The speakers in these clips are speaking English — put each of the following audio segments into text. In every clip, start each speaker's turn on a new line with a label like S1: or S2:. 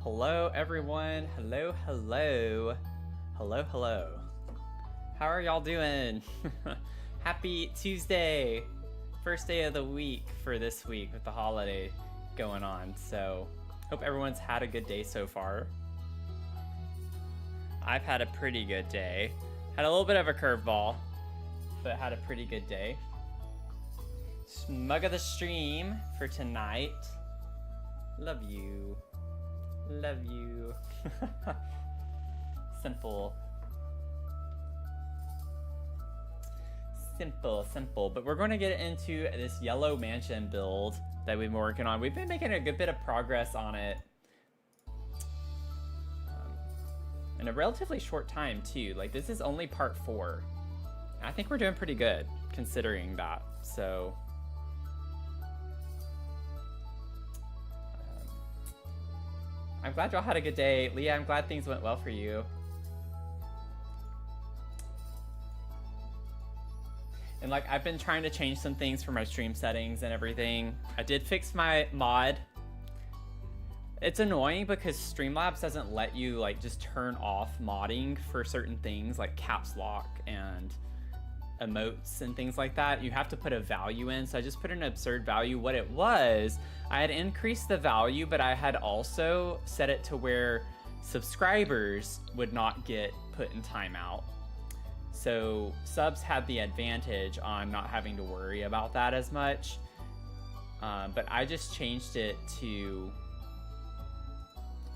S1: Hello, everyone. Hello, hello. Hello, hello. How are y'all doing? Happy Tuesday. First day of the week for this week with the holiday going on. So, hope everyone's had a good day so far. I've had a pretty good day. Had a little bit of a curveball, but had a pretty good day. Smug of the stream for tonight. Love you. Love you. Simple. Simple. But we're going to get into this yellow mansion build that we've been working on. We've been making a good bit of progress on it. In a relatively short time, too. Like, this is only part 4. I think we're doing pretty good, considering that. So... I'm glad y'all had a good day. Leah, I'm glad things went well for you. And like, I've been trying to change some things for my stream settings and everything. I did fix my mod. It's annoying because Streamlabs doesn't let you like just turn off modding for certain things like caps lock and emotes and things like that. You have to put a value in, so I just put an absurd value. What it was, I had increased the value, but I had also set it to where subscribers would not get put in timeout. So subs had the advantage on not having to worry about that as much. But I just changed it to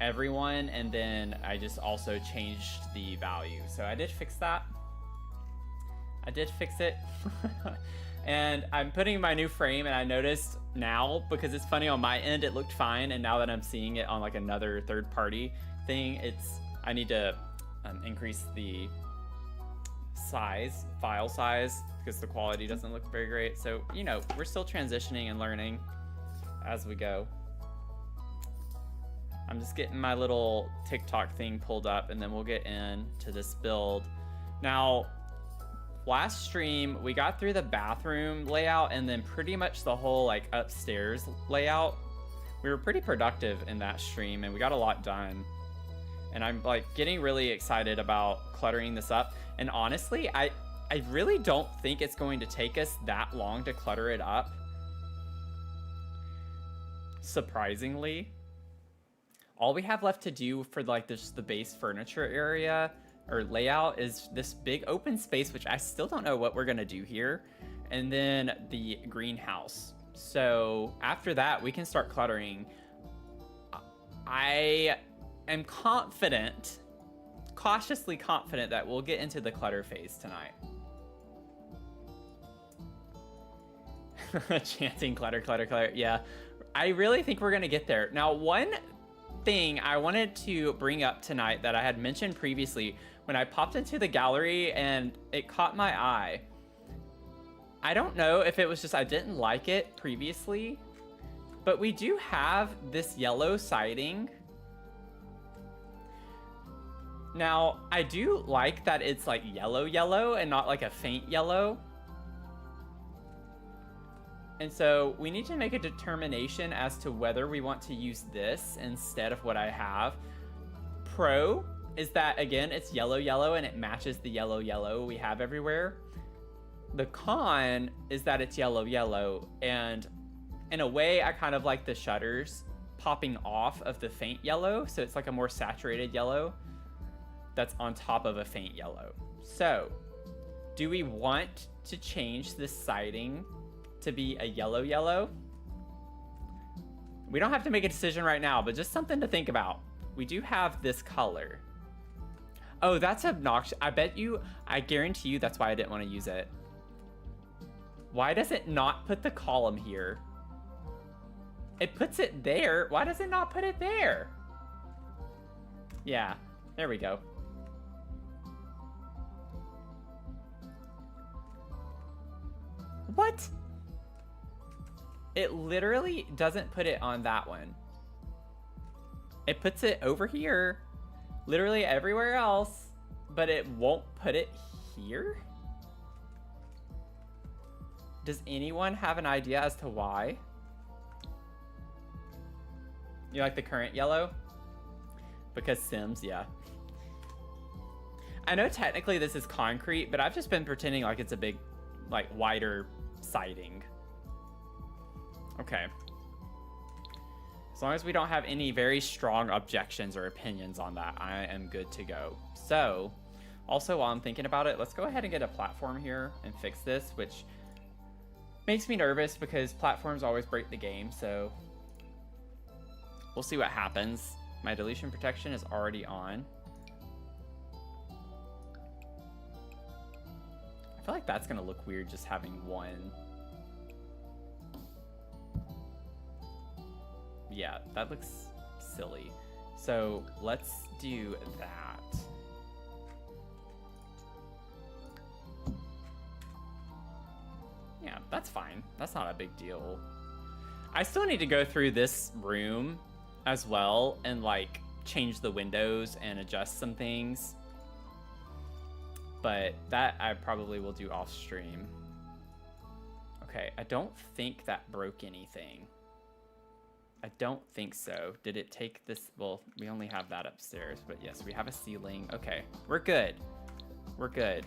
S1: everyone, and then I just also changed the value. So I did fix that. I did fix it. And I'm putting my new frame, and I noticed now, because it's funny, on my end it looked fine, and now that I'm seeing it on like another third-party thing, I need to increase the file size, because the quality doesn't look very great. So, you know, we're still transitioning and learning as we go. I'm just getting my little TikTok thing pulled up, and then we'll get into this build. Now, last stream, we got through the bathroom layout and then pretty much the whole like upstairs layout. We were pretty productive in that stream and we got a lot done. And I'm like getting really excited about cluttering this up. And honestly, I really don't think it's going to take us that long to clutter it up. Surprisingly. All we have left to do for like the base furniture area or layout is this big open space, which I still don't know what we're gonna do here, and then the greenhouse. So after that, we can start cluttering. I am confident, cautiously confident, that we'll get into the clutter phase tonight. Chanting clutter, clutter, clutter. Yeah, I really think we're gonna get there. Now, one thing I wanted to bring up tonight that I had mentioned previously when I popped into the gallery and it caught my eye. I don't know if it was just I didn't like it previously, but we do have this yellow siding. Now, I do like that it's like yellow and not like a faint yellow. And so we need to make a determination as to whether we want to use this instead of what I have. Pro is that, again, it's yellow and it matches the yellow we have everywhere. The con is that it's yellow, and in a way, I kind of like the shutters popping off of the faint yellow, so it's like a more saturated yellow that's on top of a faint yellow. So, do we want to change this siding to be a yellow? We don't have to make a decision right now, but just something to think about. We do have this color. Oh, that's obnoxious. I guarantee you that's why I didn't want to use it. Why does it not put the column here? It puts it there. Why does it not put it there? Yeah, there we go. What? It literally doesn't put it on that one. It puts it over here, literally everywhere else, but it won't put it here? Does anyone have an idea as to why? You like the current yellow? Because Sims, yeah. I know technically this is concrete, but I've just been pretending like it's a big, like, wider siding. Okay. As long as we don't have any very strong objections or opinions on that, I am good to go. So, also while I'm thinking about it, let's go ahead and get a platform here and fix this, which makes me nervous because platforms always break the game, so we'll see what happens. My deletion protection is already on. I feel like that's gonna look weird just having one. Yeah, that looks silly. So let's do that. Yeah, that's fine. That's not a big deal. I still need to go through this room as well and like change the windows and adjust some things. But that I probably will do off stream. Okay, I don't think that broke anything. I don't think so. Did it take this? Well, we only have that upstairs, but yes, we have a ceiling. Okay, we're good. We're good.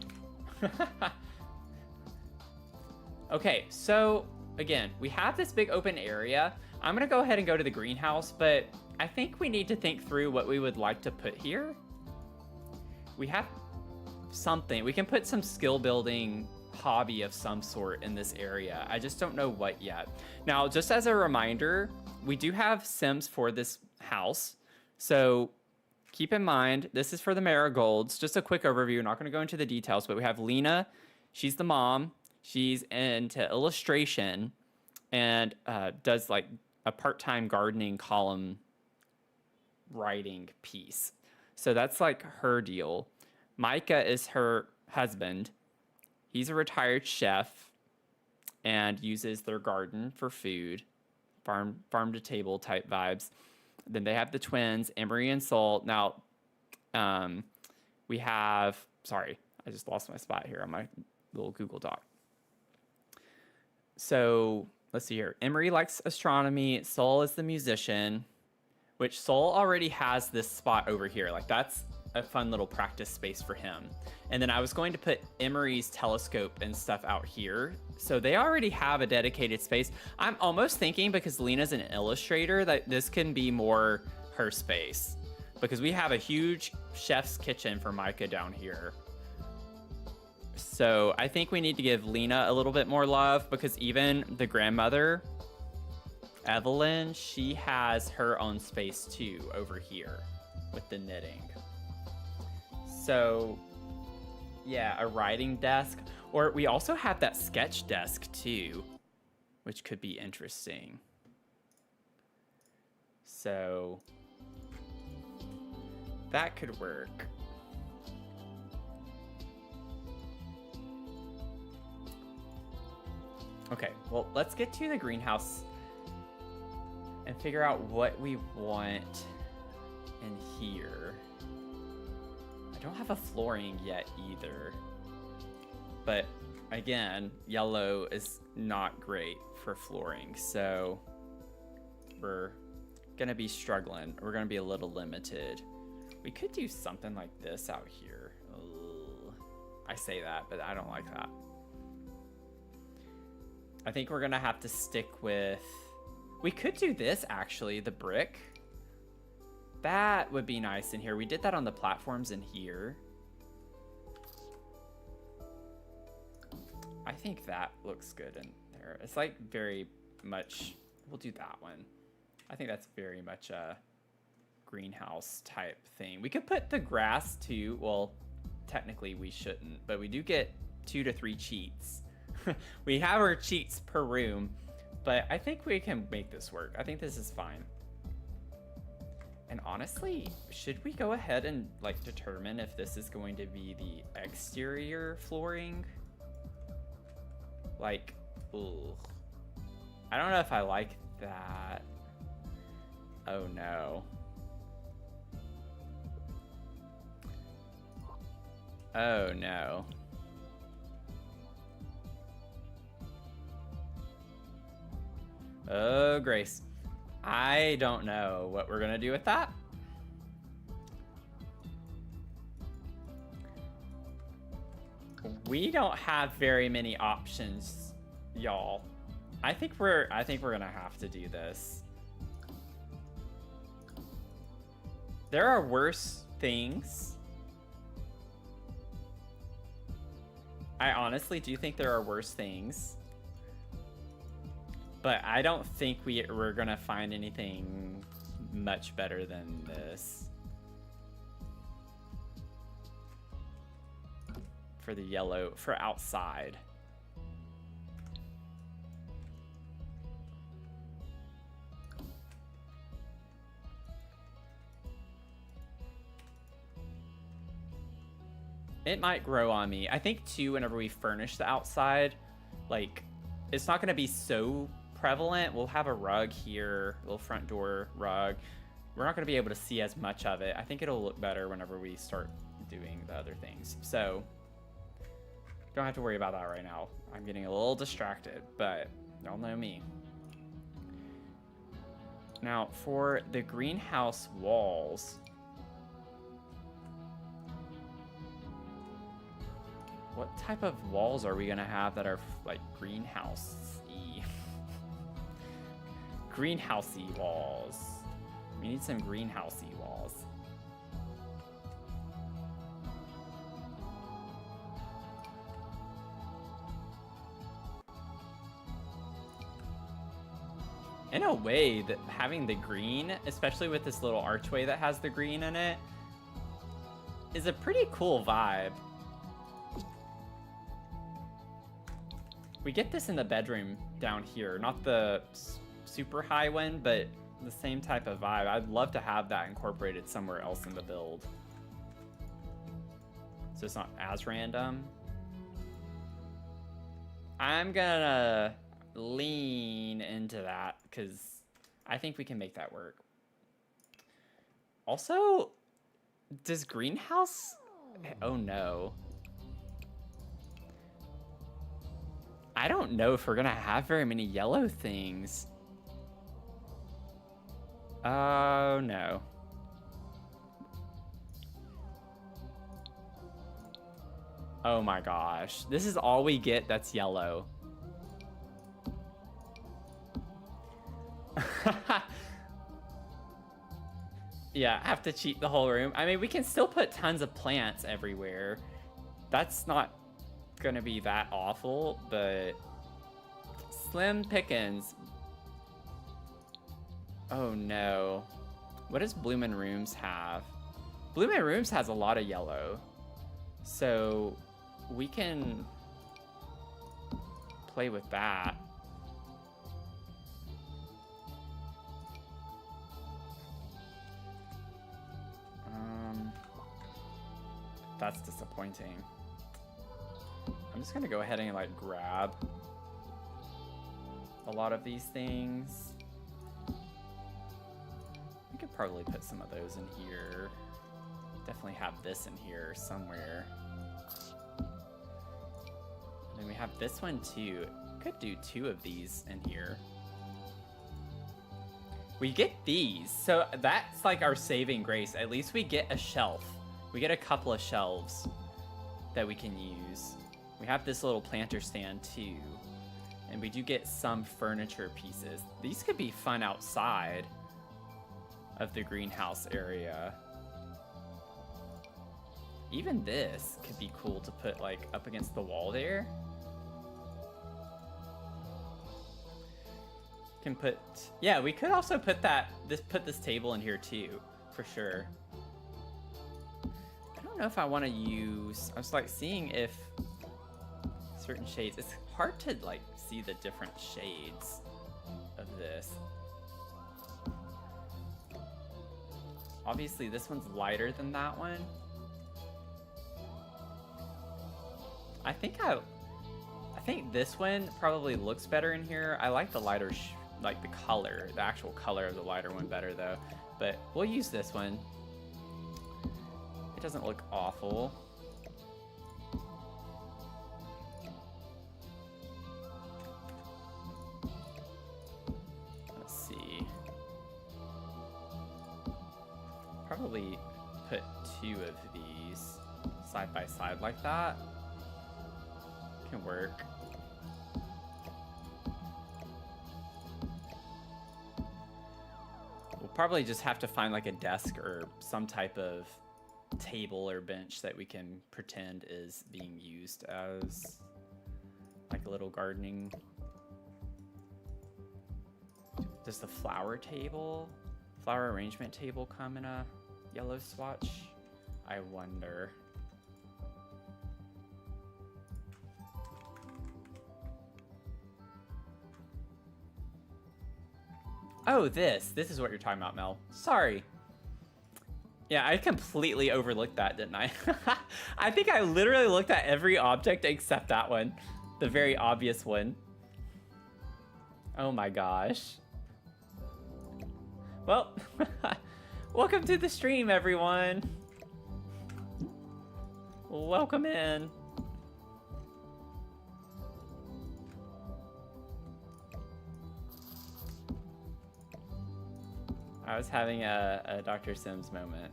S1: Okay, so again, we have this big open area. I'm gonna go ahead and go to the greenhouse, but I think we need to think through what we would like to put here. We have something. We can put some skill building hobby of some sort in this area. I just don't know what yet. Now, just as a reminder, we do have Sims for this house. So keep in mind, this is for the marigolds. Just a quick overview. Not gonna go into the details, but we have Lena. She's the mom. She's into illustration and does like a part-time gardening column writing piece. So that's like her deal. Micah is her husband. He's a retired chef and uses their garden for food, farm to table type vibes. Then they have the twins, Emery and Sol. Now, we have, sorry, I just lost my spot here on my little Google Doc. So let's see here. Emery likes astronomy. Sol is the musician, which Sol already has this spot over here. Like that's a fun little practice space for him. And then I was going to put Emery's telescope and stuff out here. So they already have a dedicated space. I'm almost thinking, because Lena's an illustrator, that this can be more her space, because we have a huge chef's kitchen for Micah down here. So I think we need to give Lena a little bit more love, because even the grandmother, Evelyn, she has her own space too over here with the knitting. So yeah, a writing desk, or we also have that sketch desk too, which could be interesting. So that could work. Okay, well, let's get to the greenhouse and figure out what we want in here. I don't have a flooring yet either. But again, yellow is not great for flooring, so we're gonna be struggling. We're gonna be a little limited. We could do something like this out here. Ugh. I say that, but I don't like that. I think we're gonna have to stick with, we could do this actually, the brick. That would be nice in here. We did that on the platforms in here. I think that looks good in there. It's like very much, we'll do that one. I think that's very much a greenhouse type thing. We could put the grass too. Well, technically we shouldn't, but we do get 2 to 3 cheats. We have our cheats per room, but I think we can make this work. I think this is fine. And honestly, should we go ahead and like determine if this is going to be the exterior flooring? Like, ugh. I don't know if I like that. Oh no. Oh no. Oh, Grace. I don't know what we're gonna do with that. We don't have very many options, y'all. I think we're gonna have to do this. There are worse things. I honestly do think there are worse things. But I don't think we're gonna find anything much better than this. For the yellow, for outside. It might grow on me. I think too, whenever we furnish the outside, like, it's not gonna be so prevalent. We'll have a rug here, a little front door rug. We're not gonna be able to see as much of it. I think it'll look better whenever we start doing the other things. So, don't have to worry about that right now. I'm getting a little distracted, but y'all know me. Now, for the greenhouse walls, what type of walls are we gonna have that are like greenhouse-y? Greenhousey walls. We need some greenhousey walls. In a way, that having the green, especially with this little archway that has the green in it, is a pretty cool vibe. We get this in the bedroom down here, not the super high one, but the same type of vibe. I'd love to have that incorporated somewhere else in the build, so it's not as random. I'm gonna lean into that because I think we can make that work. Also, does greenhouse? Oh no. I don't know if we're gonna have very many yellow things. Oh no. Oh my gosh. This is all we get that's yellow. Yeah, I have to cheat the whole room. I mean, we can still put tons of plants everywhere. That's not gonna be that awful, but slim pickings. Oh no. What does Bloomin' Rooms have? Bloomin' Rooms has a lot of yellow, so we can play with that. That's disappointing. I'm just gonna go ahead and like grab a lot of these things. We could probably put some of those in here. Definitely have this in here somewhere. And then we have this one too. Could do 2 of these in here. We get these, so that's like our saving grace. At least we get a shelf. We get a couple of shelves that we can use. We have this little planter stand too. And we do get some furniture pieces. These could be fun outside of the greenhouse area. Even this could be cool to put like up against the wall there. Can put, yeah, we could also put put this table in here too, for sure. I don't know if I want to use, I was like seeing if certain shades, it's hard to like see the different shades of this. Obviously this one's lighter than that one. I think this one probably looks better in here. I like the lighter, like the color, the actual color of the lighter one better though. But we'll use this one. It doesn't look awful. Let's see. Probably put 2 of these side by side like that. Can work. We'll probably just have to find like a desk or some type of table or bench that we can pretend is being used as like a little gardening. Does the flower arrangement table come in a yellow swatch? I wonder. Oh, this is what you're talking about, Mel. Sorry. Yeah, I completely overlooked that, didn't I? I think I literally looked at every object except that one. The very obvious one. Oh my gosh. Well, welcome to the stream, everyone. Welcome in. I was having a Dr. Sims moment.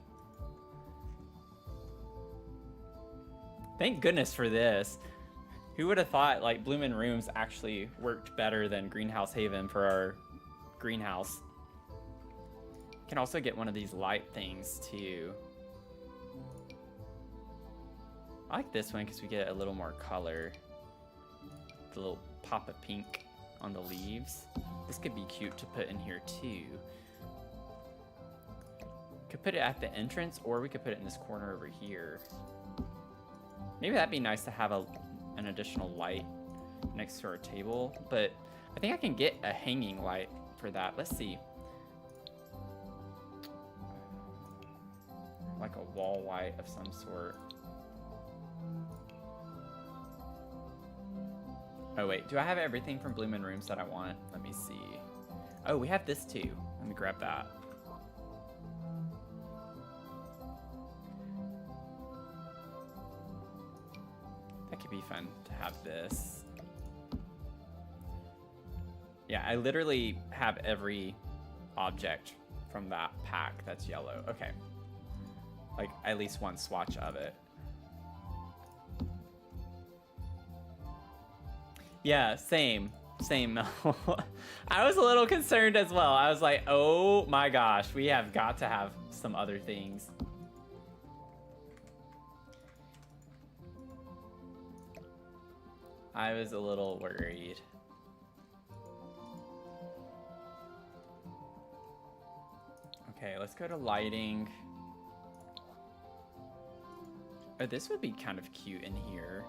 S1: Thank goodness for this. Who would have thought like Bloomin' Rooms actually worked better than Greenhouse Haven for our greenhouse? You can also get one of these light things too. I like this one because we get a little more color. The little pop of pink on the leaves. This could be cute to put in here too. Could put it at the entrance, or we could put it in this corner over here. Maybe that'd be nice to have an additional light next to our table, but I think I can get a hanging light for that. Let's see. Like a wall light of some sort. Oh wait, do I have everything from Bloomin' Rooms that I want? Let me see. Oh, we have this too. Let me grab that. That could be fun to have this. Yeah, I literally have every object from that pack that's yellow. Okay. Like, at least one swatch of it. Yeah, same. Same. I was a little concerned as well. I was like, oh my gosh, we have got to have some other things. I was a little worried. Okay, let's go to lighting. Oh, this would be kind of cute in here.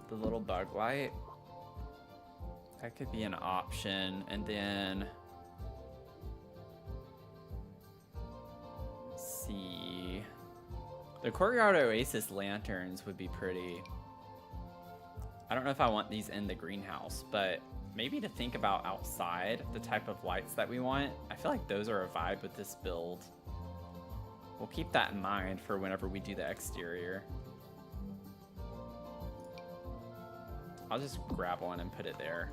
S1: The little bug light. That could be an option. And then... let's see. The Courtyard Oasis lanterns would be pretty. I don't know if I want these in the greenhouse, but maybe to think about outside the type of lights that we want. I feel like those are a vibe with this build. We'll keep that in mind for whenever we do the exterior. I'll just grab one and put it there.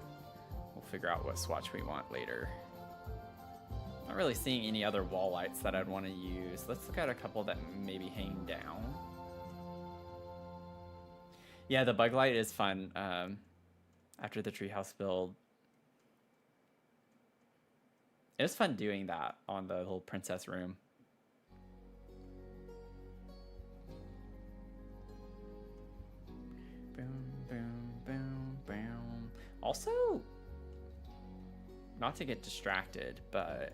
S1: We'll figure out what swatch we want later. Not really seeing any other wall lights that I'd want to use. Let's look at a couple that maybe hang down. Yeah, the bug light is fun after the treehouse build. It was fun doing that on the whole princess room. Boom, boom, boom, boom. Also, not to get distracted, but...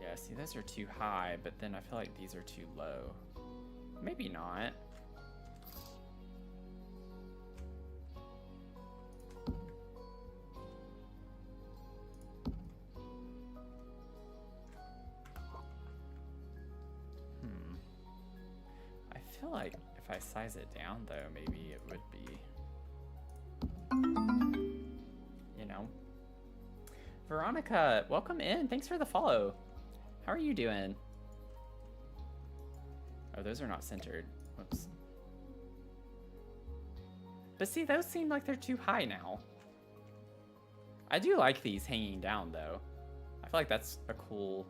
S1: yeah, see, those are too high, but then I feel like these are too low. Maybe not. I feel like if I size it down, though, maybe it would be, you know. Veronica, welcome in. Thanks for the follow. How are you doing? Oh, those are not centered. Whoops. But see, those seem like they're too high now. I do like these hanging down, though. I feel like that's a cool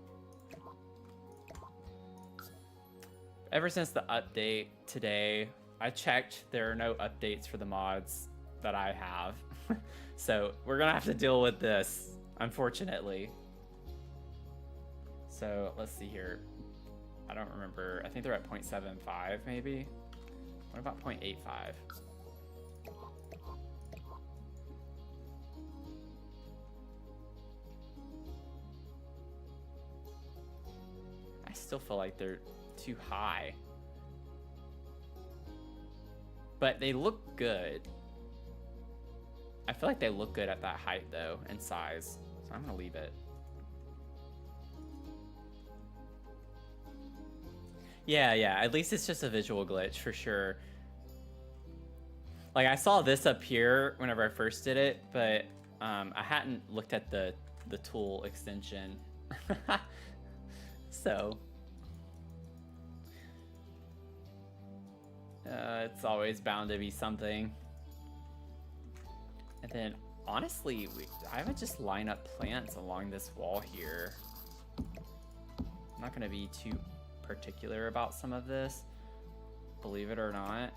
S1: Ever since the update today, I checked, there are no updates for the mods that I have. So we're gonna have to deal with this, unfortunately. So let's see here. I don't remember. I think they're at 0.75 maybe. What about 0.85? I still feel like they're too high. But they look good. I feel like they look good at that height though and size. So I'm gonna leave it. Yeah, at least it's just a visual glitch for sure. Like I saw this up here whenever I first did it, but I hadn't looked at the tool extension. So it's always bound to be something. And then honestly, I would just line up plants along this wall here. I'm not gonna be too particular about some of this, believe it or not.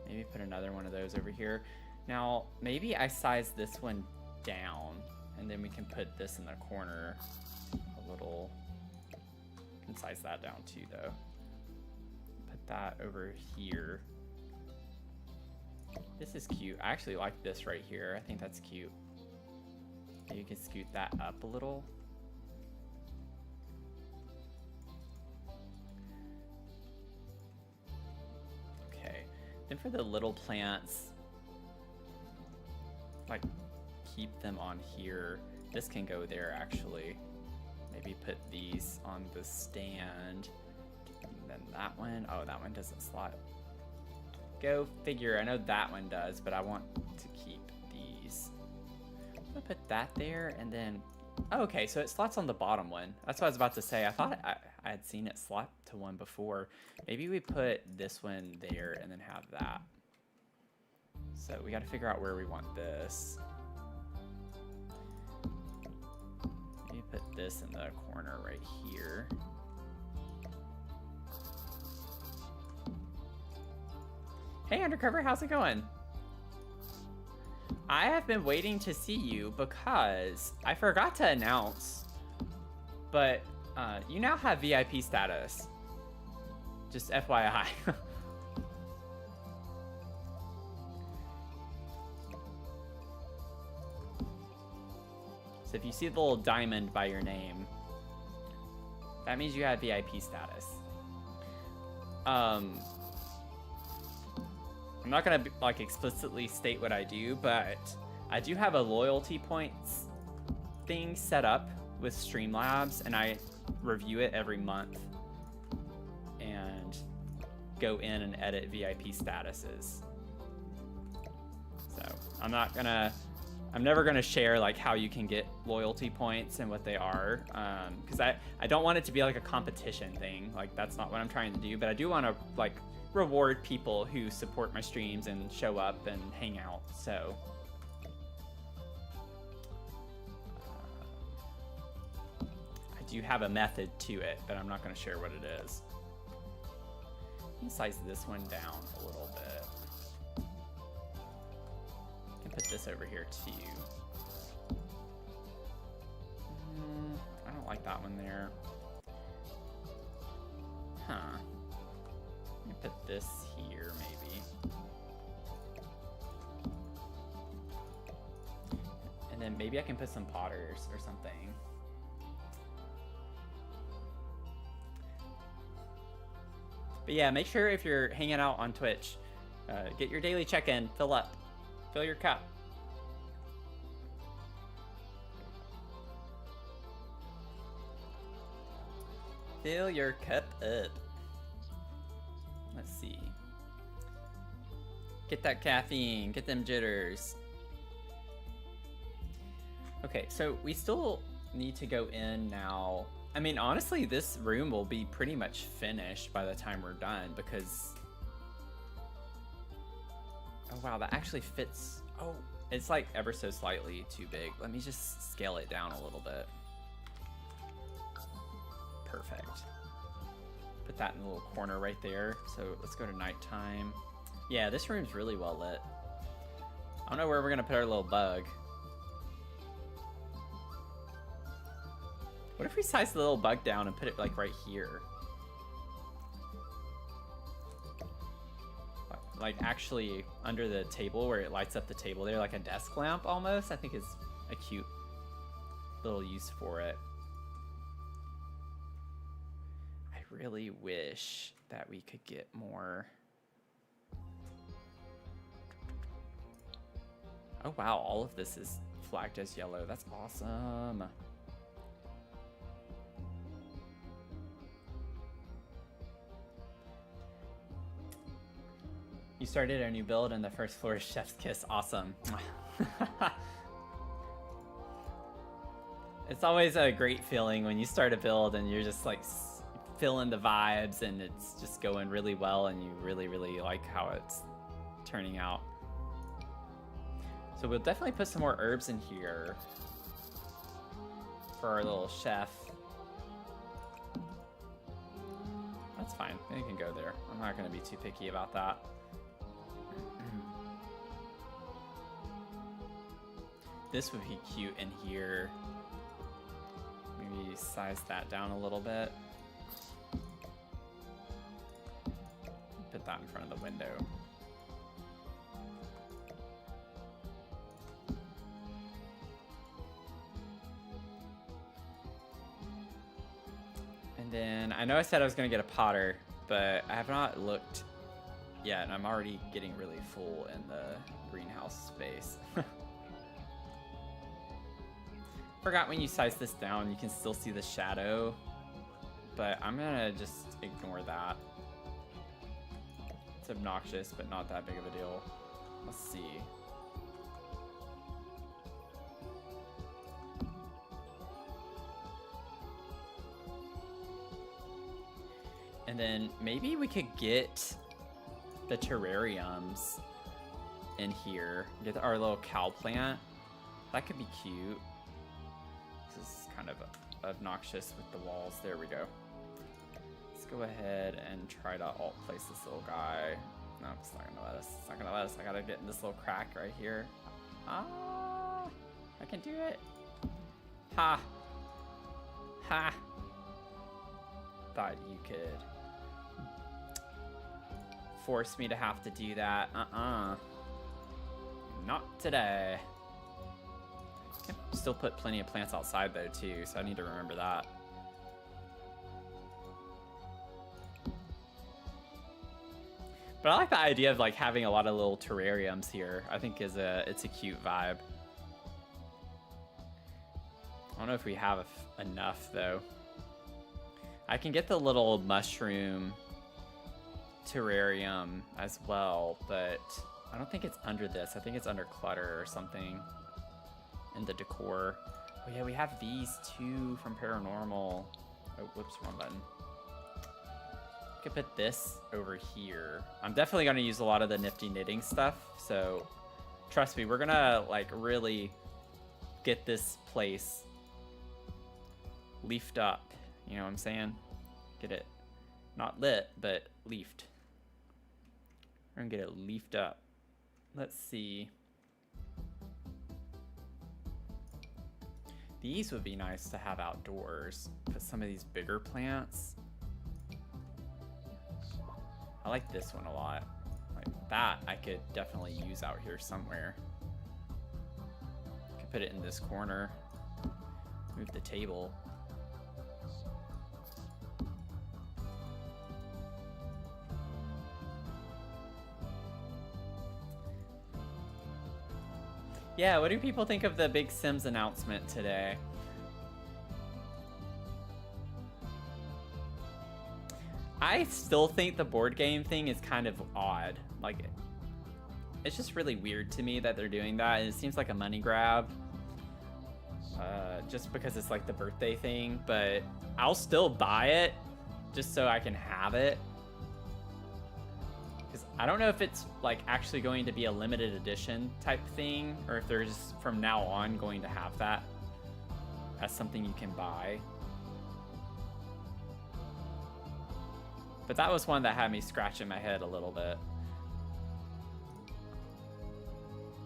S1: Maybe put another one of those over here. Now maybe I size this one down and then we can put this in the corner a little. I can size that down too though. Put that over here. This is cute. I actually like this right here. I think that's cute. Maybe you can scoot that up a little. Then for the little plants, like keep them on here. This can go there actually. Maybe put these on the stand. And then that one, oh, that one doesn't slot. Go figure, I know that one does, but I want to keep these. I'm gonna put that there and then, oh, okay, so it slots on the bottom one. That's what I was about to say. I thought I had seen it slot to one before. Maybe we put this one there and then have that. So we got to figure out where we want this. Maybe put this in the corner right here. Hey Undercover, how's it going? I have been waiting to see you because I forgot to announce, but you now have VIP status. Just FYI. So if you see the little diamond by your name, that means you have VIP status. I'm not gonna like explicitly state what I do, but I do have a loyalty points thing set up with Streamlabs, and I review it every month and go in and edit VIP statuses. So I'm never gonna share like how you can get loyalty points and what they are, because I don't want it to be like a competition thing. Like that's not what I'm trying to do, but I do want to like reward people who support my streams and show up and hang out. So I do have a method to it, but I'm not going to share what it is. I can size this one down a little bit. I can put this over here too. I don't like that one there. Huh. Put this here, maybe. And then maybe I can put some potters or something. But yeah, make sure if you're hanging out on Twitch, get your daily check-in, fill up, fill your cup. Fill your cup up. Let's see. Get that caffeine, get them jitters. Okay, so we still need to go in now. I mean, honestly, this room will be pretty much finished by the time we're done because... Oh wow, that actually fits. Oh, it's like ever so slightly too big. Let me just scale it down a little bit. Perfect. Put put that in the little corner right there. So let's go to nighttime. Yeah, this room's really well lit. I don't know where we're gonna put our little bug. What if we size the little bug down and put it like right here? Like actually under the table where it lights up the table there, like a desk lamp almost. I think is a cute little use for it. I really wish that we could get more. Oh wow, all of this is flagged as yellow. That's awesome. You started a new build and the first floor is Chef's Kiss. Awesome. It's always a great feeling when you start a build and you're just like feeling the vibes and it's just going really well and you really, really like how it's turning out. So we'll definitely put some more herbs in here for our little chef. That's fine. They can go there. I'm not going to be too picky about that. This would be cute in here. Maybe size that down a little bit. Put that in front of the window. And then I know I said I was going to get a potter, but I have not looked yet, and I'm already getting really full in the greenhouse space. Forgot when you size this down, you can still see the shadow, but I'm gonna just ignore that. It's obnoxious, but not that big of a deal. Let's see. And then maybe we could get the terrariums in here. Get our little cow plant. That could be cute. This is kind of obnoxious with the walls. There we go. Let's go ahead and try to alt place this little guy. No, it's not gonna let us. It's not gonna let us. I gotta get in this little crack right here. Ah, I can do it. Ha. Ha. Thought you could force me to have to do that. Not today. Still put plenty of plants outside though too, so I need to remember that. But I like the idea of like having a lot of little terrariums here. I think it's a cute vibe. I don't know if we have enough though. I can get the little mushroom terrarium as well, but I don't think it's under this. I think it's under clutter or something. In the decor. Oh yeah, we have these two from Paranormal. Oh, whoops, wrong button. I could put this over here. I'm definitely gonna use a lot of the nifty knitting stuff, so trust me, we're gonna like really get this place leafed up. You know what I'm saying? Get it not lit, but leafed. We're gonna get it leafed up. Let's see. These would be nice to have outdoors. Put some of these bigger plants. I like this one a lot. Like that I could definitely use out here somewhere. Could put it in this corner. Move the table. Yeah, what do people think of the big Sims announcement today? I still think the board game thing is kind of odd. Like, it's just really weird to me that they're doing that, and it seems like a money grab. Just because it's like the birthday thing, but I'll still buy it just so I can have it. I don't know if it's like actually going to be a limited edition type thing, or if they're just from now on going to have that as something you can buy. But that was one that had me scratching my head a little bit.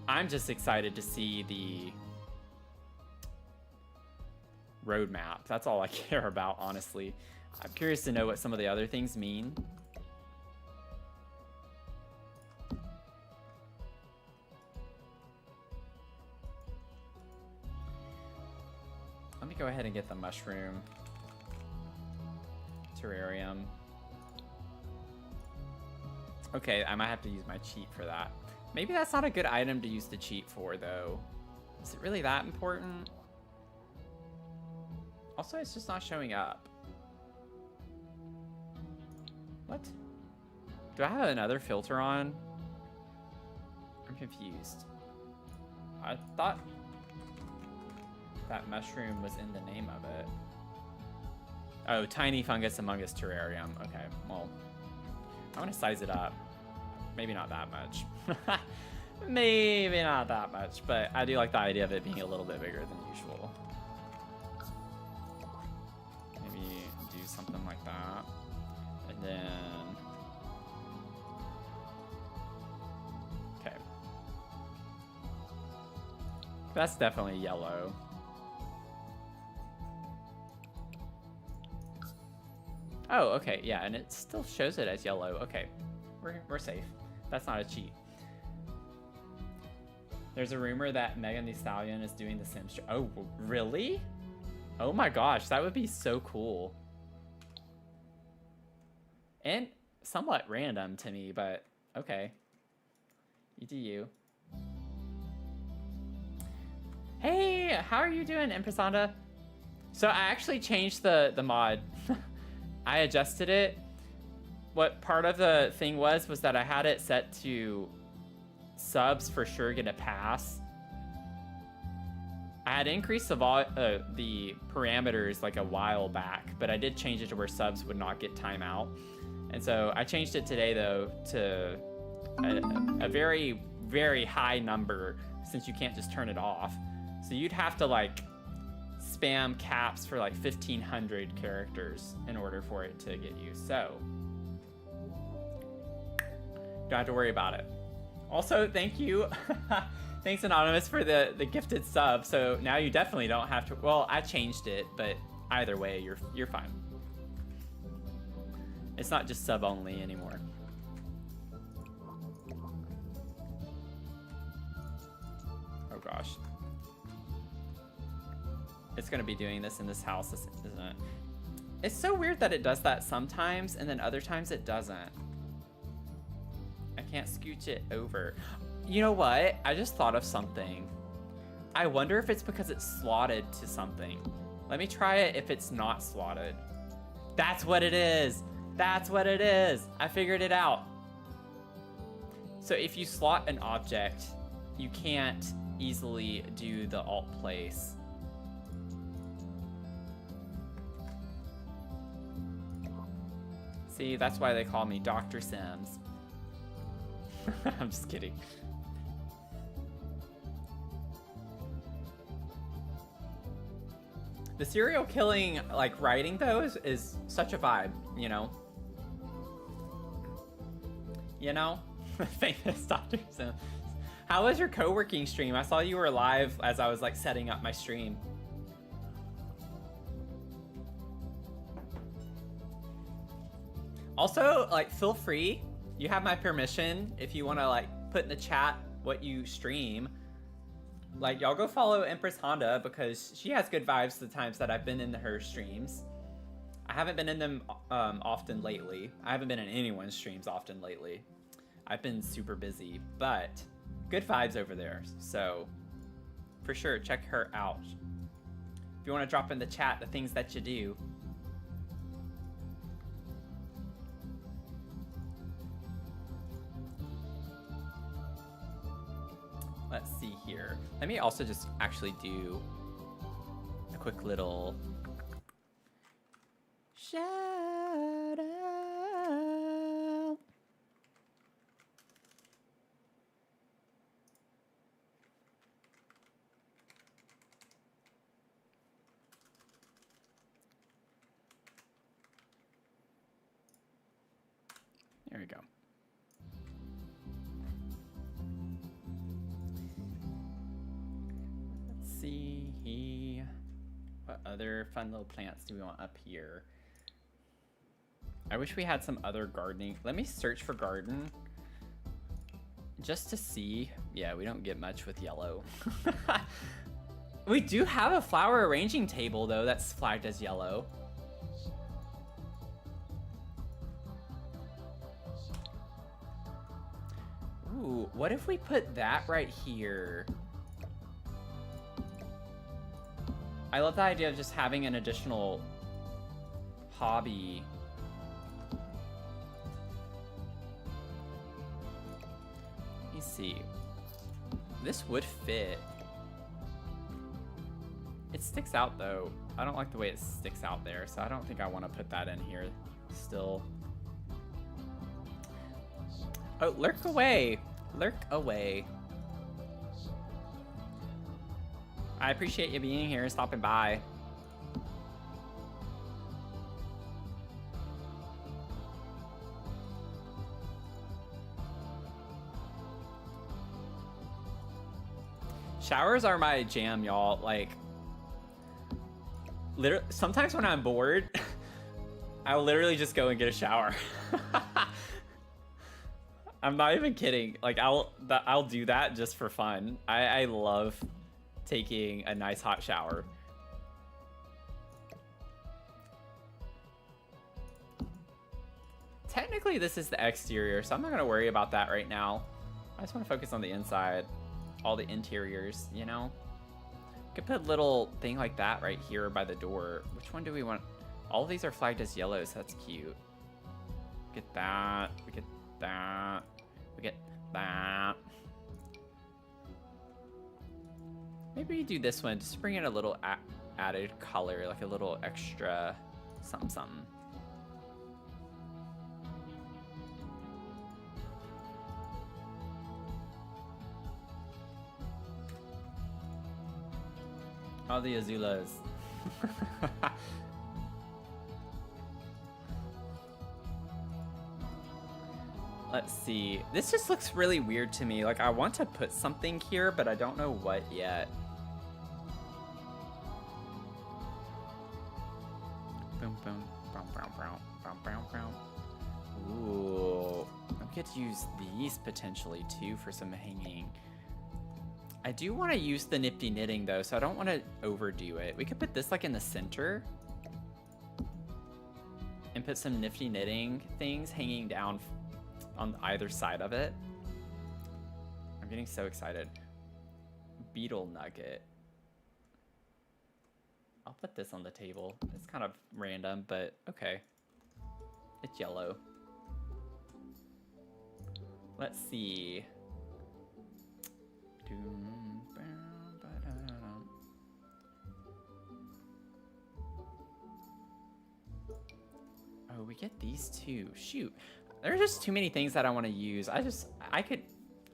S1: I'm just excited to see the roadmap. That's all I care about, honestly. I'm curious to know what some of the other things mean. Let me go ahead and get the mushroom terrarium. Okay, I might have to use my cheat for that. Maybe that's not a good item to use the cheat for, though. Is it really that important? Also, it's just not showing up. What? Do I have another filter on? I'm confused. I thought that mushroom was in the name of it. Oh, Tiny Fungus Among Us Terrarium. Okay, well, I want to size it up. Maybe not that much. Maybe not that much, but I do like the idea of it being a little bit bigger than usual. Maybe do something like that. And then... Okay. That's definitely yellow. Oh, okay, yeah, and it still shows it as yellow. Okay, we're safe. That's not a cheat. There's a rumor that Megan Thee Stallion is doing the Sims. Oh, really? Oh my gosh, that would be so cool. And somewhat random to me, but okay. You do you. Hey, how are you doing, Empressanda? So I actually changed the mod. I adjusted it. What part of the thing was that I had it set to subs for sure get a pass. I had increased the parameters like a while back, but I did change it to where subs would not get timeout. And so I changed it today though to a very, very high number, since you can't just turn it off. So you'd have to like spam caps for like 1,500 characters in order for it to get used. So don't have to worry about it. Also, thank you. Thanks, Anonymous, for the gifted sub. So now you definitely don't have to. Well, I changed it, but either way, you're fine. It's not just sub only anymore. Oh gosh. It's gonna be doing this in this house, isn't it? It's so weird that it does that sometimes, and then other times it doesn't. I can't scooch it over. You know what? I just thought of something. I wonder if it's because it's slotted to something. Let me try it if it's not slotted. That's what it is. That's what it is. I figured it out. So if you slot an object, you can't easily do the alt place. See, that's why they call me Dr. Sims. I'm just kidding. The serial killing, like, writing, though, is such a vibe, you know? You know? Famous Dr. Sims. How was your co-working stream? I saw you were live as I was, like, setting up my stream. Also, like, feel free. You have my permission if you want to, like, put in the chat what you stream. Like, y'all go follow Empress Honda because she has good vibes the times that I've been in her streams. I haven't been in them often lately. I haven't been in anyone's streams often lately. I've been super busy, but good vibes over there. So, for sure, check her out. If you want to drop in the chat the things that you do. Let's see here. Let me also just actually do a quick little shout out. go. Let's see. What other fun little plants do we want up here? I wish we had some other gardening. Let me search for garden. Just to see. Yeah, we don't get much with yellow. We do have a flower arranging table, though, that's flagged as yellow. Ooh, what if we put that right here? I love the idea of just having an additional hobby. Let me see. This would fit. It sticks out though. I don't like the way it sticks out there, so I don't think I want to put that in here still. Oh, lurk away. Lurk away. I appreciate you being here and stopping by. Showers are my jam, y'all. Like, literally, sometimes when I'm bored, I'll literally just go and get a shower. I'm not even kidding. Like, I'll do that just for fun. I love taking a nice hot shower. Technically, this is the exterior, so I'm not gonna worry about that right now. I just want to focus on the inside, all the interiors, you know? Could put a little thing like that right here by the door. Which one do we want? All of these are flagged as yellow, so that's cute. Get that. We get that. We get that. Maybe we do this one, just bring in a little added color, like a little extra something something. All the Azulas. Let's see. This just looks really weird to me. Like, I want to put something here, but I don't know what yet. Boom, boom, boom, boom, boom, boom, boom, boom. Ooh. I could use these potentially, too, for some hanging. I do want to use the Nifty Knitting, though, so I don't want to overdo it. We could put this, like, in the center. And put some Nifty Knitting things hanging down on either side of it. I'm getting so excited. Beetle Nugget. I'll put this on the table. It's kind of random, but okay. It's yellow. Let's see. Oh, we get these two. Shoot. There's just too many things that I want to use. I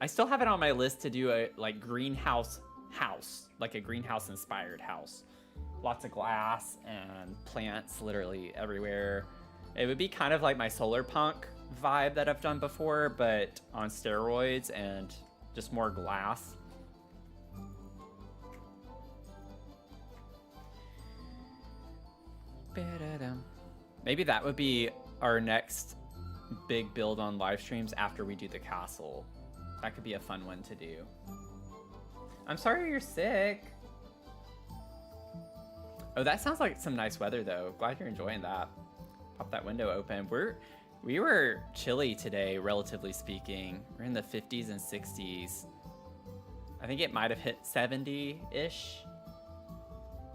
S1: still have it on my list to do a like greenhouse house, like a greenhouse inspired house. Lots of glass and plants literally everywhere. It would be kind of like my solar punk vibe that I've done before, but on steroids and just more glass. Maybe that would be our next big build on live streams after we do the castle. That could be a fun one to do. I'm sorry you're sick. Oh, that sounds like some nice weather though. Glad you're enjoying that. Pop that window open. We were chilly today, relatively speaking. We're in the 50s and 60s. I think it might have hit 70-ish.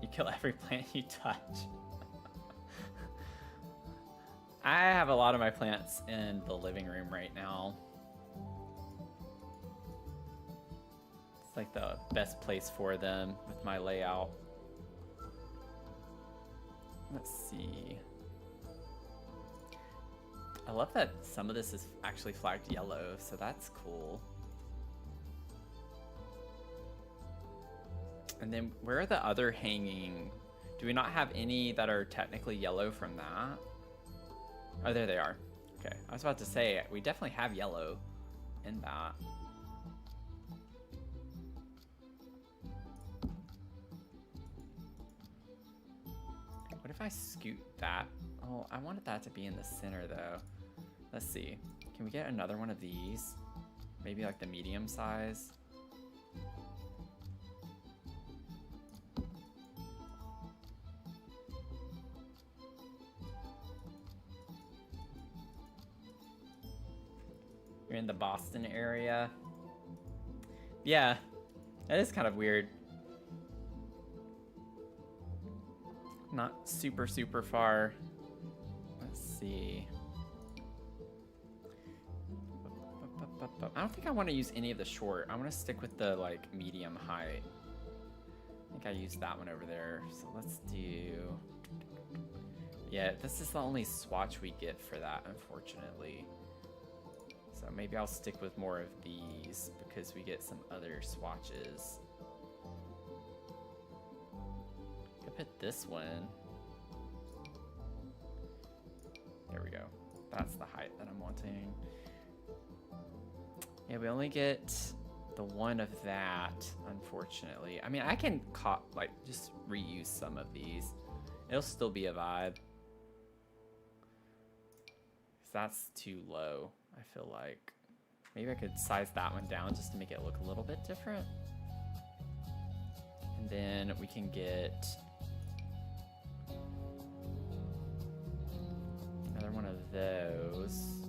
S1: You kill every plant you touch. I have a lot of my plants in the living room right now. It's like the best place for them with my layout. Let's see. I love that some of this is actually flagged yellow, so that's cool. And then where are the other hanging? Do we not have any that are technically yellow from that? Oh, there they are. Okay, I was about to say, we definitely have yellow in that. What if I scoot that? Oh, I wanted that to be in the center though. Let's see. Can we get another one of these? Maybe like the medium size? You're in the Boston area. Yeah, that is kind of weird. Not super, super far. Let's see. I don't think I want to use any of the short. I want to stick with the like medium height. I think I used that one over there. So let's do... Yeah, this is the only swatch we get for that, unfortunately. So maybe I'll stick with more of these because we get some other swatches. I put this one. There we go. That's the height that I'm wanting. Yeah, we only get the one of that, unfortunately. I mean, I can like just reuse some of these. It'll still be a vibe. 'Cause that's too low, I feel like. Maybe I could size that one down just to make it look a little bit different. And then we can get another one of those.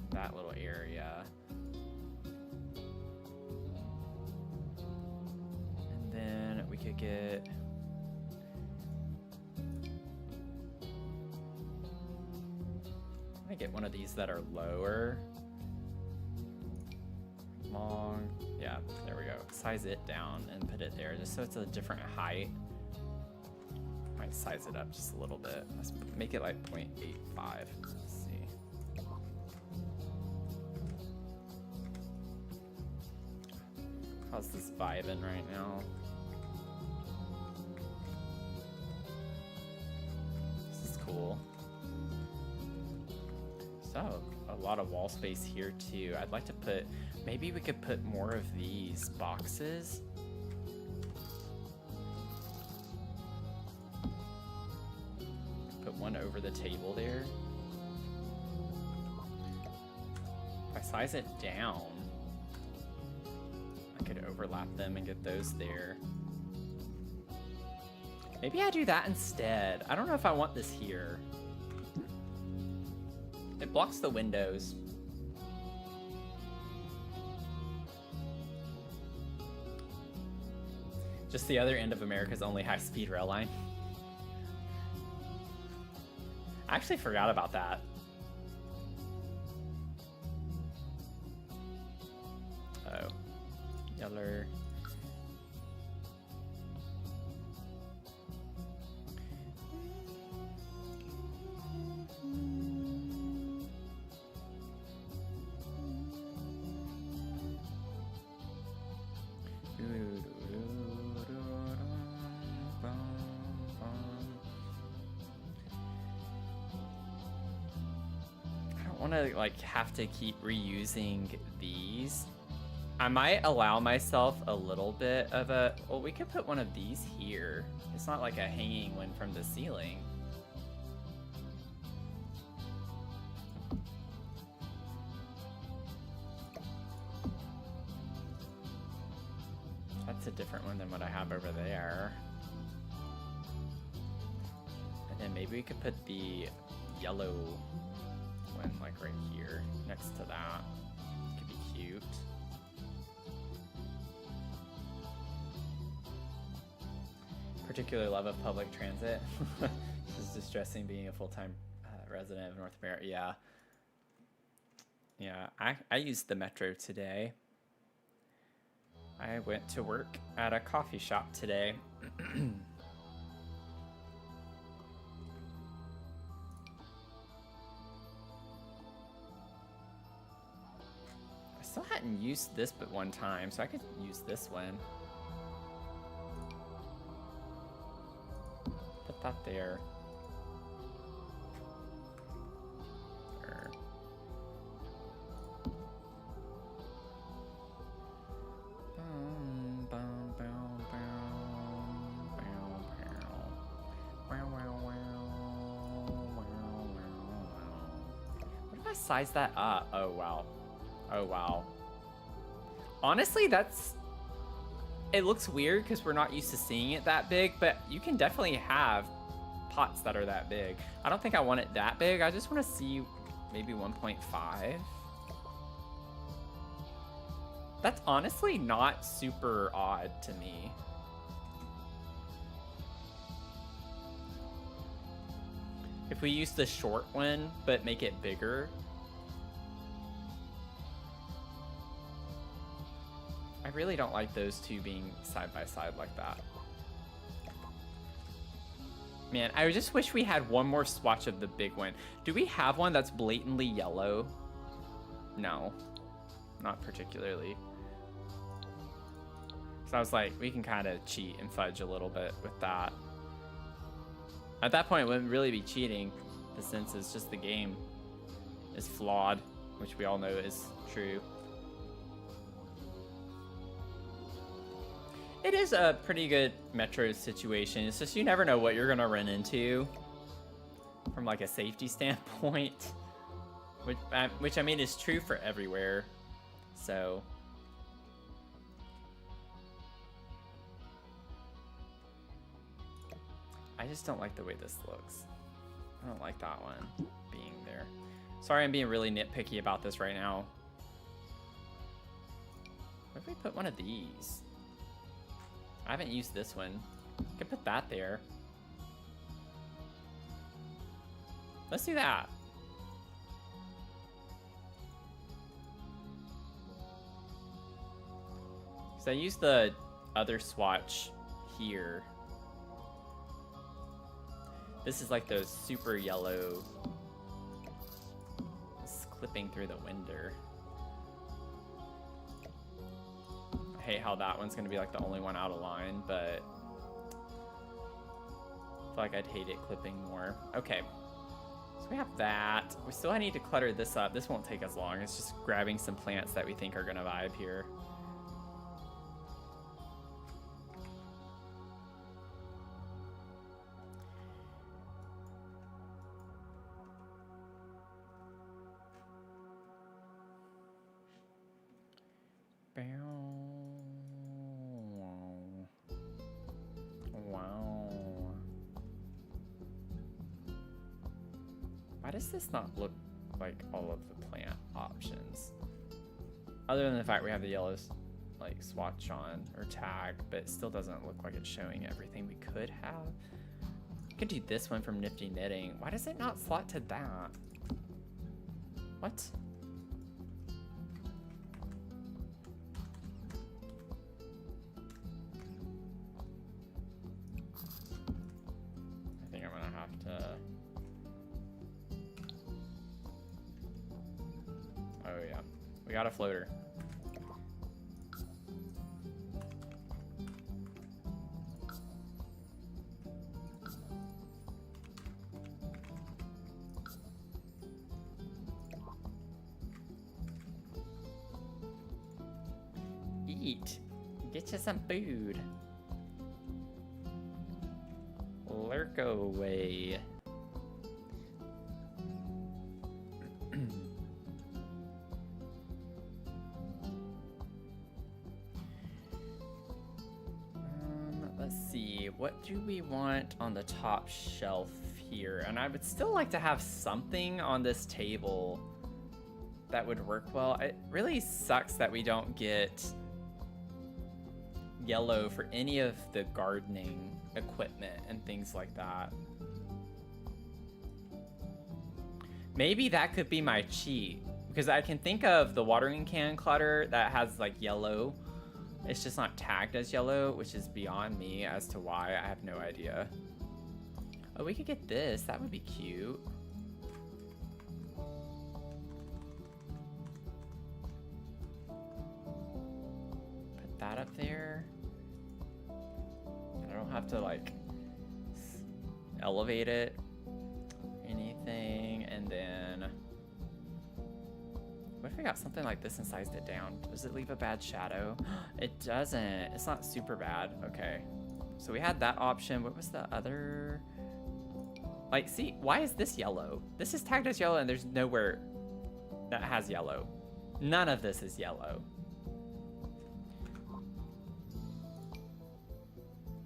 S1: That little area. And then we could get... I'm gonna get one of these that are lower. Long. Yeah, there we go. Size it down and put it there just so it's a different height. Might size it up just a little bit. Let's make it like 0.85. Let's see. How's this vibing right now? This is cool. So, a lot of wall space here too. I'd like to put, maybe we could put more of these boxes. Put one over the table there. If I size it down, I could overlap them and get those there. Maybe I do that instead. I don't know if I want this here. It blocks the windows. Just the other end of America's only high-speed rail line. I actually forgot about that. Oh. Yeller. To like have to keep reusing these. I might allow myself a little bit of a, well, we could put one of these here. It's not like a hanging one from the ceiling. That's a different one than what I have over there. And then maybe we could put the yellow one like right here next to that. Could be cute. Particular love of public transit. It's distressing being a full-time resident of North America. Yeah. Yeah, I used the metro today. I went to work at a coffee shop today. I still hadn't used this but one time, so I could use this one. Put that there. size that up. Oh, wow. Oh, wow. Honestly, it looks weird because we're not used to seeing it that big, but you can definitely have pots that are that big. I don't think I want it that big. I just want to see maybe 1.5. That's honestly not super odd to me. If we use the short one, but make it bigger. I really don't like those two being side by side like that. Man, I just wish we had one more swatch of the big one. Do we have one that's blatantly yellow? No, not particularly. So I was like, we can kind of cheat and fudge a little bit with that. At that point, it wouldn't really be cheating, since it's just the game is flawed, which we all know is true. It is a pretty good Metro situation. It's just you never know what you're gonna run into from like a safety standpoint, which I mean is true for everywhere. So I just don't like the way this looks. I don't like that one being there. Sorry, I'm being really nitpicky about this right now. What if we put one of these? I haven't used this one. I could put that there. Let's do that. So I used the other swatch here. This is like those super yellow. It's clipping through the window. I hate how that one's gonna be like the only one out of line, but I feel like I'd hate it clipping more. Okay, so we have that. We still need to clutter this up. This won't take us long. It's just grabbing some plants that we think are gonna vibe here. Wow. Why does this not look like all of the plant options? Other than the fact we have the yellows like swatch on or tag, but it still doesn't look like it's showing everything we could have. We could do this one from Nifty Knitting. Why does it not slot to that? What? I think I'm gonna have to... Oh yeah, we got a floater. Eat. Get you some food. Lurk away. Let's see. What do we want on the top shelf here? And I would still like to have something on this table that would work well. It really sucks that we don't get yellow for any of the gardening equipment and things like that. Maybe that could be my cheat, because I can think of the watering can clutter that has like yellow. It's just not tagged as yellow, which is beyond me as to why. I have no idea. Oh, we could get this. That would be cute. Put that up there. I don't have to like elevate it or anything. And then what if we got something like this and sized it down? Does it leave a bad shadow? It doesn't. It's not super bad. Okay, so we had that option. What was the other? Like, see, why is this yellow? This is tagged as yellow and there's nowhere that has yellow. None of this is yellow.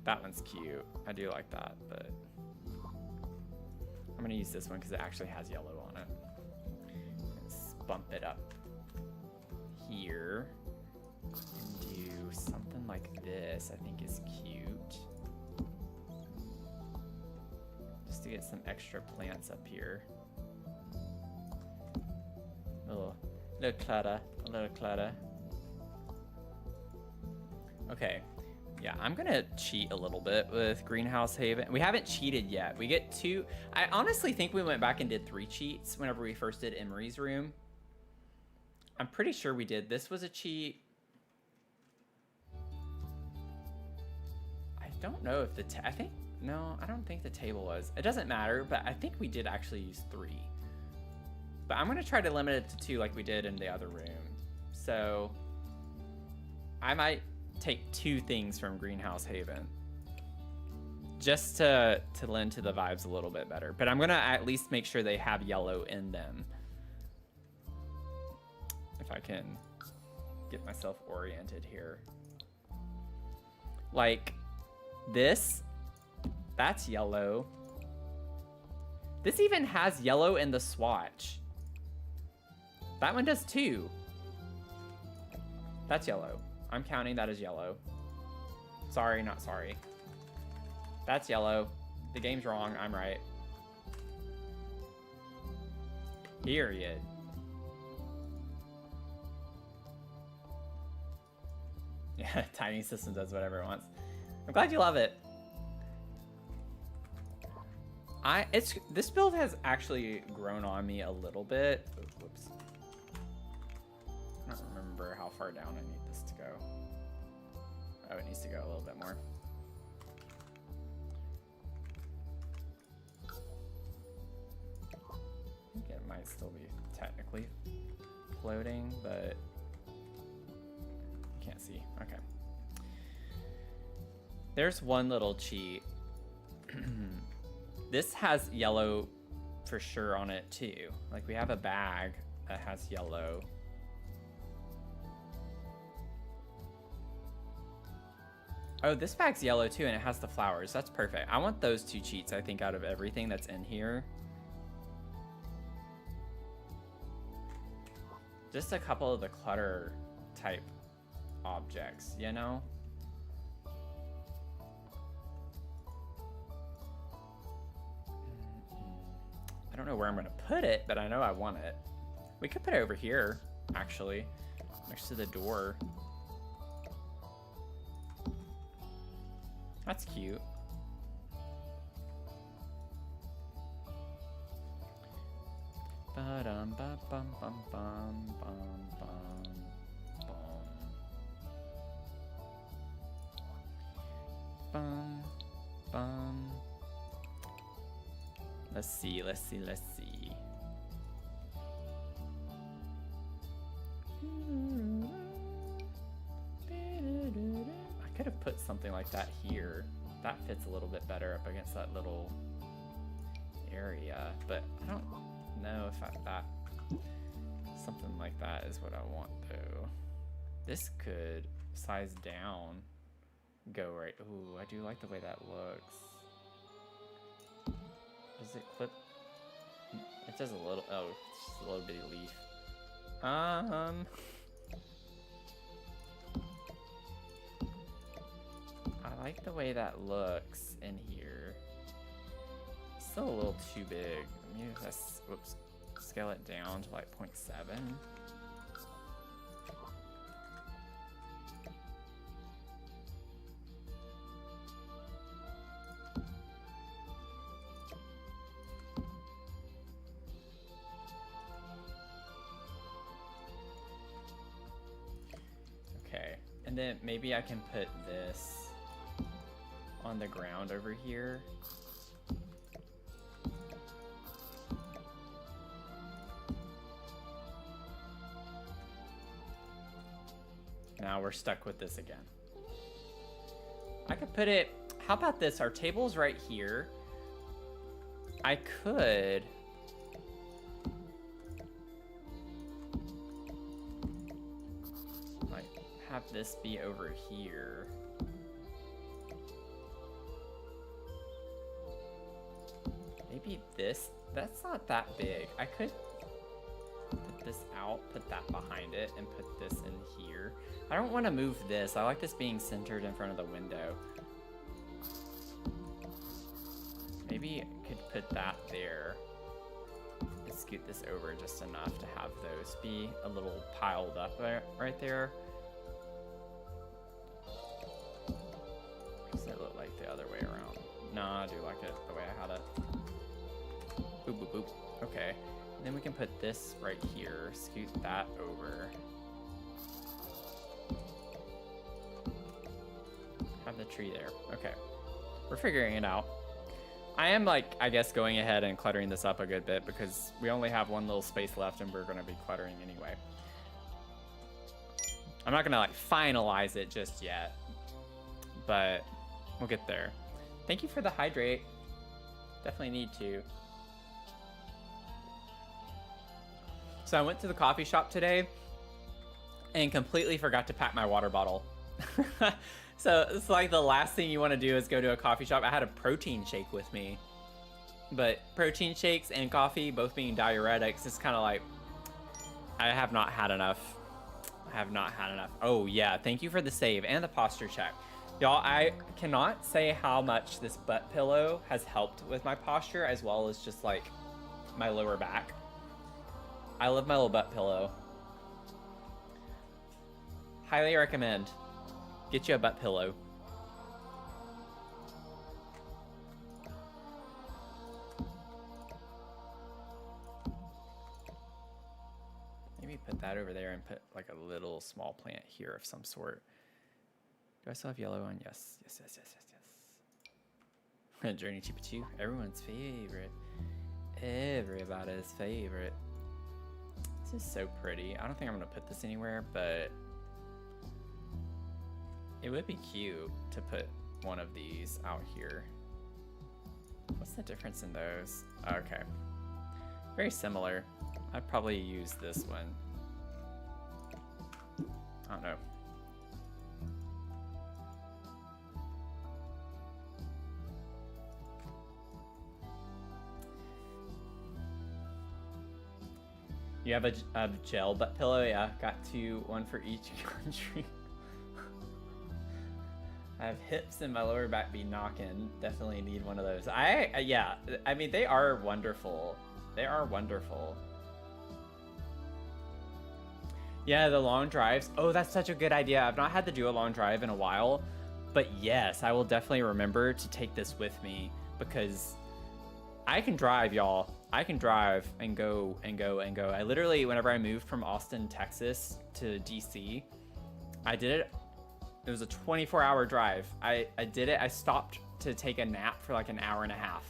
S1: That one's cute. I do like that, but I'm gonna use this one because it actually has yellow on it. Let's bump it up here and do something like this. I think is cute. Just to get some extra plants up here. A little clutter, a little clutter. Okay. Yeah, I'm gonna cheat a little bit with Greenhouse Haven. We haven't cheated yet. We get 2. I honestly think we went back and did 3 cheats whenever we first did Emery's room. I'm pretty sure we did. This was a cheat. I don't know if I think, no, I don't think the table was. It doesn't matter, but I think we did actually use 3. But I'm gonna try to limit it to 2 like we did in the other room. So I might take 2 things from Greenhouse Haven just to lend to the vibes a little bit better, but I'm gonna at least make sure they have yellow in them if I can get myself oriented here. Like this, that's yellow. This even has yellow in the swatch. That one does too. That's yellow. I'm counting that as yellow. Sorry, not sorry. That's yellow. The game's wrong. I'm right. Period. Yeah, Tiny System does whatever it wants. I'm glad you love it. This build has actually grown on me a little bit. Oh, whoops. I don't remember how far down I need this to go. Oh, it needs to go a little bit more. I think it might still be technically floating, but you can't see. Okay. There's one little cheat. This has yellow for sure on it too. Like we have a bag that has yellow. Oh, this bag's yellow too, and it has the flowers. That's perfect. I want those 2 cheats, I think, out of everything that's in here. Just a couple of the clutter type objects, you know? I don't know where I'm gonna put it, but I know I want it. We could put it over here, actually, next to the door. That's cute. Ba-dum ba bum bum bum bum bum bum. Bum bum. Let's see, let's see, let's see. I could have put something like that here. That fits a little bit better up against that little area, but I don't know if that something like that is what I want though. This could size down, go right. Ooh, I do like the way that looks. Does it clip? It does a little. Oh, it's just a little bitty leaf. I like the way that looks in here. It's still a little too big. Maybe if that's, whoops, scale it down to like 0.7. Okay, and then maybe I can put this on the ground over here. Now we're stuck with this again. I could put it, how about this? Our table's right here. I could this be over here? Maybe this? That's not that big. I could put this out, put that behind it, and put this in here. I don't want to move this. I like this being centered in front of the window. Maybe I could put that there and scoot this over just enough to have those be a little piled up right there. Does it look like the other way around? No, I do like it the way I had it. Boop, boop, boop. Okay. And then we can put this right here. Scoot that over. Have the tree there. Okay. We're figuring it out. I am, like, I guess going ahead and cluttering this up a good bit because we only have one little space left and we're going to be cluttering anyway. I'm not going to, like, finalize it just yet, but we'll get there. Thank you for the hydrate. Definitely need to. So I went to the coffee shop today and completely forgot to pack my water bottle. So it's like the last thing you want to do is go to a coffee shop. I had a protein shake with me, but protein shakes and coffee both being diuretics, it's kind of like, I have not had enough. I have not had enough. Oh yeah, thank you for the save and the posture check. Y'all, I cannot say how much this butt pillow has helped with my posture as well as just like my lower back. I love my little butt pillow. Highly recommend. Get you a butt pillow. Maybe put that over there and put like a little small plant here of some sort. Do I still have yellow on? Yes. Yes, yes, yes, yes, yes. Journey to Pikachu. Everyone's favorite. Everybody's favorite. This is so pretty. I don't think I'm gonna put this anywhere, but it would be cute to put one of these out here. What's the difference in those? Okay. Very similar. I'd probably use this one. I don't know. You have a gel butt pillow? Yeah, got one for each country. I have hips and my lower back be knocking. Definitely need one of those. Yeah, I mean, they are wonderful. They are wonderful. Yeah, the long drives. Oh, that's such a good idea. I've not had to do a long drive in a while, but yes, I will definitely remember to take this with me because I can drive, y'all. I can drive and go and go and go. I literally, whenever I moved from Austin, Texas to DC, I did it. It was a 24-hour drive. I did it. I stopped to take a nap for like an hour and a half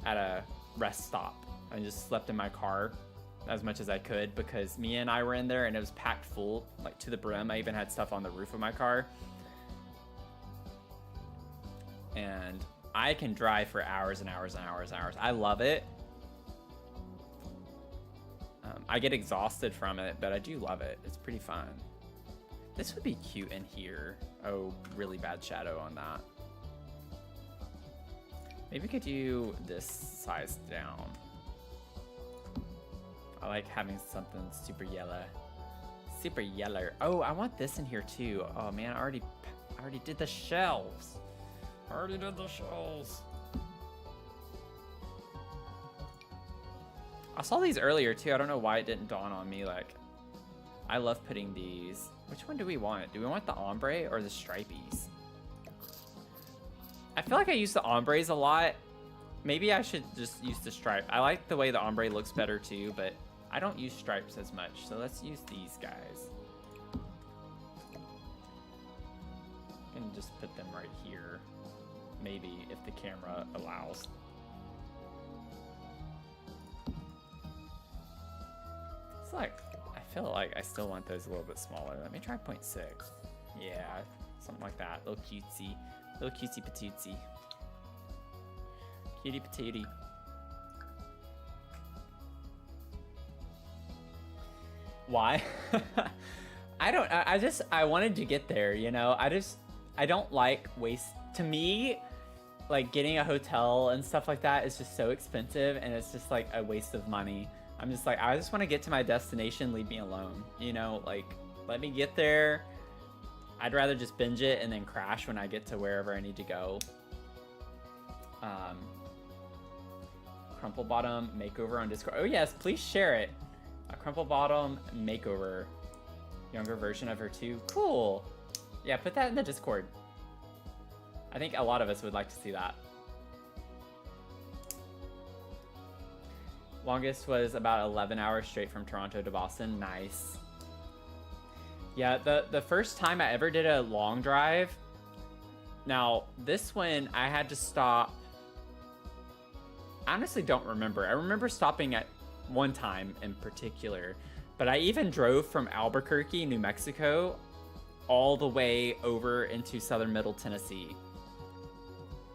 S1: at a rest stop. I just slept in my car as much as I could because Mia and I were in there and it was packed full, like to the brim. I even had stuff on the roof of my car. And I can drive for hours and hours and hours and hours. I love it. I get exhausted from it, but I do love it. It's pretty fun. This would be cute in here. Oh, really bad shadow on that. Maybe we could do this size down. I like having something super yellow. Super yellow. Oh, I want this in here too. Oh man, I already did the shelves. I already did the shelves. I saw these earlier too. I don't know why it didn't dawn on me. Like, I love putting these. Which one do we want? Do we want the ombre or the stripies? I feel like I use the ombres a lot. Maybe I should just use the stripe. I like the way the ombre looks better too, but I don't use stripes as much. So let's use these guys. I can just put them right here. Maybe if the camera allows. It's like, I feel like I still want those a little bit smaller. Let me try 0.6. Yeah, something like that. Little cutesy patootsy. Cutie patootie. Why? I wanted to get there, you know? I don't like to me, like getting a hotel and stuff like that is just so expensive and it's just like a waste of money. I'm just like, I just want to get to my destination, leave me alone, you know? Like, let me get there. I'd rather just binge it and then crash when I get to wherever I need to go. Crumple Bottom makeover on Discord. Oh yes, please share it. A Crumple Bottom makeover. Younger version of her too. Cool. Yeah, put that in the Discord. I think a lot of us would like to see that. Longest was about 11 hours straight from Toronto to Boston. Nice. Yeah, the first time I ever did a long drive. Now, this one I had to stop. I honestly don't remember. I remember stopping at one time in particular. But I even drove from Albuquerque, New Mexico, all the way over into southern middle Tennessee,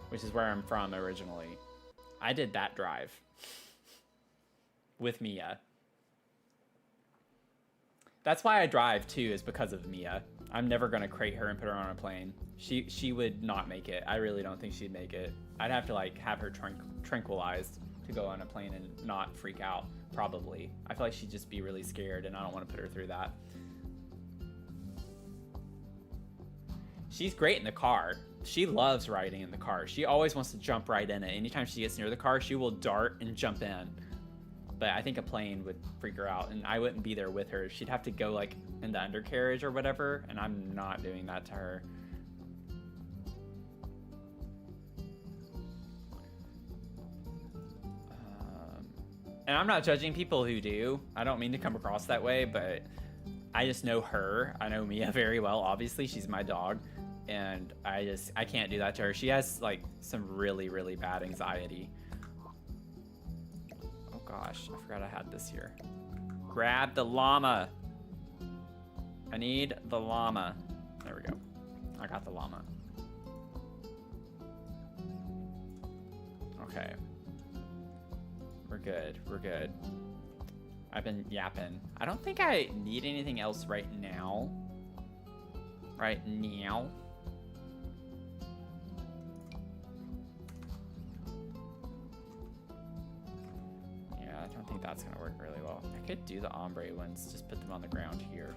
S1: which is where I'm from originally. I did that drive with Mia. That's why I drive too, is because of Mia. I'm never gonna crate her and put her on a plane. She would not make it. I really don't think she'd make it. I'd have to like have her tranquilized to go on a plane and not freak out, probably. I feel like she'd just be really scared and I don't want to put her through that. She's great in the car. She loves riding in the car. She always wants to jump right in it. Anytime she gets near the car, she will dart and jump in. But I think a plane would freak her out and I wouldn't be there with her. She'd have to go like in the undercarriage or whatever, and I'm not doing that to her. And I'm not judging people who do. I don't mean to come across that way, but I just know her. I know Mia very well. Obviously, she's my dog. And I can't do that to her. She has like some really, really bad anxiety. Oh gosh, I forgot I had this here. Grab the llama. I need the llama. There we go. I got the llama. Okay. We're good. We're good. I've been yapping. I don't think I need anything else right now. Right now. Yeah, I don't think that's gonna work really well. I could do the ombre ones, just put them on the ground here.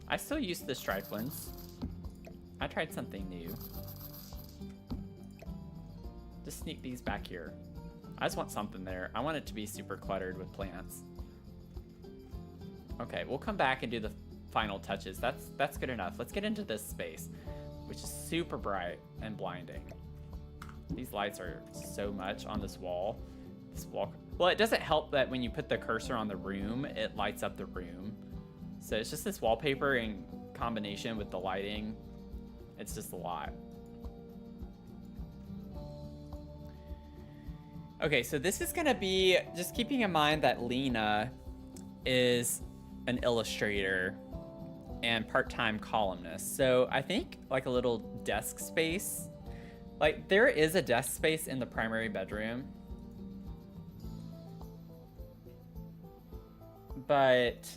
S1: I still use the stripe ones. I tried something new. Just sneak these back here. I just want something there. I want it to be super cluttered with plants. Okay, we'll come back and do the final touches. That's good enough. Let's get into this space, which is super bright and blinding. These lights are so much on this wall. Well, it doesn't help that when you put the cursor on the room, it lights up the room. So it's just this wallpaper in combination with the lighting. It's just a lot. Okay, so this is gonna be, just keeping in mind that Lena is an illustrator and part-time columnist. So I think like a little desk space, like there is a desk space in the primary bedroom, but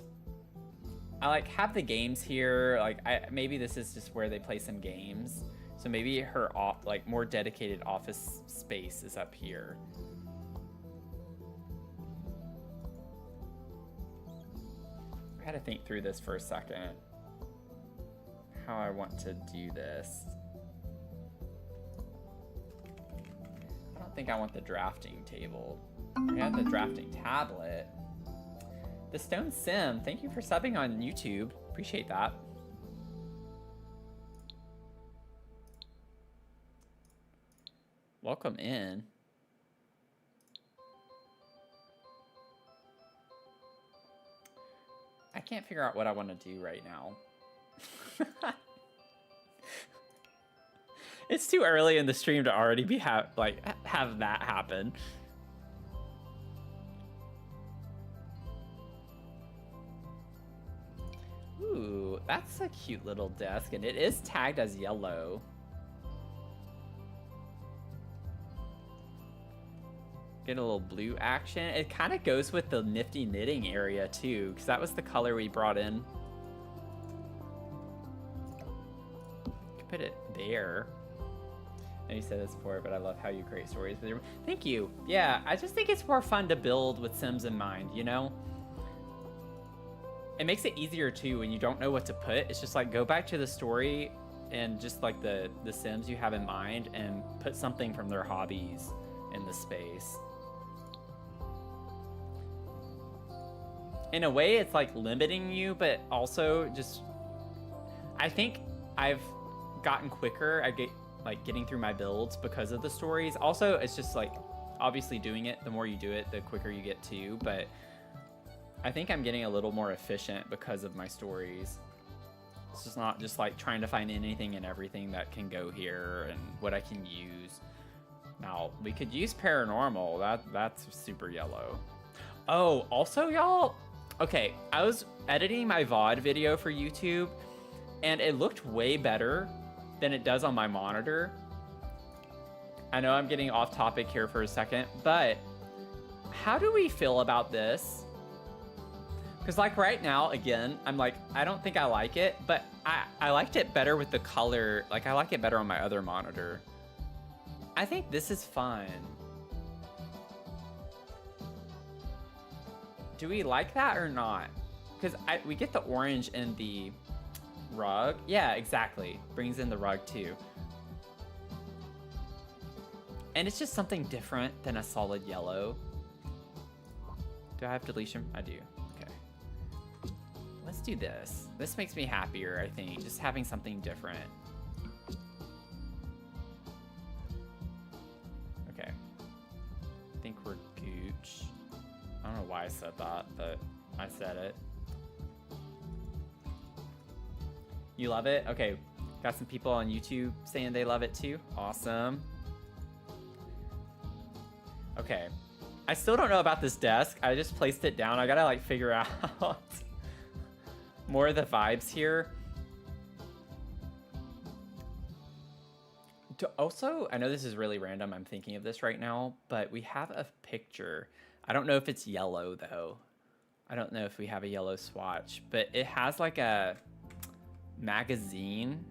S1: I like have the games here. Like maybe this is just where they play some games. So maybe her like more dedicated office space is up here. I had to think through this for a second. How I want to do this. I don't think I want the drafting table. I have the drafting tablet. The Stone Sim, thank you for subbing on YouTube. Appreciate that. Welcome in. I can't figure out what I want to do right now. It's too early in the stream to already be have that happen. Ooh, that's a cute little desk, and it is tagged as yellow. Get a little blue action. It kind of goes with the nifty knitting area too, because that was the color we brought in. Could put it there. And you said this before, but I love how you create stories with your... Thank you. Yeah, I just think it's more fun to build with Sims in mind, you know? It makes it easier too when you don't know what to put. It's just like go back to the story and just like the Sims you have in mind and put something from their hobbies in the space. In a way, it's like limiting you, but also just... I think I've gotten quicker at getting through my builds because of the stories. Also, it's just like, obviously doing it, the more you do it, the quicker you get too, but I think I'm getting a little more efficient because of my stories. It's just not just like trying to find anything and everything that can go here and what I can use. Now, we could use paranormal. That's super yellow. Oh, also, y'all, okay, I was editing my VOD video for YouTube, and it looked way better than it does on my monitor. I know I'm getting off topic here for a second, but how do we feel about this? Because like right now, again, I'm like, I don't think I like it, but I liked it better with the color. Like I like it better on my other monitor. I think this is fun. Do we like that or not? Because we get the orange in the rug. Yeah, exactly. Brings in the rug too. And it's just something different than a solid yellow. Do I have deletion? I do. Okay. Let's do this. This makes me happier, I think. Just having something different. Okay. I think we're gooch. I don't know why I said that, but I said it. You love it? Okay. Got some people on YouTube saying they love it too. Awesome. Okay. I still don't know about this desk. I just placed it down. I gotta like figure out more of the vibes here. Also, I know this is really random. I'm thinking of this right now, but we have a picture. I don't know if it's yellow though. I don't know if we have a yellow swatch, but it has like a magazine.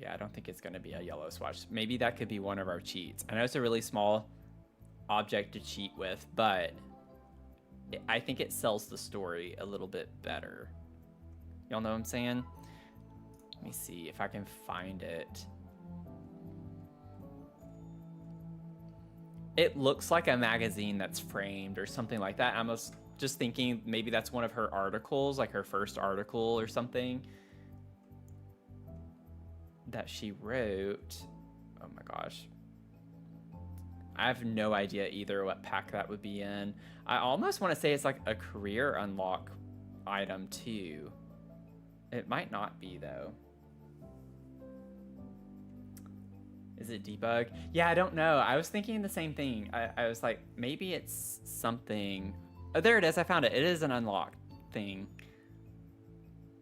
S1: Yeah, I don't think it's going to be a yellow swatch. Maybe that could be one of our cheats. I know it's a really small object to cheat with, but I think it sells the story a little bit better. Y'all know what I'm saying? Let me see if I can find it. It looks like a magazine that's framed or something like that. I was just thinking maybe that's one of her articles, like her first article or something that she wrote. Oh my gosh. I have no idea either what pack that would be in. I almost want to say it's like a career unlock item too. It might not be though. Is it debug? Yeah, I don't know. I was thinking the same thing. I was like, maybe it's something. Oh, there it is. I found it. It is an unlocked thing.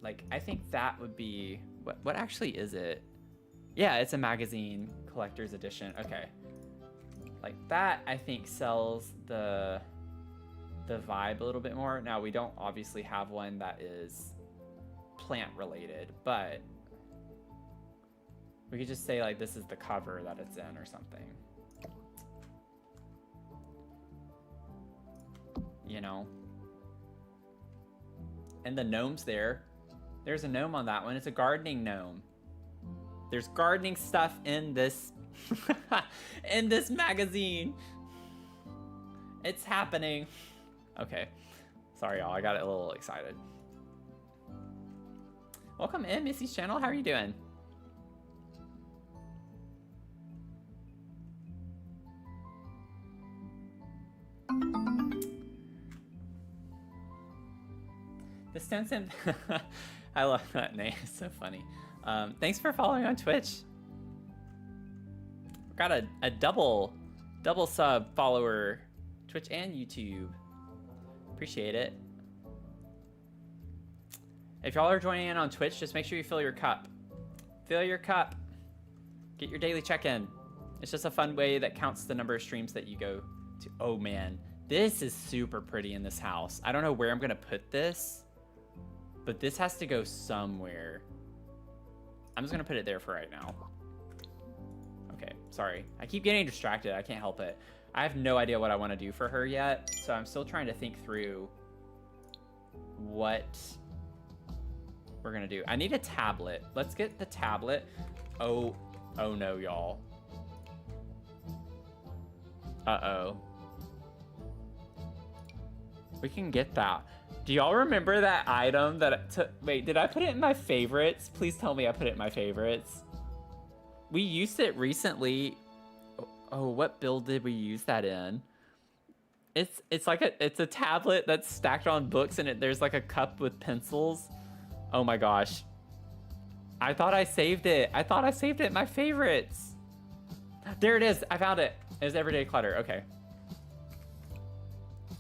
S1: Like, I think that would be... What actually is it? Yeah, it's a magazine collector's edition. Okay. Like, that, I think, sells the vibe a little bit more. Now, we don't obviously have one that is plant-related, but... we could just say, like, this is the cover that it's in or something. You know? And the gnome's there. There's a gnome on that one. It's a gardening gnome. There's gardening stuff in this... in this magazine. It's happening. Okay. Sorry, y'all. I got a little excited. Welcome in, Missy's channel. How are you doing? The Stone Sim. I love that name. It's so funny. Thanks for following on Twitch. Got a double sub follower, Twitch and YouTube. Appreciate it. If y'all are joining in on Twitch, just make sure you fill your cup. Fill your cup. Get your daily check-in. It's just a fun way that counts the number of streams that you go to. Oh man, this is super pretty in this house. I don't know where I'm gonna put this, but this has to go somewhere. I'm just gonna put it there for right now. Okay, sorry. I keep getting distracted, I can't help it. I have no idea what I wanna do for her yet, so I'm still trying to think through what we're gonna do. I need a tablet. Let's get the tablet. Oh no, y'all. Uh-oh. We can get that. Do y'all remember that item that wait, did I put it in my favorites? Please tell me I put it in my favorites. We used it recently. Oh, what build did we use that in? It's like it's a tablet that's stacked on books, and there's like a cup with pencils. Oh my gosh. I thought I saved it. I thought I saved it in my favorites. There it is. I found it. It was Everyday Clutter. Okay.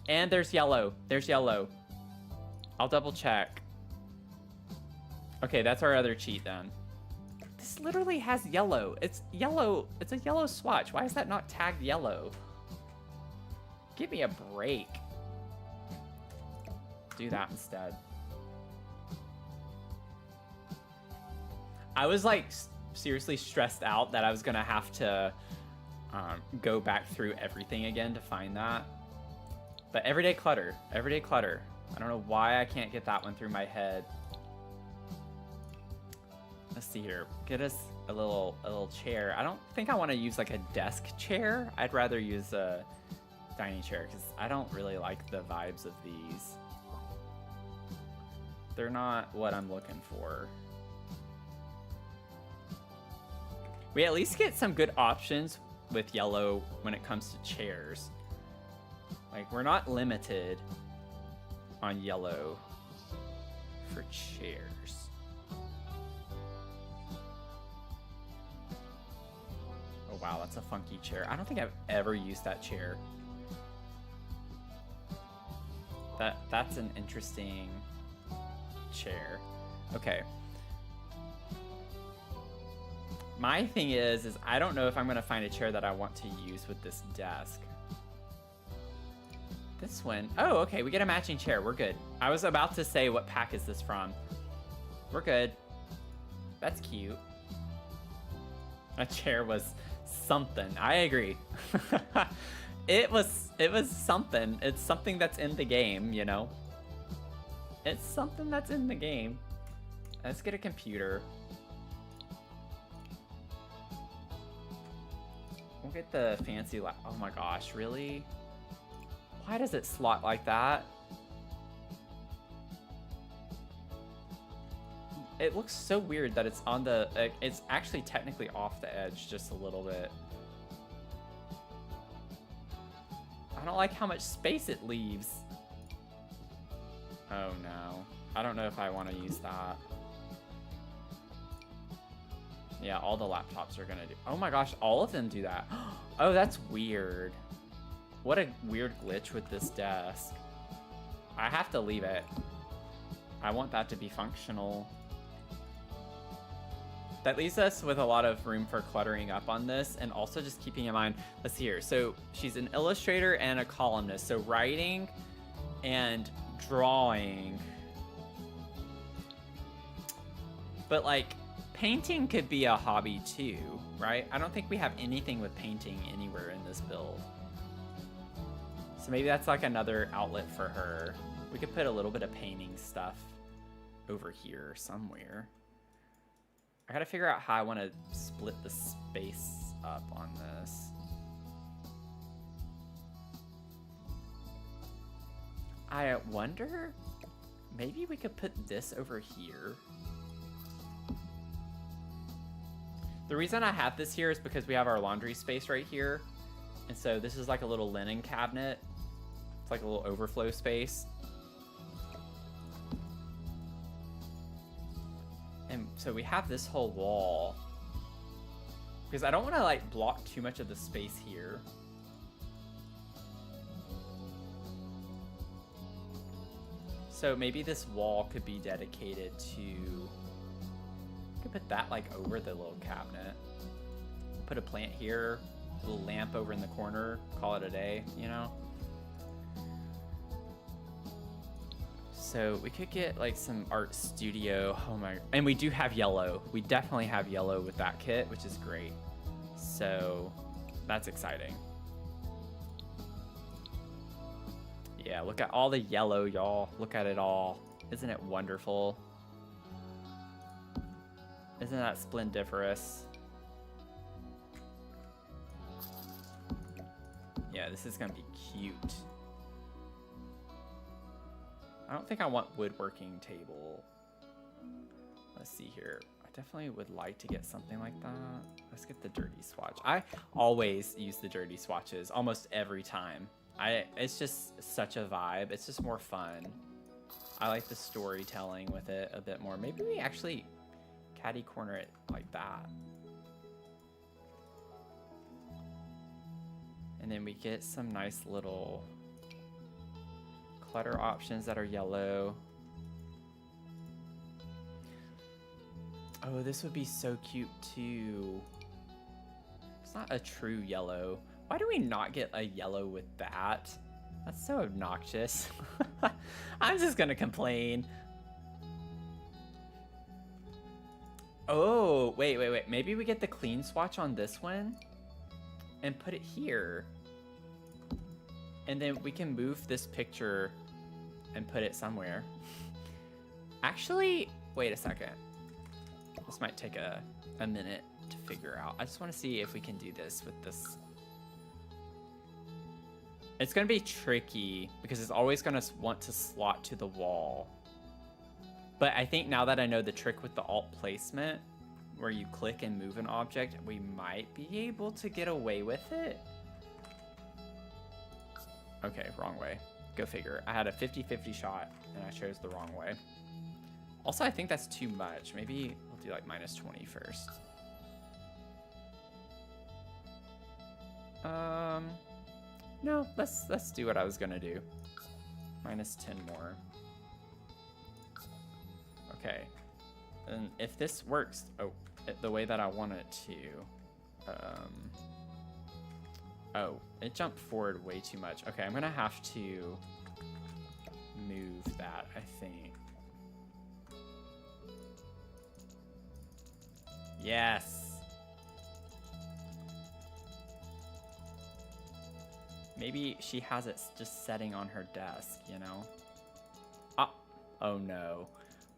S1: And there's yellow. There's yellow. I'll double check. Okay, that's our other cheat then. This literally has yellow. It's yellow. It's a yellow swatch. Why is that not tagged yellow? Give me a break. Do that instead. I was like seriously stressed out that I was gonna have to go back through everything again to find that. But Everyday Clutter, Everyday Clutter. I don't know why I can't get that one through my head. Let's see here. Get us a little chair. I don't think I want to use like a desk chair. I'd rather use a dining chair because I don't really like the vibes of these. They're not what I'm looking for. We at least get some good options with yellow when it comes to chairs. Like, we're not limited on yellow for chairs. Oh wow, that's a funky chair. I don't think I've ever used that chair. That's an interesting chair. Okay. My thing is I don't know if I'm gonna find a chair that I want to use with this desk. This one, oh, okay, we get a matching chair, we're good. I was about to say, what pack is this from? We're good. That's cute. That chair was something, I agree. It was something. It's something that's in the game, you know? It's something that's in the game. Let's get a computer. We'll get the fancy oh my gosh, really? Why does it slot like that? It looks so weird that it's on the, it's actually technically off the edge just a little bit. I don't like how much space it leaves. Oh no. I don't know if I want to use that. Yeah, all the laptops are gonna do. Oh my gosh, all of them do that. Oh, that's weird. What a weird glitch with this desk. I have to leave it. I want that to be functional. That leaves us with a lot of room for cluttering up on this, and also just keeping in mind, let's see here. So she's an illustrator and a columnist. So writing and drawing. But like, painting could be a hobby too, right? I don't think we have anything with painting anywhere in this build. So maybe that's like another outlet for her. We could put a little bit of painting stuff over here somewhere. I gotta figure out how I want to split the space up on this. I wonder, maybe we could put this over here. The reason I have this here is because we have our laundry space right here. And so this is like a little linen cabinet. It's like a little overflow space. And so we have this whole wall. Because I don't want to like block too much of the space here. So maybe this wall could be dedicated to... Could put that like over the little cabinet. Put a plant here. little lamp over in the corner, call it a day, you know? So we could get like some art studio. Oh my, and we do have yellow. We definitely have yellow with that kit, which is great. So that's exciting. Yeah, look at all the yellow, y'all. Look at it all. Isn't it wonderful? Isn't that splendiferous? Yeah, this is gonna be cute. I don't think I want woodworking table. Let's see here. I definitely would like to get something like that. Let's get the dirty swatch. I always use the dirty swatches almost every time. It's just such a vibe. It's just more fun. I like the storytelling with it a bit more. Maybe we actually catty corner it like that. And then we get some nice little clutter options that are yellow. Oh, this would be so cute too. It's not a true yellow. Why do we not get a yellow with that? That's so obnoxious. I'm just gonna complain. Oh, wait. Maybe we get the clean swatch on this one and put it here. And then we can move this picture and put it somewhere. Actually, wait a second. This might take a minute to figure out. I just want to see if we can do this with this. It's going to be tricky because it's always going to want to slot to the wall. But I think now that I know the trick with the alt placement, where you click and move an object, we might be able to get away with it. Okay, wrong way. Go figure. I had a 50-50 shot and I chose the wrong way. Also, I think that's too much. Maybe we'll do like -20 first. No, let's do what I was gonna do. -10 more. Okay. And if this works, the way that I want it to, oh, it jumped forward way too much. Okay, I'm gonna have to move that, I think. Yes. Maybe she has it just setting on her desk, you know? Oh no.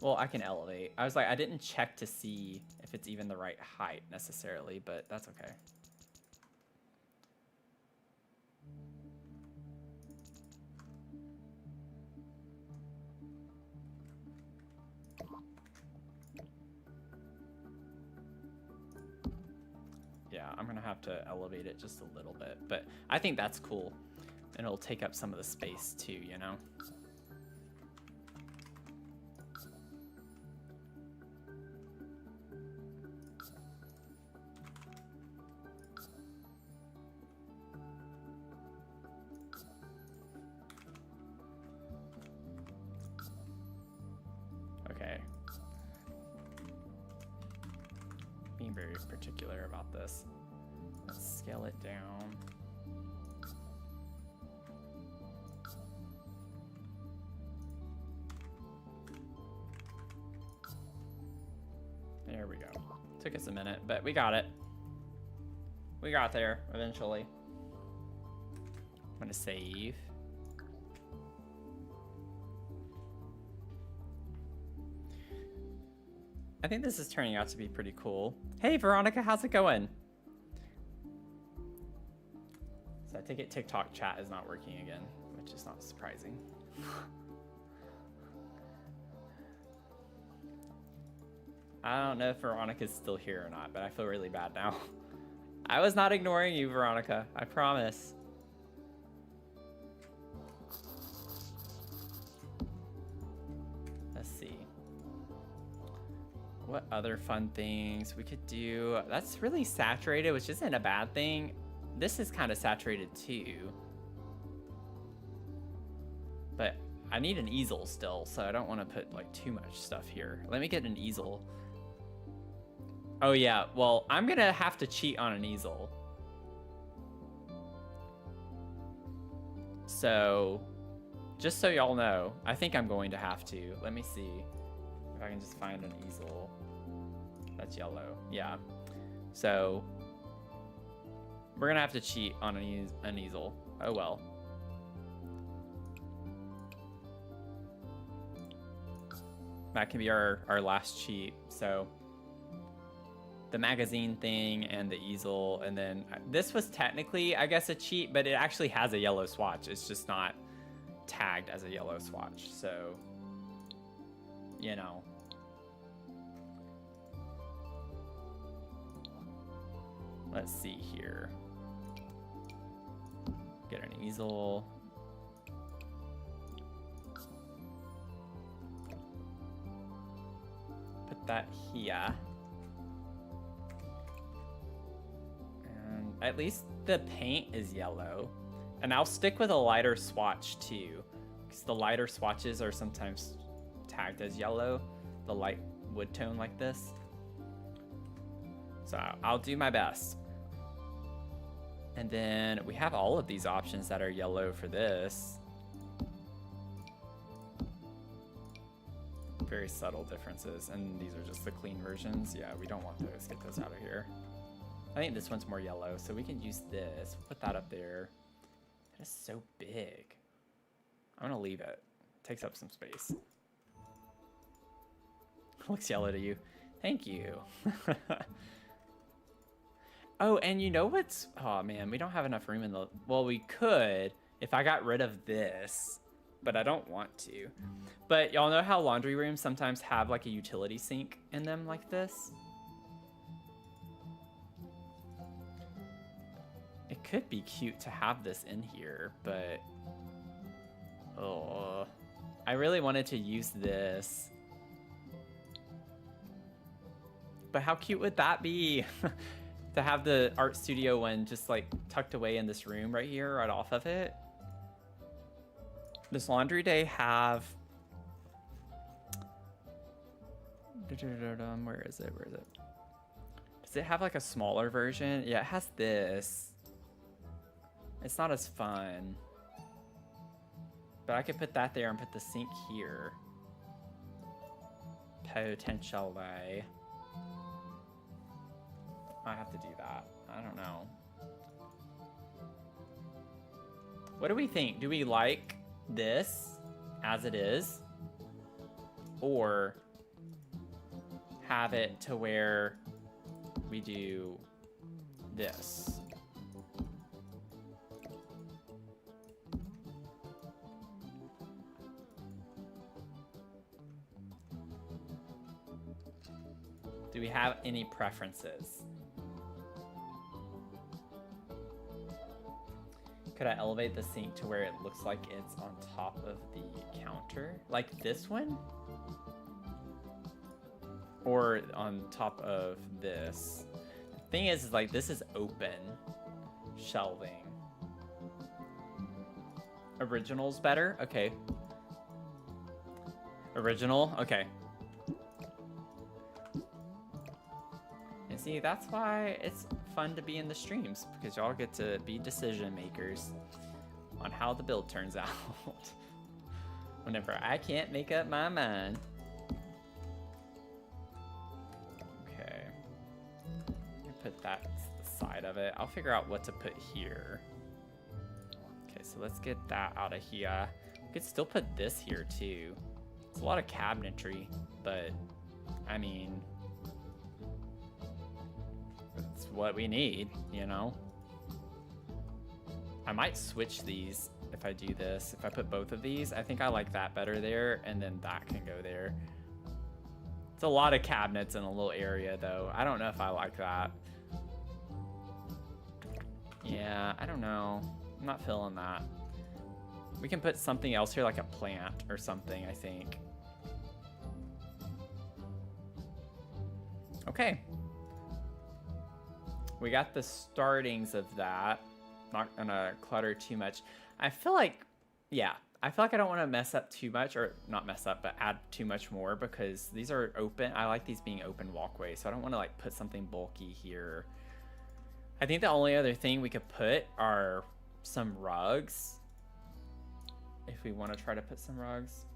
S1: Well, I can elevate. I was like, I didn't check to see if it's even the right height necessarily, but that's okay. Yeah, I'm gonna have to elevate it just a little bit, but I think that's cool. And it'll take up some of the space too, you know? Okay. Being very particular about this. Let's scale it down. There we go. Took us a minute, but we got it. We got there eventually. I'm gonna save. I think this is turning out to be pretty cool. Hey Veronica, how's it going? So I take it TikTok chat is not working again, which is not surprising. I don't know if Veronica's still here or not, but I feel really bad now. I was not ignoring you, Veronica. I promise. Let's see. What other fun things we could do? That's really saturated, which isn't a bad thing. This is kind of saturated too. But I need an easel still, so I don't want to put like too much stuff here. Let me get an easel. Oh yeah, well, I'm gonna have to cheat on an easel. So, just so y'all know, I think I'm going to have to. Let me see if I can just find an easel. That's yellow. Yeah. So, we're going to have to cheat on an easel. Oh well. That can be our last cheat. So, the magazine thing and the easel, and then this was technically, I guess, a cheat, but it actually has a yellow swatch. It's just not tagged as a yellow swatch. So, you know. Let's see here. Get an easel. Put that here. And at least the paint is yellow. And I'll stick with a lighter swatch too, because the lighter swatches are sometimes tagged as yellow, the light wood tone like this. So I'll do my best. And then we have all of these options that are yellow for this. Very subtle differences, and these are just the clean versions. Yeah, we don't want those. Get those out of here. I think this one's more yellow, so we can use this. Put that up there. That is so big. I'm gonna leave it. It takes up some space. Looks yellow to you. Thank you. Oh, and you know what's... Oh, man, we don't have enough room in the... Well, we could if I got rid of this, but I don't want to. But y'all know how laundry rooms sometimes have, like, a utility sink in them like this? It could be cute to have this in here, but... Oh... I really wanted to use this. But how cute would that be? To have the art studio one just like tucked away in this room right here, right off of it. Does Laundry Day have... Where is it? Where is it? Does it have like a smaller version? Yeah, it has this. It's not as fun. But I could put that there and put the sink here. Potentially. I have to do that. I don't know. What do we think? Do we like this as it is? Or have it to where we do this? Do we have any preferences? Could I elevate the sink to where it looks like it's on top of the counter? Like this one? Or on top of this? The thing is like, this is open shelving. Original's better? Okay. Original? Okay. And see, that's why it's fun to be in the streams, because y'all get to be decision makers on how the build turns out. Whenever I can't make up my mind. Okay. Put that to the side of it. I'll figure out what to put here. Okay, so let's get that out of here. We could still put this here too. It's a lot of cabinetry, but I mean, it's what we need, you know? I might switch these if I do this. If I put both of these, I think I like that better there, and then that can go there. It's a lot of cabinets in a little area, though. I don't know if I like that. Yeah, I don't know. I'm not feeling that. We can put something else here, like a plant or something, I think. Okay. We got the startings of that. Not gonna clutter too much. I feel like, yeah, I feel like I don't want to mess up too much, or not mess up, but add too much more, because these are open. I like these being open walkways, so I don't want to like put something bulky here. I think the only other thing we could put are some rugs. if we want to try to put some rugs.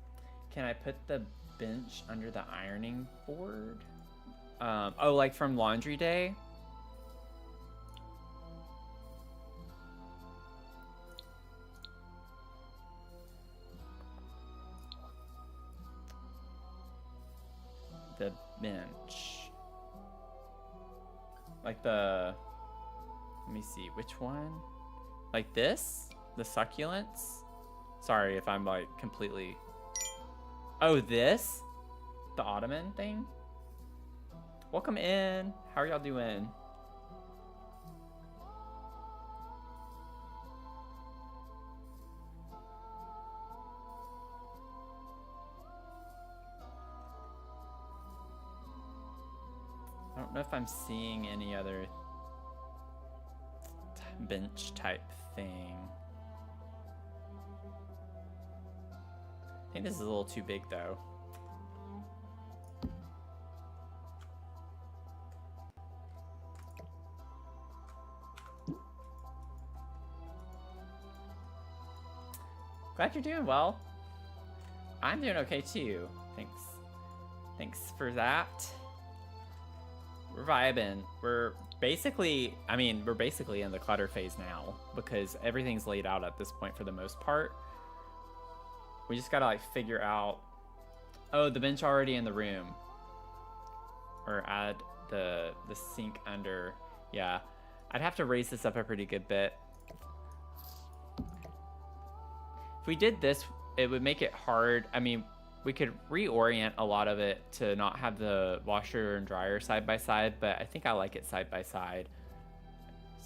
S1: Can I put the bench under the ironing board? Oh, like from laundry day? The bench. Like the... Let me see, which one? Like this? The succulents? Sorry if I'm like completely... Oh, this? The ottoman thing? Welcome in. How are y'all doing? I don't know if I'm seeing any other bench type thing. I think this is a little too big though. Glad you're doing well. I'm doing okay too. Thanks. Thanks for that. We're vibing. We're basically in the clutter phase now because everything's laid out at this point for the most part. We just gotta like figure out, oh, the bench already in the room. Or add the sink under. Yeah, I'd have to raise this up a pretty good bit. If we did this, it would make it hard. I mean, we could reorient a lot of it to not have the washer and dryer side by side, but I think I like it side by side.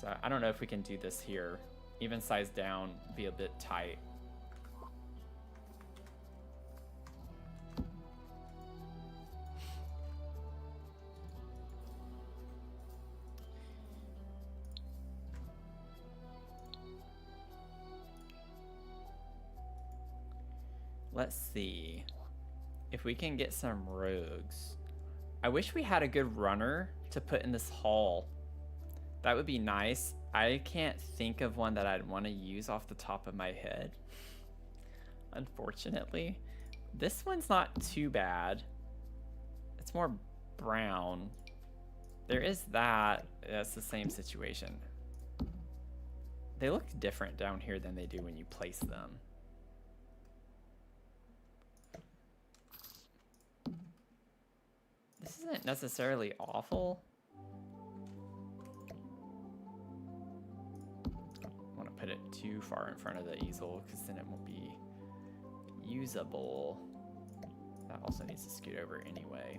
S1: So I don't know if we can do this here. Even size down, be a bit tight. Let's see if we can get some rogues. I wish we had a good runner to put in this hall. That would be nice. I can't think of one that I'd want to use off the top of my head, unfortunately. This one's not too bad. It's more brown. There is that. That's the same situation. They look different down here than they do when you place them. This isn't necessarily awful. I don't want to put it too far in front of the easel because then it won't be usable. That also needs to scoot over anyway.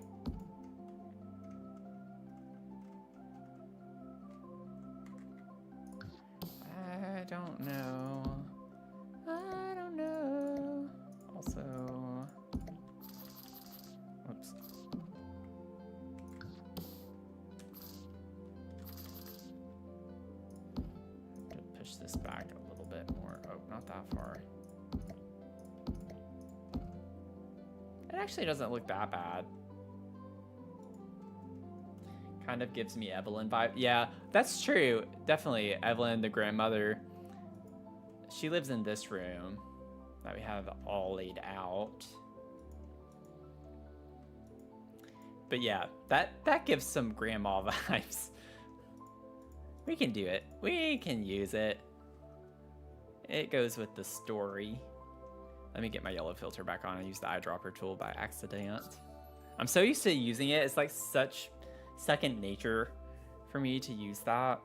S1: I don't know. I don't know. Also, whoops. Push this back a little bit more. Oh, not that far. It actually doesn't look that bad. Kind of gives me Evelyn vibe. Yeah, that's true. Definitely Evelyn, the grandmother. She lives in this room that we have all laid out. But yeah, that gives some grandma vibes. We can do it. We can use it. It goes with the story. Let me get my yellow filter back on. I used the eyedropper tool by accident. I'm so used to using it. It's like such second nature for me to use that.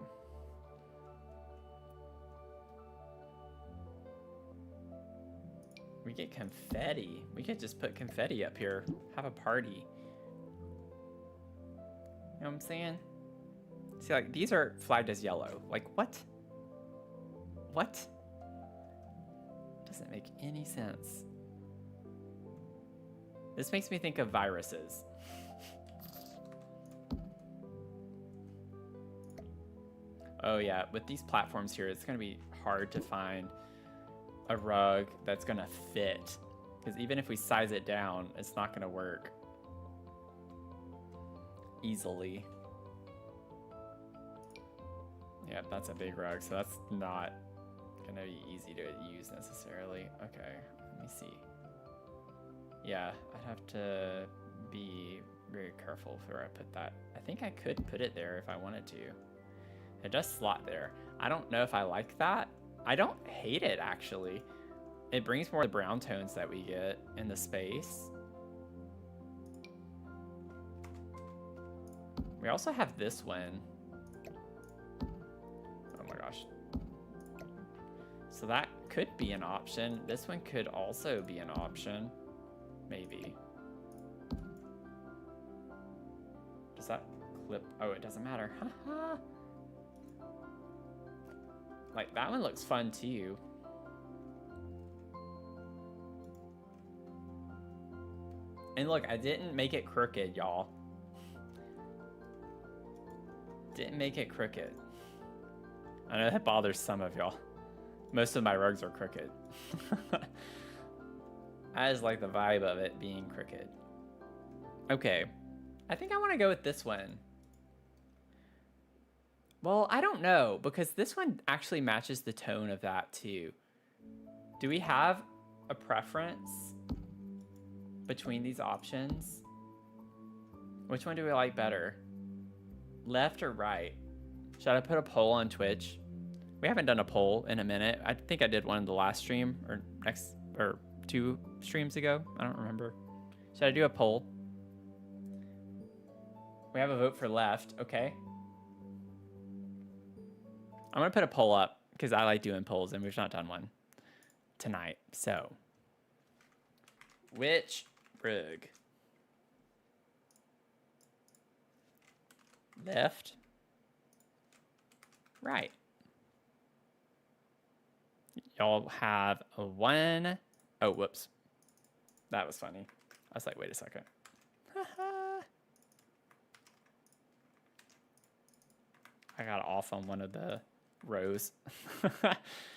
S1: We get confetti. We could just put confetti up here. Have a party. You know what I'm saying? See, like, these are flagged as yellow. Like, what? What? Doesn't make any sense. This makes me think of viruses. Oh yeah, with these platforms here, it's gonna be hard to find a rug that's gonna fit. Because even if we size it down, it's not gonna work easily. Yeah, that's a big rug, so that's not gonna be easy to use necessarily. Okay, let me see. Yeah, I'd have to be very careful where I put that. I think I could put it there if I wanted to. It does slot there. I don't know if I like that. I don't hate it, actually. It brings more of the brown tones that we get in the space. We also have this one. Oh my gosh. So that could be an option. This one could also be an option. Maybe. Does that clip? Oh, it doesn't matter. Haha. Like, that one looks fun too. And look, I didn't make it crooked, y'all. Didn't make it crooked. I know that bothers some of y'all. Most of my rugs are crooked. I just like the vibe of it being crooked. Okay. I think I want to go with this one. Well, I don't know, because this one actually matches the tone of that too. Do we have a preference between these options? Which one do we like better? Left or right? Should I put a poll on Twitch? We haven't done a poll in a minute. I think I did one in the last stream or 2 streams ago. I don't remember. Should I do a poll? We have a vote for left. Okay. I'm gonna put a poll up because I like doing polls and we've not done one tonight. So, which rug? Left? Right? Y'all have a 1. Oh, whoops. That was funny. I was like, wait a second. I got off on one of the rows.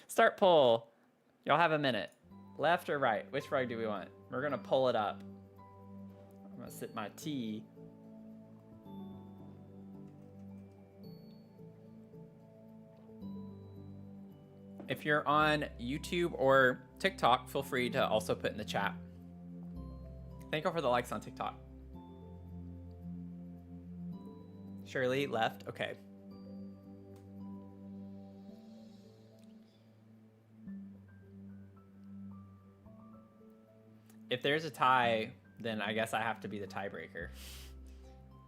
S1: Start poll. Y'all have a minute. Left or right? Which rug do we want? We're gonna pull it up. I'm gonna sip my tea. If you're on YouTube or TikTok, feel free to also put in the chat. Thank you for the likes on TikTok. Shirley, left. Okay. If there's a tie, then I guess I have to be the tiebreaker.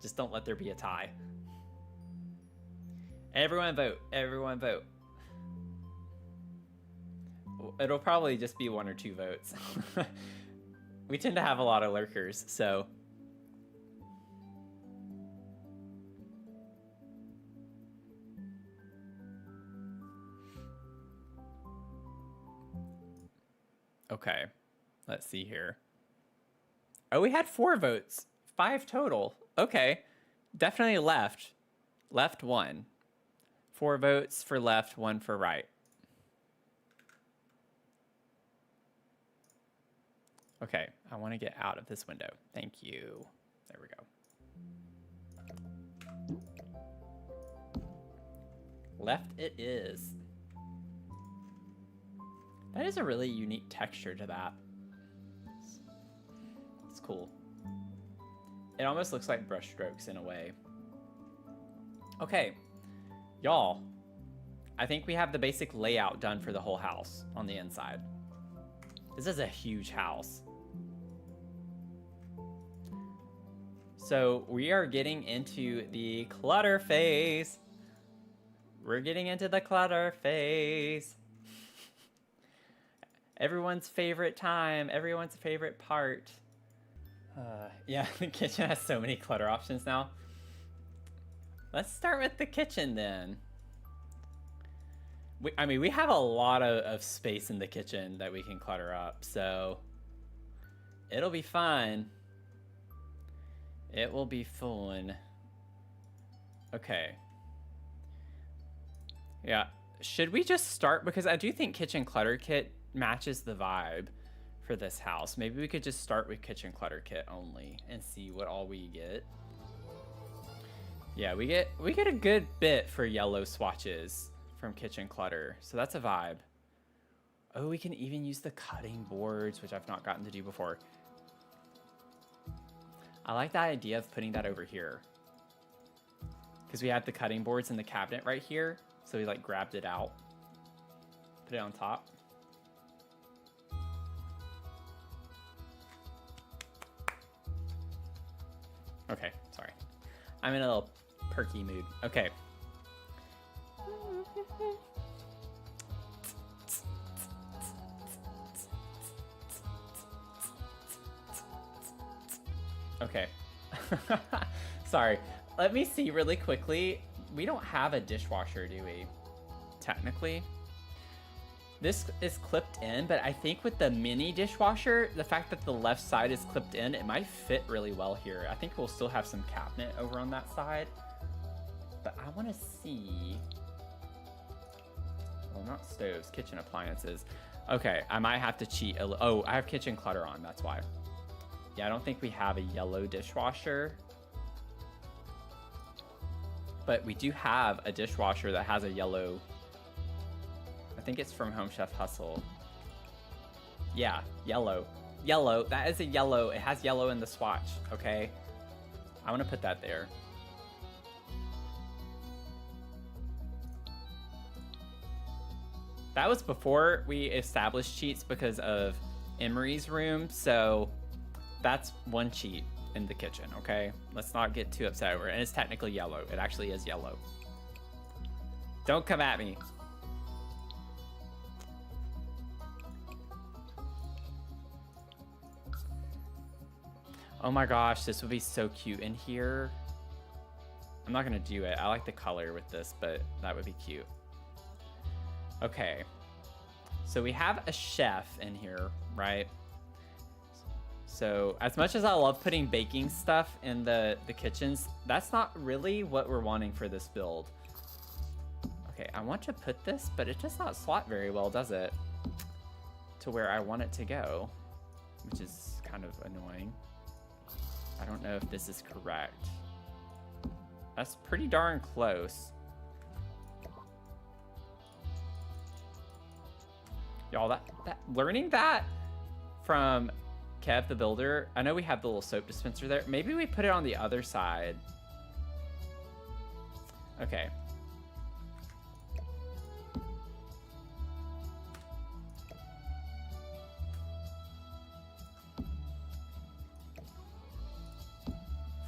S1: Just don't let there be a tie. Everyone vote. Everyone vote. It'll probably just be 1 or 2 votes. We tend to have a lot of lurkers, so. Okay, let's see here. Oh, we had 4 votes. 5 total. Okay, definitely left. Left 1. 4 votes for left, 1 for right. Okay, I want to get out of this window. Thank you. There we go. Left it is. That is a really unique texture to that. It's cool. It almost looks like brush strokes in a way. Okay, y'all. I think we have the basic layout done for the whole house on the inside. This is a huge house. So we are getting into the clutter phase. We're getting into the clutter phase. Everyone's favorite time, everyone's favorite part. Yeah, the kitchen has so many clutter options now. Let's start with the kitchen then. I mean, we have a lot of space in the kitchen that we can clutter up, so it'll be fun. It will be fun. Okay. Yeah. Should we just start? Because I do think Kitchen Clutter Kit matches the vibe for this house. Maybe we could just start with Kitchen Clutter Kit only and see what all we get. Yeah, we get a good bit for yellow swatches from Kitchen Clutter. So that's a vibe. Oh, we can even use the cutting boards, which I've not gotten to do before. I like that idea of putting that over here. Because we had the cutting boards in the cabinet right here. So we like grabbed it out. Put it on top. Okay, sorry. I'm in a little perky mood. Okay. Okay. Sorry. Let me see really quickly. We don't have a dishwasher, do we? Technically. This is clipped in, but I think with the mini dishwasher, the fact that the left side is clipped in, it might fit really well here. I think we'll still have some cabinet over on that side. But I want to see... Well, not stoves, kitchen appliances. Okay, I might have to cheat a little. Oh, I have kitchen clutter on, that's why. Yeah, I don't think we have a yellow dishwasher. But we do have a dishwasher that has a yellow... I think it's from Home Chef Hustle. Yeah, yellow. Yellow, that is a yellow. It has yellow in the swatch, okay? I want to put that there. That was before we established cheats because of Emery's room, so that's one cheat in the kitchen, okay? Let's not get too upset over it. And it's technically yellow. It actually is yellow. Don't come at me. Oh my gosh, this would be so cute in here. I'm not gonna do it. I like the color with this, but that would be cute. Okay. So we have a chef in here, right? So as much as I love putting baking stuff in the kitchens, that's not really what we're wanting for this build. Okay, I want to put this, but it does not slot very well, does it? To where I want it to go, which is kind of annoying. I don't know if this is correct. That's pretty darn close. Y'all, that learning that from Kev the Builder, I know we have the little soap dispenser there. Maybe we put it on the other side. Okay.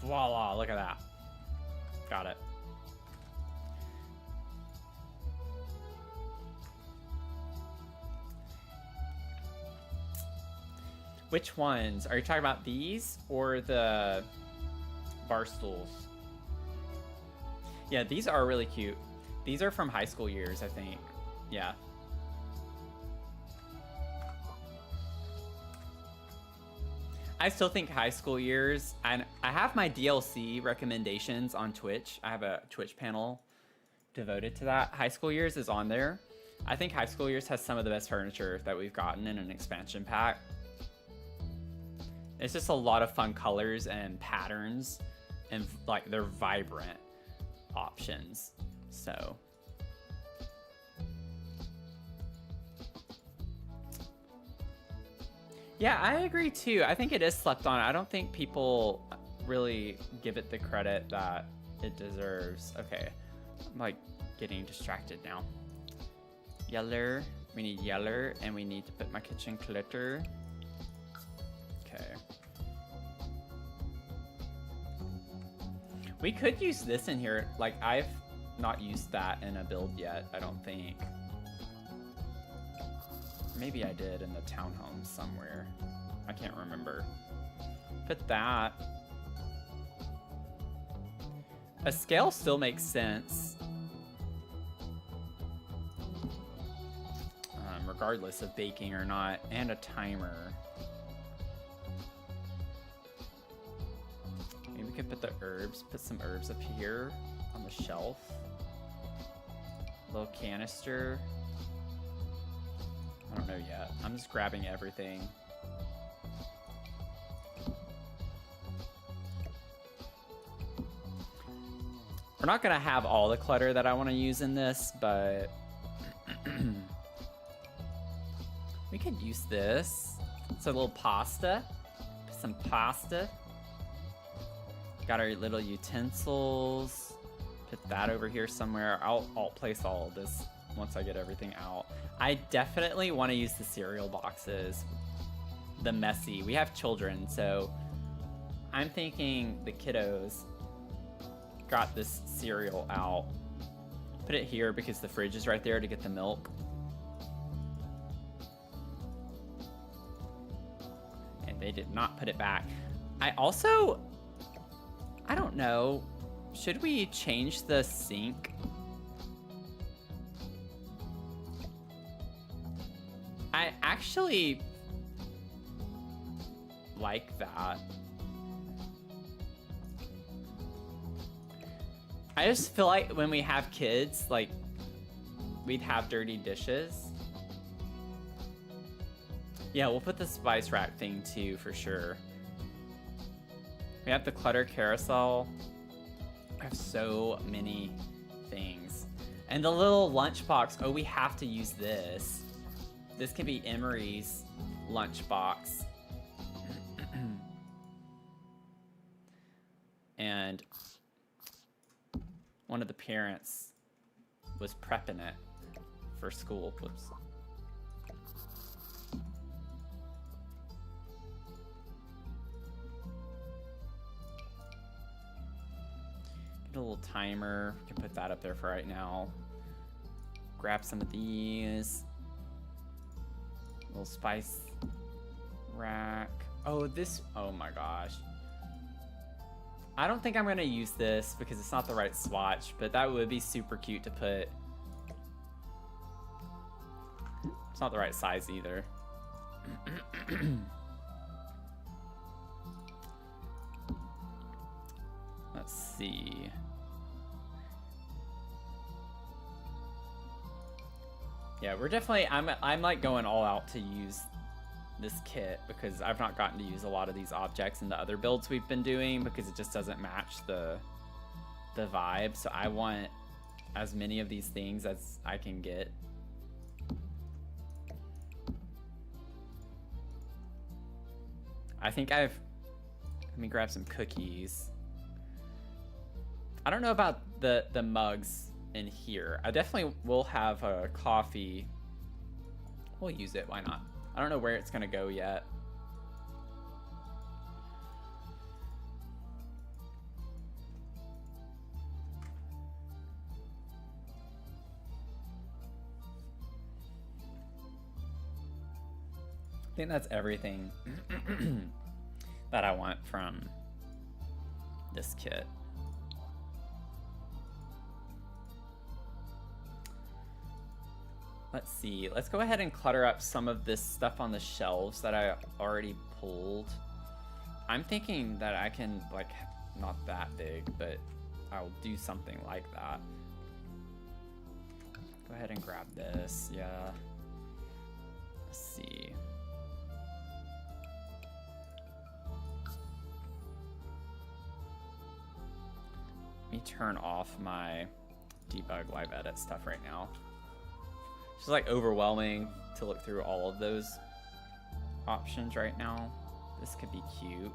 S1: Voila, look at that. Got it. Which ones? Are you talking about these or the bar stools? Yeah, these are really cute. These are from high school years, I think. Yeah. I still think high school years, and I have my DLC recommendations on Twitch. I have a Twitch panel devoted to that. High school years is on there. I think high school years has some of the best furniture that we've gotten in an expansion pack. It's just a lot of fun colors and patterns, and like they're vibrant options. So yeah, I agree too. I think it is slept on. I don't think people really give it the credit that it deserves. Okay, I'm like getting distracted now. Yeller, we need yeller, and we need to put my kitchen clutter. Okay. We could use this in here. Like, I've not used that in a build yet, I don't think. Maybe I did in the townhome somewhere. I can't remember. Put that. A scale still makes sense. Regardless of baking or not. And a timer. Maybe we could put the herbs, put some herbs up here on the shelf. Little canister. I don't know yet. I'm just grabbing everything. We're not gonna have all the clutter that I want to use in this, but could use this. It's a little pasta. Some pasta. Got our little utensils. Put that over here somewhere. I'll place all of this once I get everything out. I definitely want to use the cereal boxes. The messy. We have children, so I'm thinking the kiddos got this cereal out. Put it here because the fridge is right there to get the milk. And they did not put it back. I don't know. Should we change the sink? I actually like that. I just feel like when we have kids, like, we'd have dirty dishes. Yeah, we'll put the spice rack thing too, for sure. We have the clutter carousel. I have so many things. And the little lunchbox. Oh, we have to use this. This can be Emery's lunchbox. And one of the parents was prepping it for school. Whoops. Get a little timer. We can put that up there for right now. Grab some of these. Little spice rack. Oh, this. Oh my gosh. I don't think I'm going to use this because it's not the right swatch, but that would be super cute to put. It's not the right size either. Let's see. Yeah, we're definitely, I'm like going all out to use this kit because I've not gotten to use a lot of these objects in the other builds we've been doing because it just doesn't match the vibe. So I want as many of these things as I can get. I think let me grab some cookies. I don't know about the mugs in here. I definitely will have a coffee. We'll use it, why not? I don't know where it's gonna go yet. I think that's everything that I want from this kit. Let's see. Let's go ahead and clutter up some of this stuff on the shelves that I already pulled. I'm thinking that I can, like, not that big, but I'll do something like that. Go ahead and grab this. Yeah. Let's see. Let me turn off my debug live edit stuff right now. It's just like overwhelming to look through all of those options right now. This could be cute.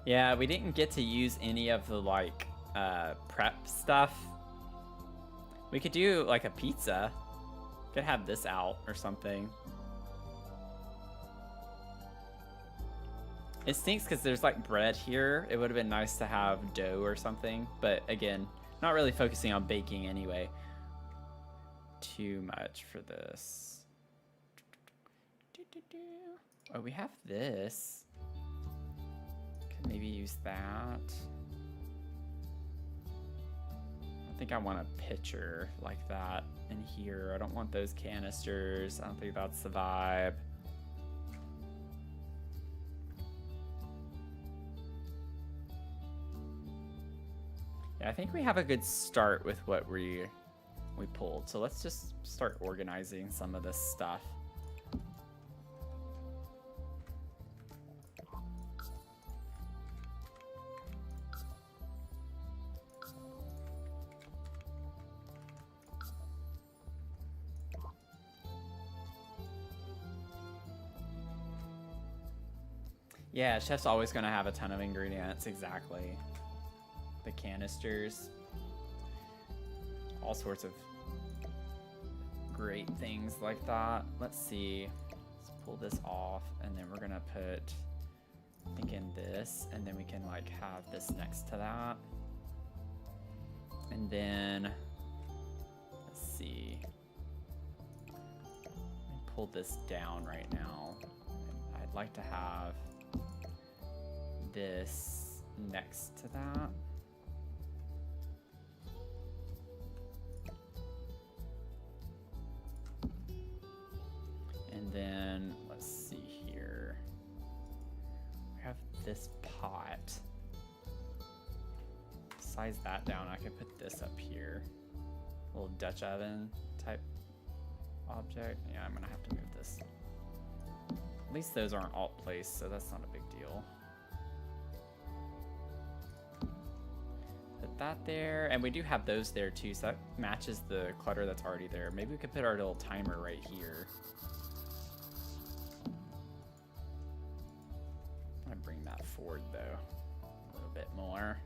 S1: Yeah, we didn't get to use any of the like prep stuff. We could do like a pizza. Could have this out or something. It stinks because there's like bread here. It would have been nice to have dough or something, but again, not really focusing on baking anyway. Too much for this. Oh, we have this. Could maybe use that. I think I want a pitcher like that in here. I don't want those canisters. I don't think that's the vibe. Yeah, I think we have a good start with what we pulled. So let's just start organizing some of this stuff. Yeah, chef's always gonna have a ton of ingredients, exactly. The canisters. All sorts of great things like that. Let's see. Let's pull this off, and then we're gonna put, I think, in this, and then we can like have this next to that. And then, let's see. Let me pull this down right now. I'd like to have this next to that. And then, let's see here. We have this pot. Size that down. I could put this up here. A little Dutch oven type object. Yeah, I'm gonna have to move this. At least those aren't alt placed, so that's not a big deal. Put that there, and we do have those there too, so that matches the clutter that's already there. Maybe we could put our little timer right here. I'm gonna bring that forward though, a little bit more.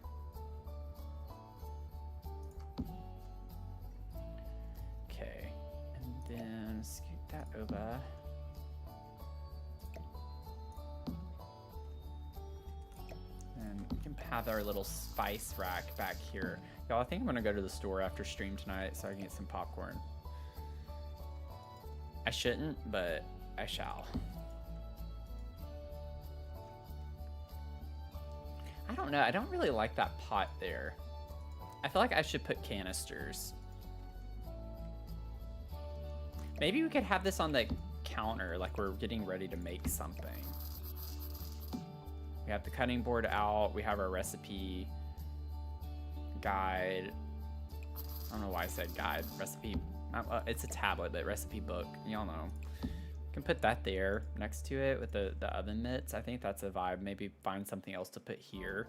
S1: Okay, and then scoot that over. And we can have our little spice rack back here. Y'all, I think I'm gonna go to the store after stream tonight so I can get some popcorn. I shouldn't, but I shall. I don't know, I don't really like that pot there. I feel like I should put canisters. Maybe we could have this on the counter, like we're getting ready to make something. We have the cutting board out, we have our recipe guide. I don't know why I said guide, recipe, it's a tablet, but recipe book, y'all know. Can put that there next to it with the oven mitts. I think that's a vibe. Maybe find something else to put here.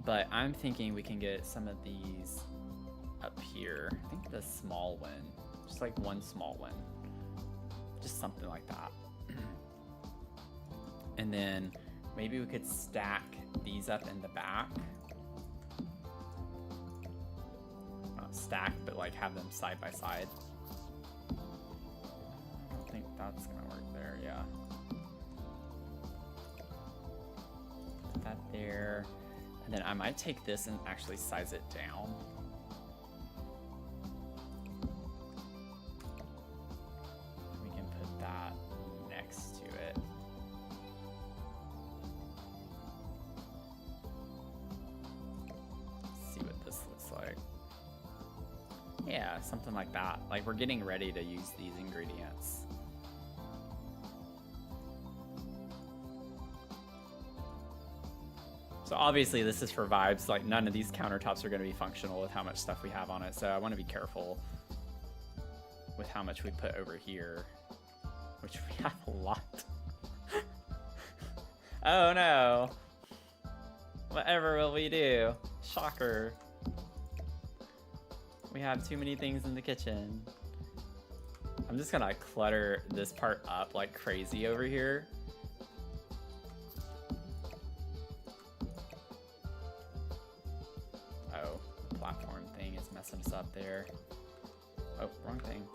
S1: But I'm thinking we can get some of these up here. I think the small one, just like one small one. Just something like that. And then maybe we could stack these up in the back. Not stack, but like have them side by side. I think that's gonna work there, yeah. Put that there. And then I might take this and actually size it down. We can put that next to it. Let's see what this looks like. Yeah, something like that. Like we're getting ready to use these ingredients. So obviously this is for vibes, like none of these countertops are going to be functional with how much stuff we have on it, so I want to be careful with how much we put over here, which we have a lot. Oh no. Whatever will we do? Shocker. We have too many things in the kitchen. I'm just gonna clutter this part up like crazy over here. Oh, the platform thing is messing us up there. Oh, wrong thing.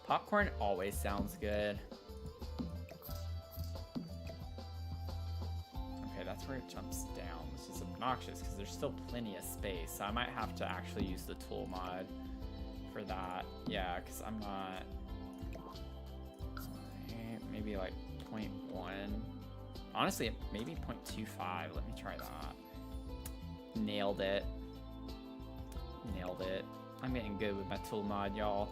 S1: Popcorn always sounds good. Okay, that's where it jumps down, which is obnoxious because there's still plenty of space. So I might have to actually use the tool mod for that. Yeah, because I'm not... Maybe like 0.1. Honestly, maybe 0.25. Let me try that. Nailed it. Nailed it. I'm getting good with my tool mod, y'all.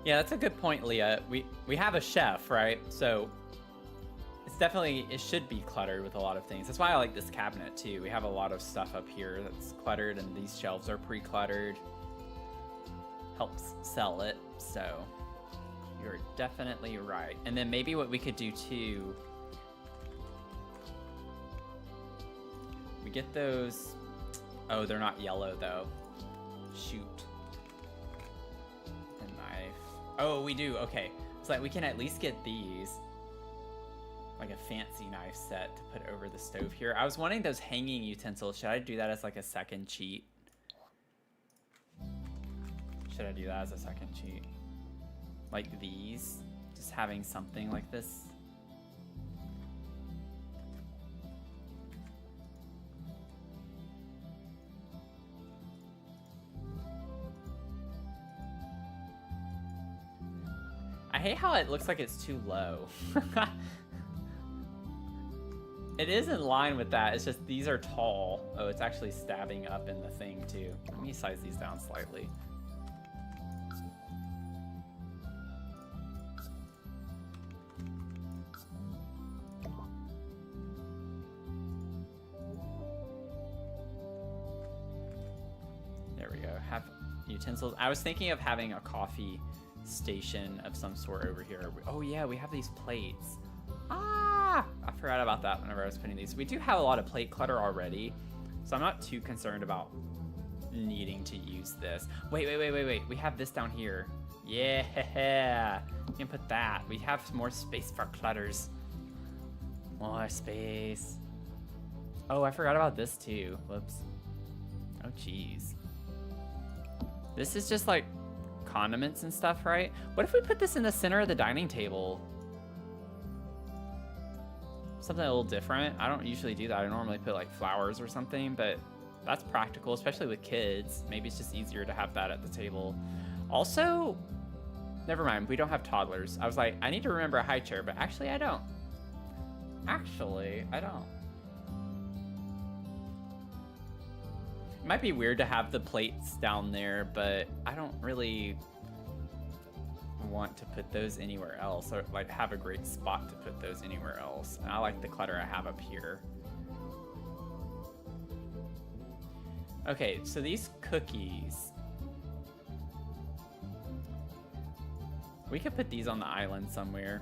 S1: Yeah, that's a good point, Leah. We have a chef, right? So it's definitely, it should be cluttered with a lot of things. That's why I like this cabinet too. We have a lot of stuff up here that's cluttered and these shelves are pre-cluttered. Helps sell it, so you're definitely right. And then maybe what we could do too, we get those Oh, they're not yellow though. Shoot. A knife. Oh, we do. Okay. So like we can at least get these. Like a fancy knife set to put over the stove here. I was wanting those hanging utensils. Should I do that as like a second cheat? Should I do that as a second cheat? Like these? Just having something like this? I hate how it looks like it's too low. It is in line with that, it's just these are tall. Oh, it's actually stabbing up in the thing too. Let me size these down slightly. There we go, have utensils. I was thinking of having a coffee station of some sort over here. Oh yeah, we have these plates. Ah, I forgot about that whenever I was putting these. We do have a lot of plate clutter already, so I'm not too concerned about needing to use this. Wait. We have this down here. Yeah, we can put that. We have more space for clutters. More space. Oh, I forgot about this too. Whoops. Oh, jeez. This is just like condiments and stuff, right? What if we put this in the center of the dining table? Something a little different. I don't usually do that. I normally put like flowers or something, but that's practical, especially with kids. Maybe it's just easier to have that at the table. Also, never mind, we don't have toddlers. I was like, I need to remember a high chair, but actually I don't. Actually, I don't. It might be weird to have the plates down there, but I don't really want to put those anywhere else, or like have a great spot to put those anywhere else. And I like the clutter I have up here. Okay, so these cookies, we could put these on the island somewhere.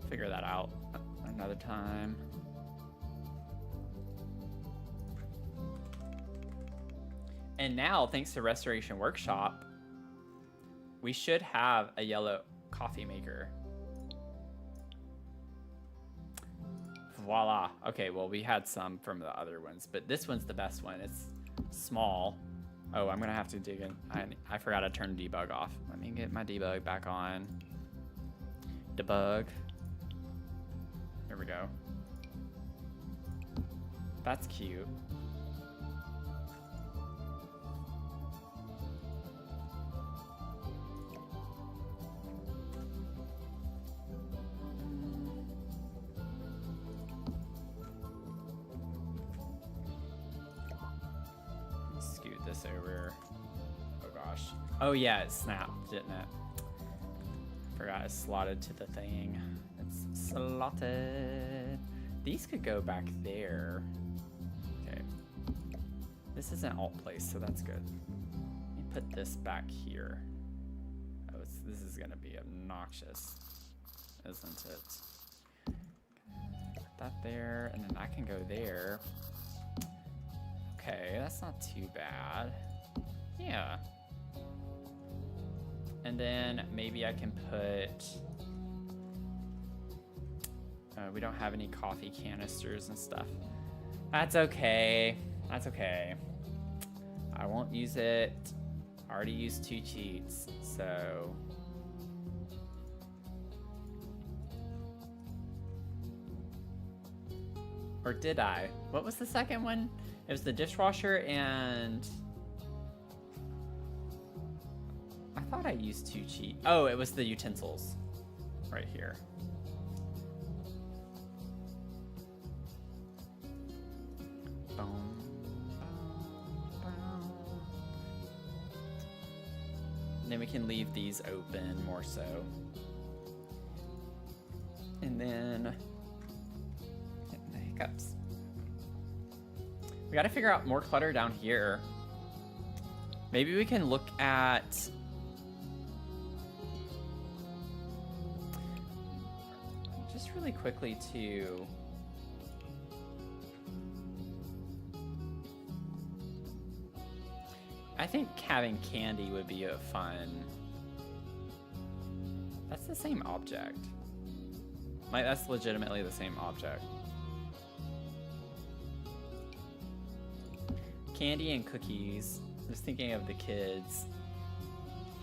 S1: Figure that out another time. And now, thanks to Restoration Workshop, we should have a yellow coffee maker. Voila. Okay, well, we had some from the other ones, but this one's the best one. It's small. Oh, I'm gonna have to dig in. I forgot to turn debug off. Let me get my debug back on. Debug. Here we go. That's cute. Scoot this over. Oh gosh. Oh yeah, it snapped, didn't it? Forgot it slotted to the thing. It's slotted. These could go back there. Okay. This is an alt place, so that's good. Let me put this back here. Oh, this is gonna be obnoxious, isn't it? Put that there, and then I can go there. Okay, that's not too bad. Yeah. And then maybe I can put... we don't have any coffee canisters and stuff. That's okay. That's okay. I won't use it. I already used 2 cheats, so... Or did I? What was the second one? It was the dishwasher and... I thought I used 2 cheat. Oh, it was the utensils. Right here. Boom, boom, boom. And then we can leave these open more so. And then... the hiccups. We gotta figure out more clutter down here. Maybe we can look at... Just really quickly to... I think having candy would be a fun... That's the same object. Like, that's legitimately the same object. Candy and cookies. Just thinking of the kids.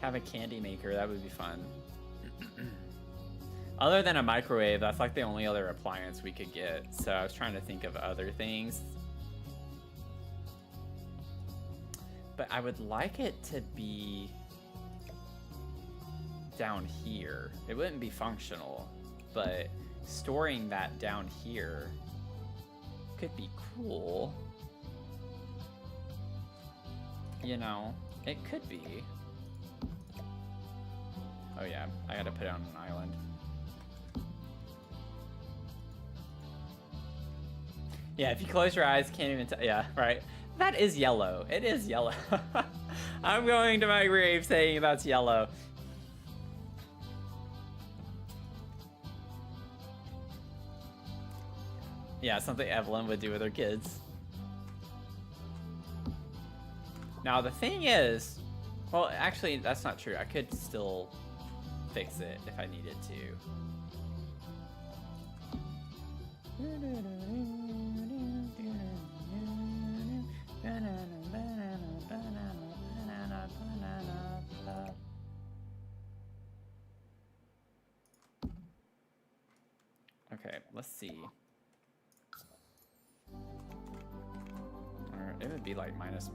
S1: Have a candy maker, that would be fun. Other than a microwave, that's like the only other appliance we could get. So I was trying to think of other things. But I would like it to be down here. It wouldn't be functional, but storing that down here could be cool. You know, it could be. Oh yeah, I gotta put it on an island. Yeah, if you close your eyes, can't even tell. Yeah, right. That is yellow. It is yellow. I'm going to my grave saying that's yellow. Yeah, something Evelyn would do with her kids. Now the thing is, well, actually that's not true. I could still fix it if I needed to. Okay, let's see. Or it would be like -1.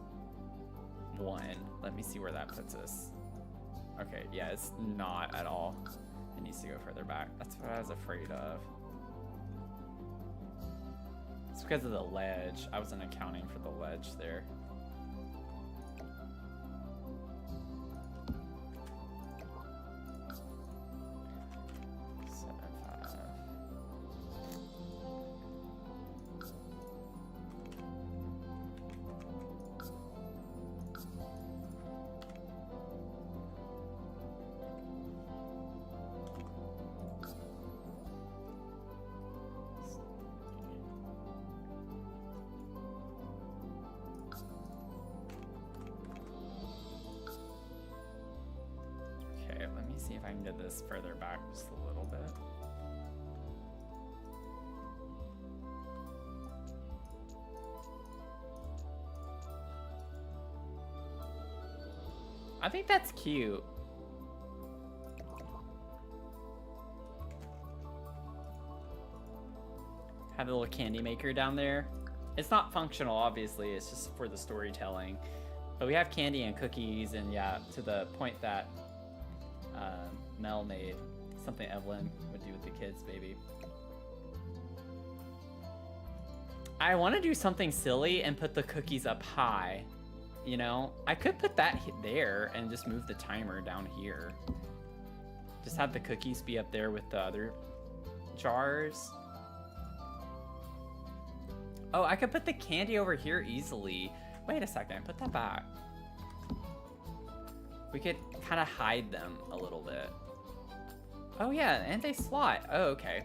S1: Let me see where that puts us. Okay, yeah, it's not at all. It needs to go further back. That's what I was afraid of. It's because of the ledge. I wasn't accounting for the ledge there. See if I can get this further back just a little bit. I think that's cute. Have a little candy maker down there. It's not functional, obviously, it's just for the storytelling. But we have candy and cookies, and yeah, to the point that Mel made, something Evelyn would do with the kids, maybe. I want to do something silly and put the cookies up high. You know, I could put that there and just move the timer down here. Just have the cookies be up there with the other jars. Oh, I could put the candy over here easily. Wait a second, put that back. We could kind of hide them a little bit. Oh yeah, and they slot. Oh, okay.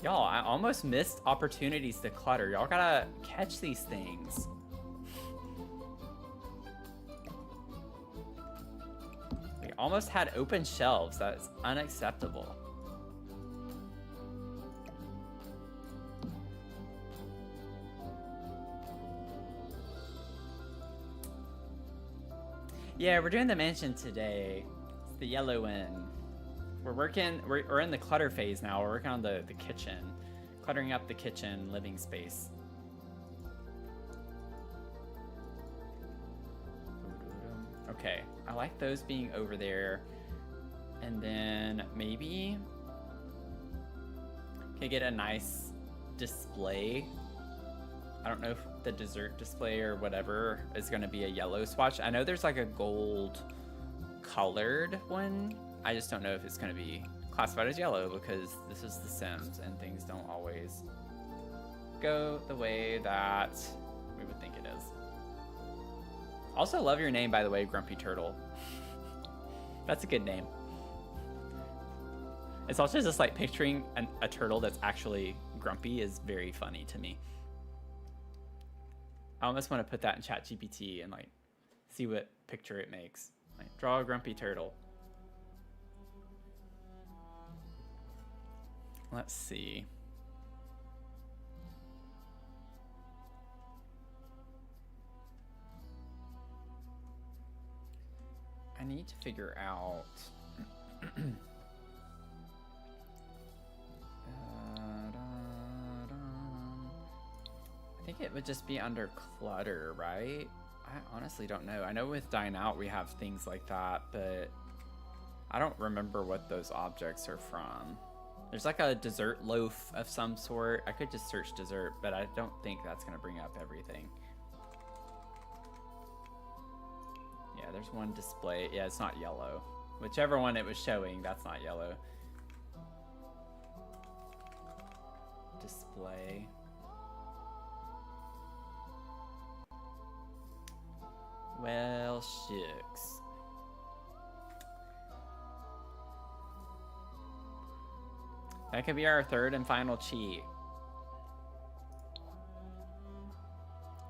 S1: Y'all, I almost missed opportunities to clutter. Y'all gotta catch these things. We almost had open shelves. That's unacceptable. Yeah, we're doing the mansion today. It's the yellow one. We're in the clutter phase now. We're working on the kitchen. Cluttering up the kitchen living space. Okay, I like those being over there. And then maybe can get a nice display. I don't know if the dessert display or whatever is going to be a yellow swatch. I know there's like a gold colored one. I just don't know if it's going to be classified as yellow because this is The Sims and things don't always go the way that we would think it is. Also love your name, by the way, Grumpy Turtle. That's a good name. It's also just like picturing a turtle that's actually grumpy is very funny to me. I almost want to put that in ChatGPT and like See what picture it makes. Like, draw a grumpy turtle. Let's see. I need to figure out I think it would just be under clutter, right? I honestly don't know. I know with Dine Out we have things like that, but I don't remember what those objects are from. There's like a dessert loaf of some sort. I could just search dessert, but I don't think that's gonna bring up everything. Yeah, there's one display. Yeah, it's not yellow. Whichever one it was showing, that's not yellow. Display. Well, shucks. That could be our third and final cheat.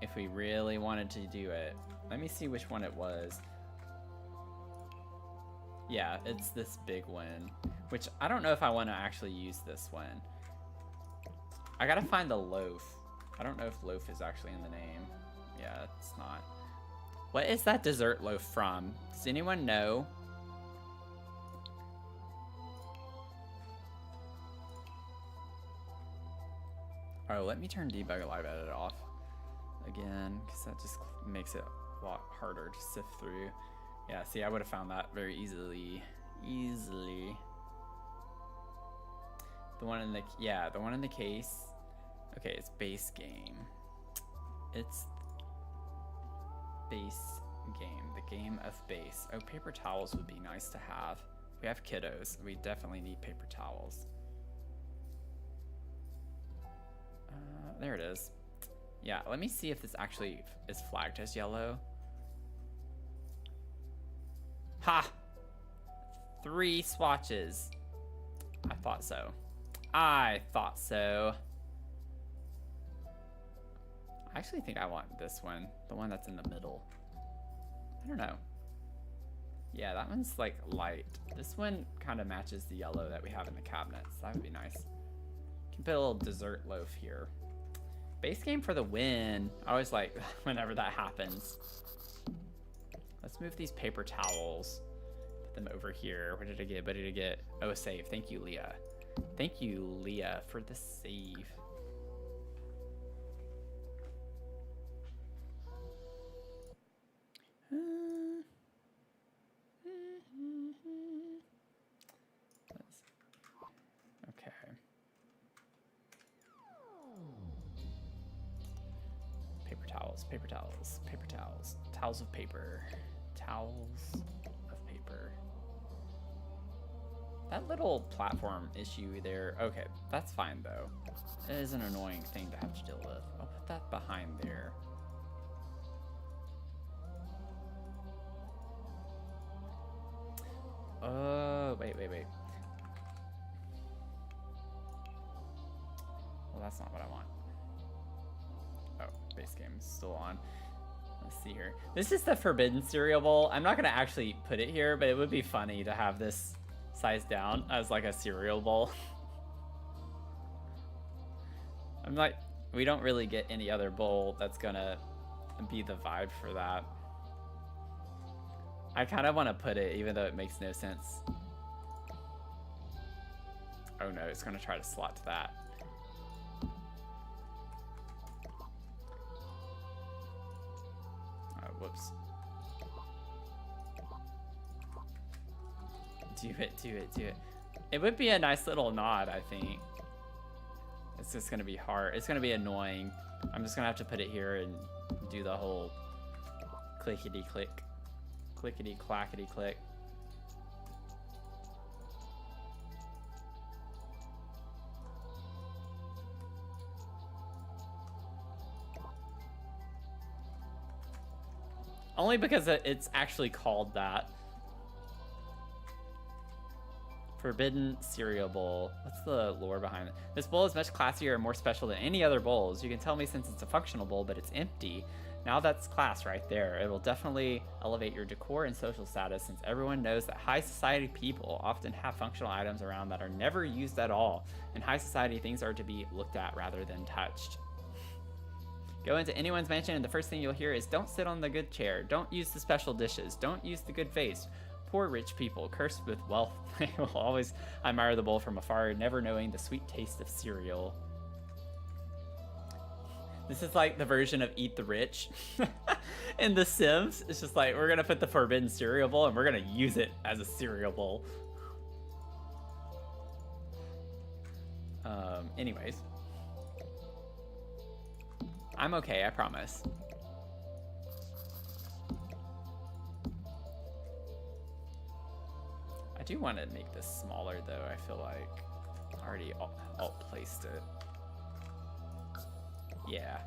S1: If we really wanted to do it. Let me see which one it was. Yeah, it's this big one. Which, I don't know if I want to actually use this one. I gotta find the loaf. I don't know if loaf is actually in the name. Yeah, it's not. What is that dessert loaf from? Does anyone know? Oh, let me turn debug live edit off again, because that just makes it a lot harder to sift through. Yeah, see, I would have found that very easily. The one in the, yeah, the one in the case. Okay, it's base game. It's base game, the game of base. Oh, paper towels would be nice to have. We have kiddos. We definitely need paper towels. There it is. Yeah, let me see if this actually is flagged as yellow. Ha! 3 swatches. I thought so. I thought so. I actually think I want this one. The one that's in the middle. I don't know. Yeah, that one's like light. This one kind of matches the yellow that we have in the cabinets. That would be nice. Can put a little dessert loaf here. Base game for the win. I always like whenever that happens. Let's move these paper towels. Put them over here. What did I get? What did I get? Oh, a save. Thank you, Leah. Thank you, Leah, for the save. Okay. Paper towels, paper towels, paper towels, towels of paper, towels of paper. That little platform issue there, okay, that's fine though. It is an annoying thing to have to deal with. I'll put that behind there. Oh, wait. Well, that's not what I want. Oh, base game is still on. Let's see here. This is the Forbidden Cereal Bowl. I'm not gonna actually put it here, but it would be funny to have this sized down as like a cereal bowl. I'm like, we don't really get any other bowl that's gonna be the vibe for that. I kind of want to put it, even though it makes no sense. Oh no, it's gonna try to slot to that. Oh, whoops. Do it. It would be a nice little nod, I think. It's just gonna be hard. It's gonna be annoying. I'm just gonna have to put it here and do the whole clickety click. Clickety clackety click. Only because it's actually called that. Forbidden cereal bowl. What's the lore behind it? This bowl is much classier and more special than any other bowls. You can tell me since it's a functional bowl, but it's empty. Now that's class right there. It will definitely elevate your decor and social status since everyone knows that high society people often have functional items around that are never used at all. In high society, things are to be looked at rather than touched. Go into anyone's mansion and the first thing you'll hear is, don't sit on the good chair, don't use the special dishes, don't use the good face. Poor rich people, cursed with wealth, they will always admire the bowl from afar, never knowing the sweet taste of cereal. This is like the version of Eat the Rich in The Sims. It's just like, we're gonna put the forbidden cereal bowl and we're gonna use it as a cereal bowl. Anyways. I'm okay, I promise. I do want to make this smaller though. I feel like I already alt placed it. Yeah,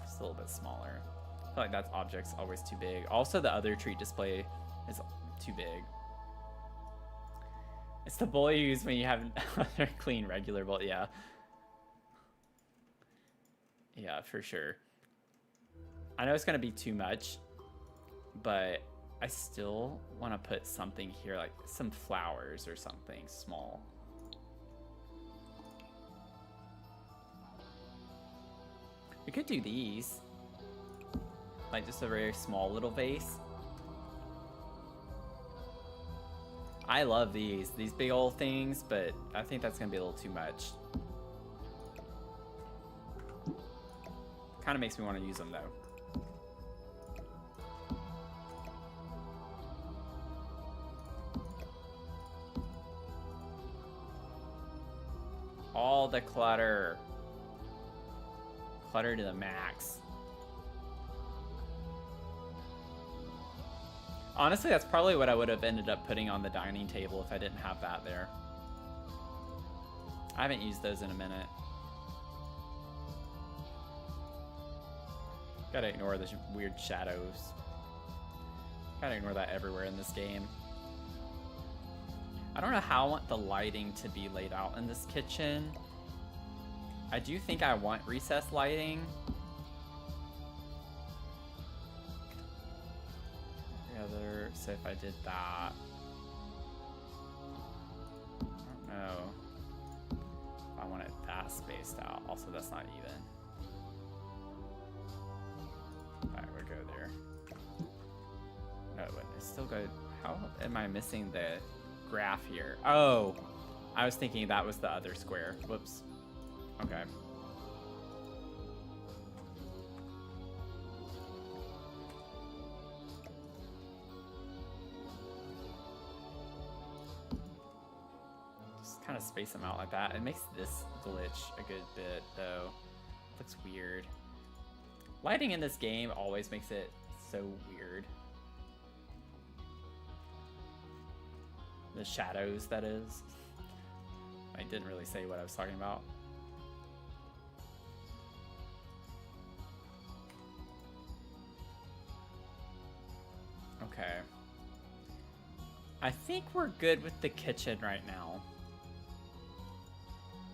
S1: just a little bit smaller. I feel like that object's always too big. Also, the other treat display is too big. It's the bowl you use when you have another clean regular bowl. Yeah. Yeah, for sure. I know it's gonna be too much, but I still want to put something here, like some flowers or something small. We could do these. Like just a very small little vase. I love these big old things, but I think that's gonna be a little too much. Kind of makes me want to use them though. All the clutter. Clutter to the max. Honestly, that's probably what I would have ended up putting on the dining table if I didn't have that there. I haven't used those in a minute. Gotta ignore the weird shadows. Gotta ignore that everywhere in this game. I don't know how I want the lighting to be laid out in this kitchen. I do think I want recessed lighting. So if I did that, I don't know if I want it that spaced out. Also, that's not even. Alright, we'll go there. No, it wouldn't. It's still good. How am I missing the graph here? Oh, I was thinking that was the other square. Whoops. Okay. Kind of space them out like that. It makes this glitch a good bit though. Looks weird. Lighting in this game always makes it so weird. The shadows, that is. I didn't really say what I was talking about. Okay. I think we're good with the kitchen right now.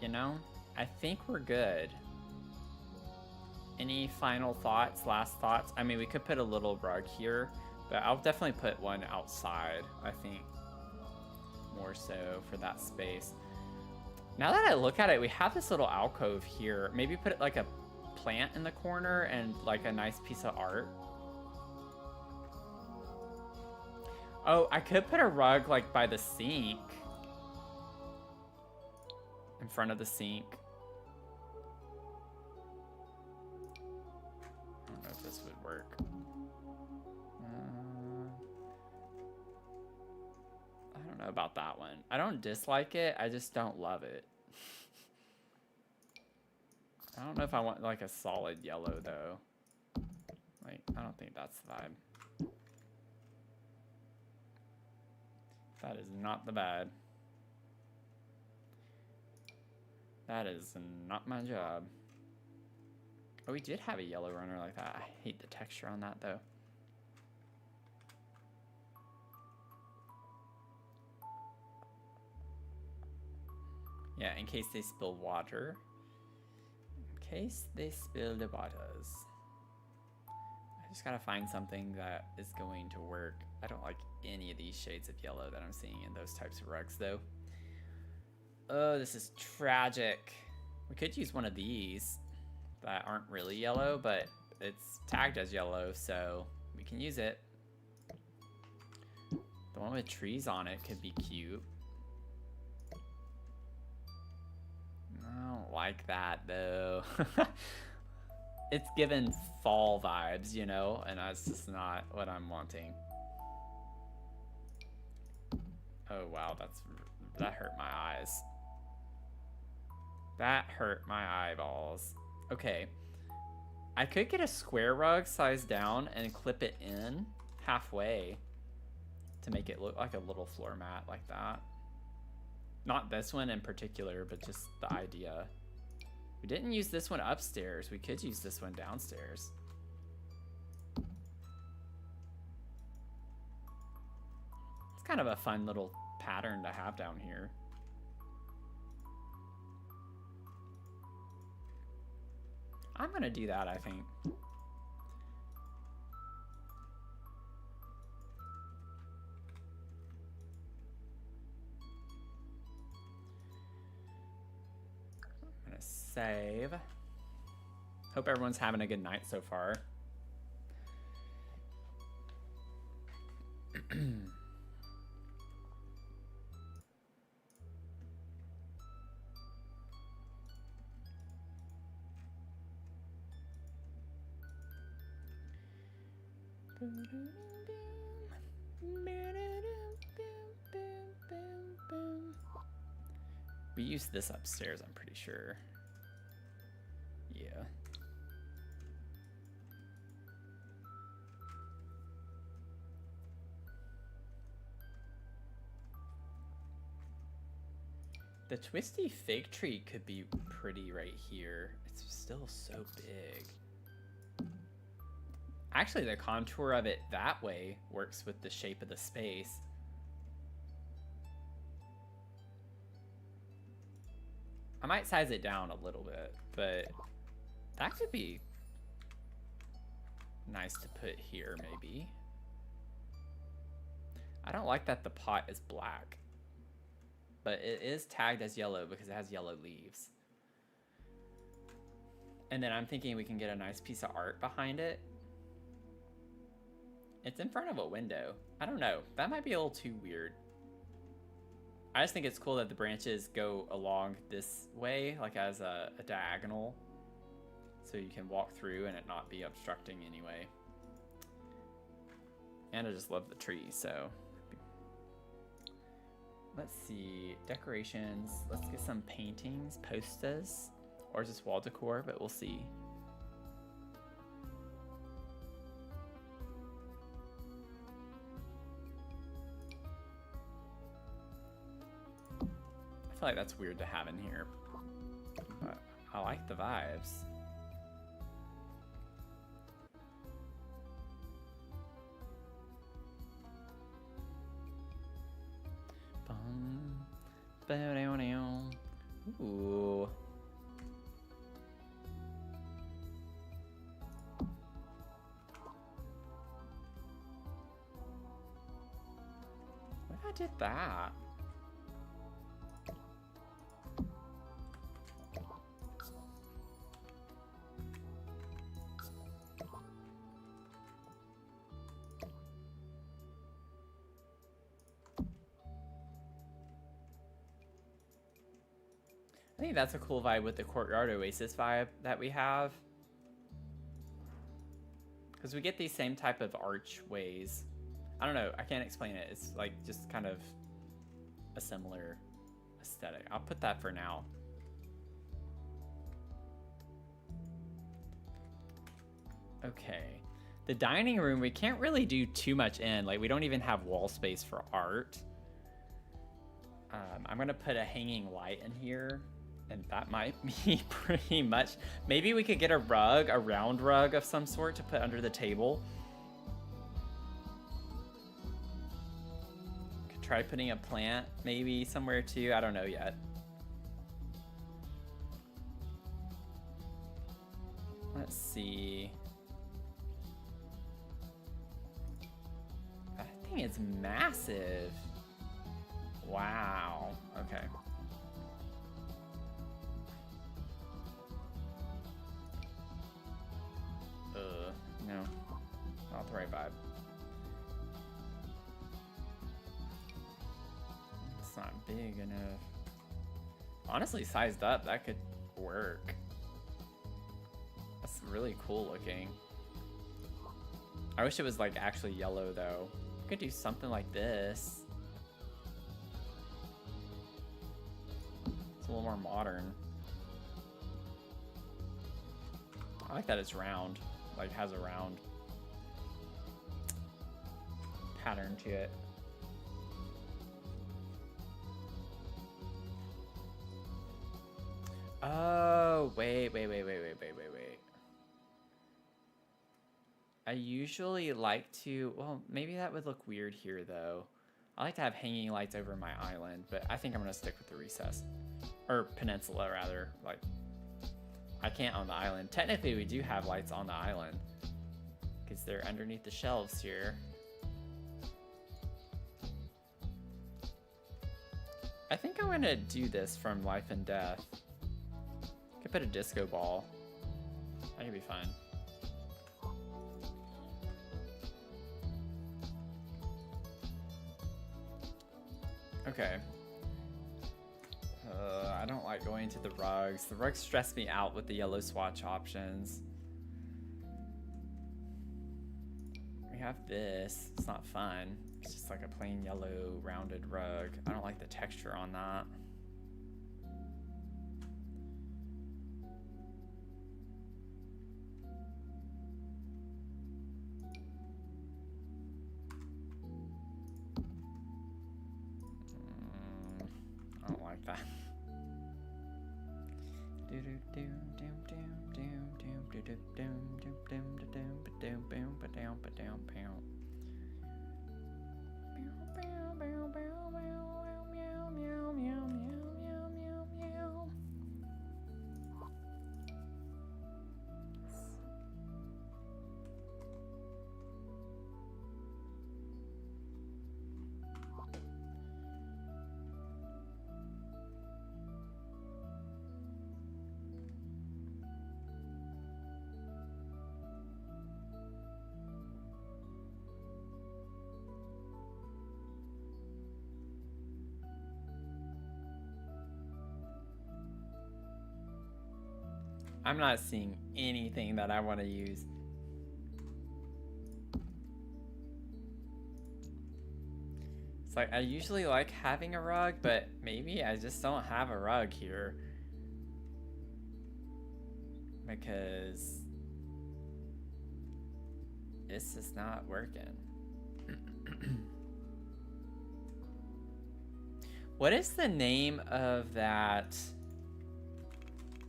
S1: You know, I think we're good. Any final thoughts, last thoughts? I mean, we could put a little rug here, but I'll definitely put one outside, I think, more so for that space. Now that I look at it, we have this little alcove here. Maybe put like a plant in the corner and like a nice piece of art. Oh, I could put a rug like by the sink. In front of the sink. I don't know if this would work. I don't know about that one. I don't dislike it, I just don't love it. I don't know if I want like a solid yellow though. Like, I don't think that's the vibe. That is not the bad. That is not my job. Oh, we did have a yellow runner like that. I hate the texture on that though. Yeah, in case they spill water. In case they spill the waters. I just gotta find something that is going to work. I don't like any of these shades of yellow that I'm seeing in those types of rugs though. Oh, this is tragic. We could use one of these that aren't really yellow, but it's tagged as yellow, so we can use it. The one with trees on it could be cute. I don't like that though. It's given fall vibes, you know, and that's just not what I'm wanting. Oh wow, that hurt my eyes. That hurt my eyeballs. Okay. I could get a square rug sized down and clip it in halfway to make it look like a little floor mat like that. Not this one in particular, but just the idea. We didn't use this one upstairs. We could use this one downstairs. It's kind of a fun little pattern to have down here. I'm gonna do that, I think. I'm gonna save. Hope everyone's having a good night so far. We used this upstairs, I'm pretty sure. Yeah. The twisty fig tree could be pretty right here. It's still so big. Actually, the contour of it that way works with the shape of the space. I might size it down a little bit, but that could be nice to put here, maybe. I don't like that the pot is black, but it is tagged as yellow because it has yellow leaves. And then I'm thinking we can get a nice piece of art behind it. It's in front of a window. I don't know. That might be a little too weird. I just think it's cool that the branches go along this way, like as a diagonal, so you can walk through and it not be obstructing anyway. And I just love the tree, so. Let's see, decorations. Let's get some paintings, posters, or just wall decor, but we'll see. I feel like that's weird to have in here, but I like the vibes. Ooh. What if I did that? I think that's a cool vibe with the Courtyard Oasis vibe that we have. Because we get these same type of archways. I don't know, I can't explain it. It's like just kind of a similar aesthetic. I'll put that for now. Okay. The dining room, we can't really do too much in. Like, we don't even have wall space for art. I'm gonna put a hanging light in here. And that might be pretty much. Maybe we could get a rug, a round rug of some sort to put under the table. Could try putting a plant maybe somewhere too. I don't know yet. Let's see. That thing is massive. Wow. Okay. No. Not the right vibe. It's not big enough. Honestly, sized up, that could work. That's really cool looking. I wish it was like actually yellow though. Could do something like this. It's a little more modern. I like that it's round. Like has a round pattern to it. Oh, wait. I usually like to, well, maybe that would look weird here though. I like to have hanging lights over my island, but I think I'm gonna stick with the recess. Or peninsula rather, like, I can't on the island. Technically we do have lights on the island, because they're underneath the shelves here. I think I'm gonna do this from Life and Death. Could put a disco ball. That could be fun. Okay. I don't like going to the rugs. The rugs stress me out with the yellow swatch options. We have this. It's not fun. It's just like a plain yellow rounded rug. I don't like the texture on that. I don't like that. I'm not seeing anything that I want to use. It's like, I usually like having a rug, but maybe I just don't have a rug here. Because this is not working. What is the name of that?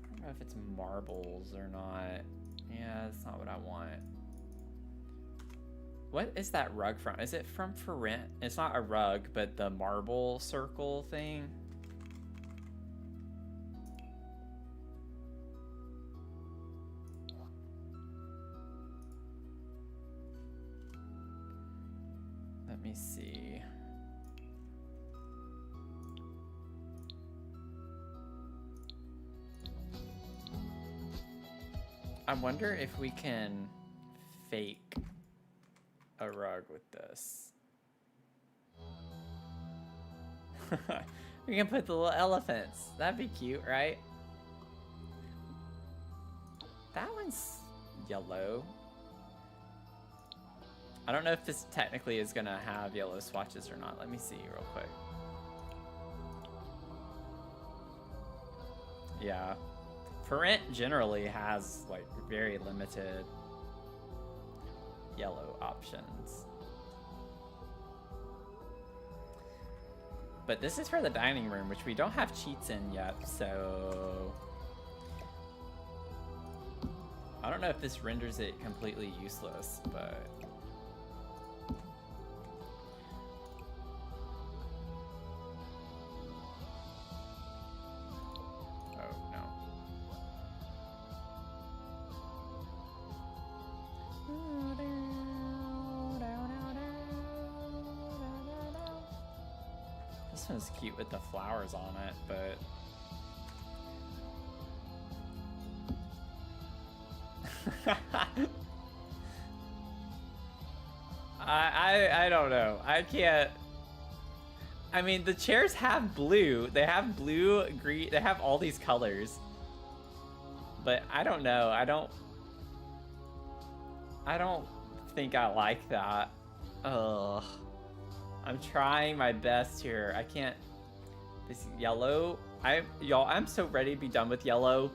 S1: I don't know if it's marbles or not. Yeah, that's not what I want. What is that rug from? Is it from For Rent? It's not a rug, but the marble circle thing. Let me see. I wonder if we can fake a rug with this. We can put the little elephants. That'd be cute, right? That one's yellow. I don't know if this technically is gonna have yellow swatches or not. Let me see real quick. Yeah. For Rent generally has like very limited yellow options. But this is for the dining room, which we don't have cheats in yet, so I don't know if this renders it completely useless, but this one's cute with the flowers on it, but... I don't know. I can't... I mean, the chairs have blue. They have blue, green, they have all these colors. But I don't know. I don't think I like that. Ugh. I'm trying my best here. I can't... This yellow... Y'all, I'm so ready to be done with yellow.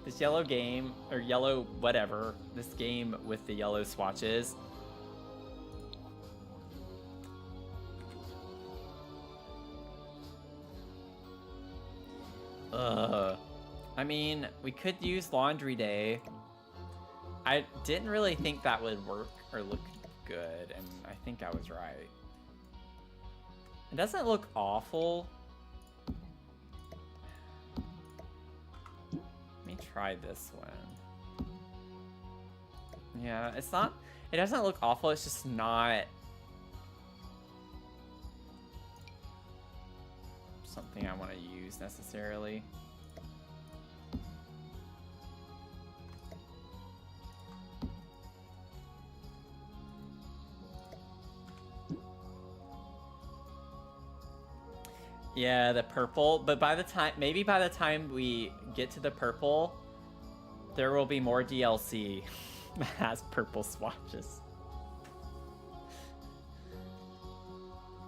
S1: This yellow game, or yellow whatever, this game with the yellow swatches. I mean, we could use Laundry Day. I didn't really think that would work or look good, and I think I was right. It doesn't look awful. Let me try this one. Yeah, it's not... It doesn't look awful, it's just not... something I want to use necessarily. Yeah, the purple, but by the time, maybe by the time we get to the purple, there will be more DLC that has purple swatches.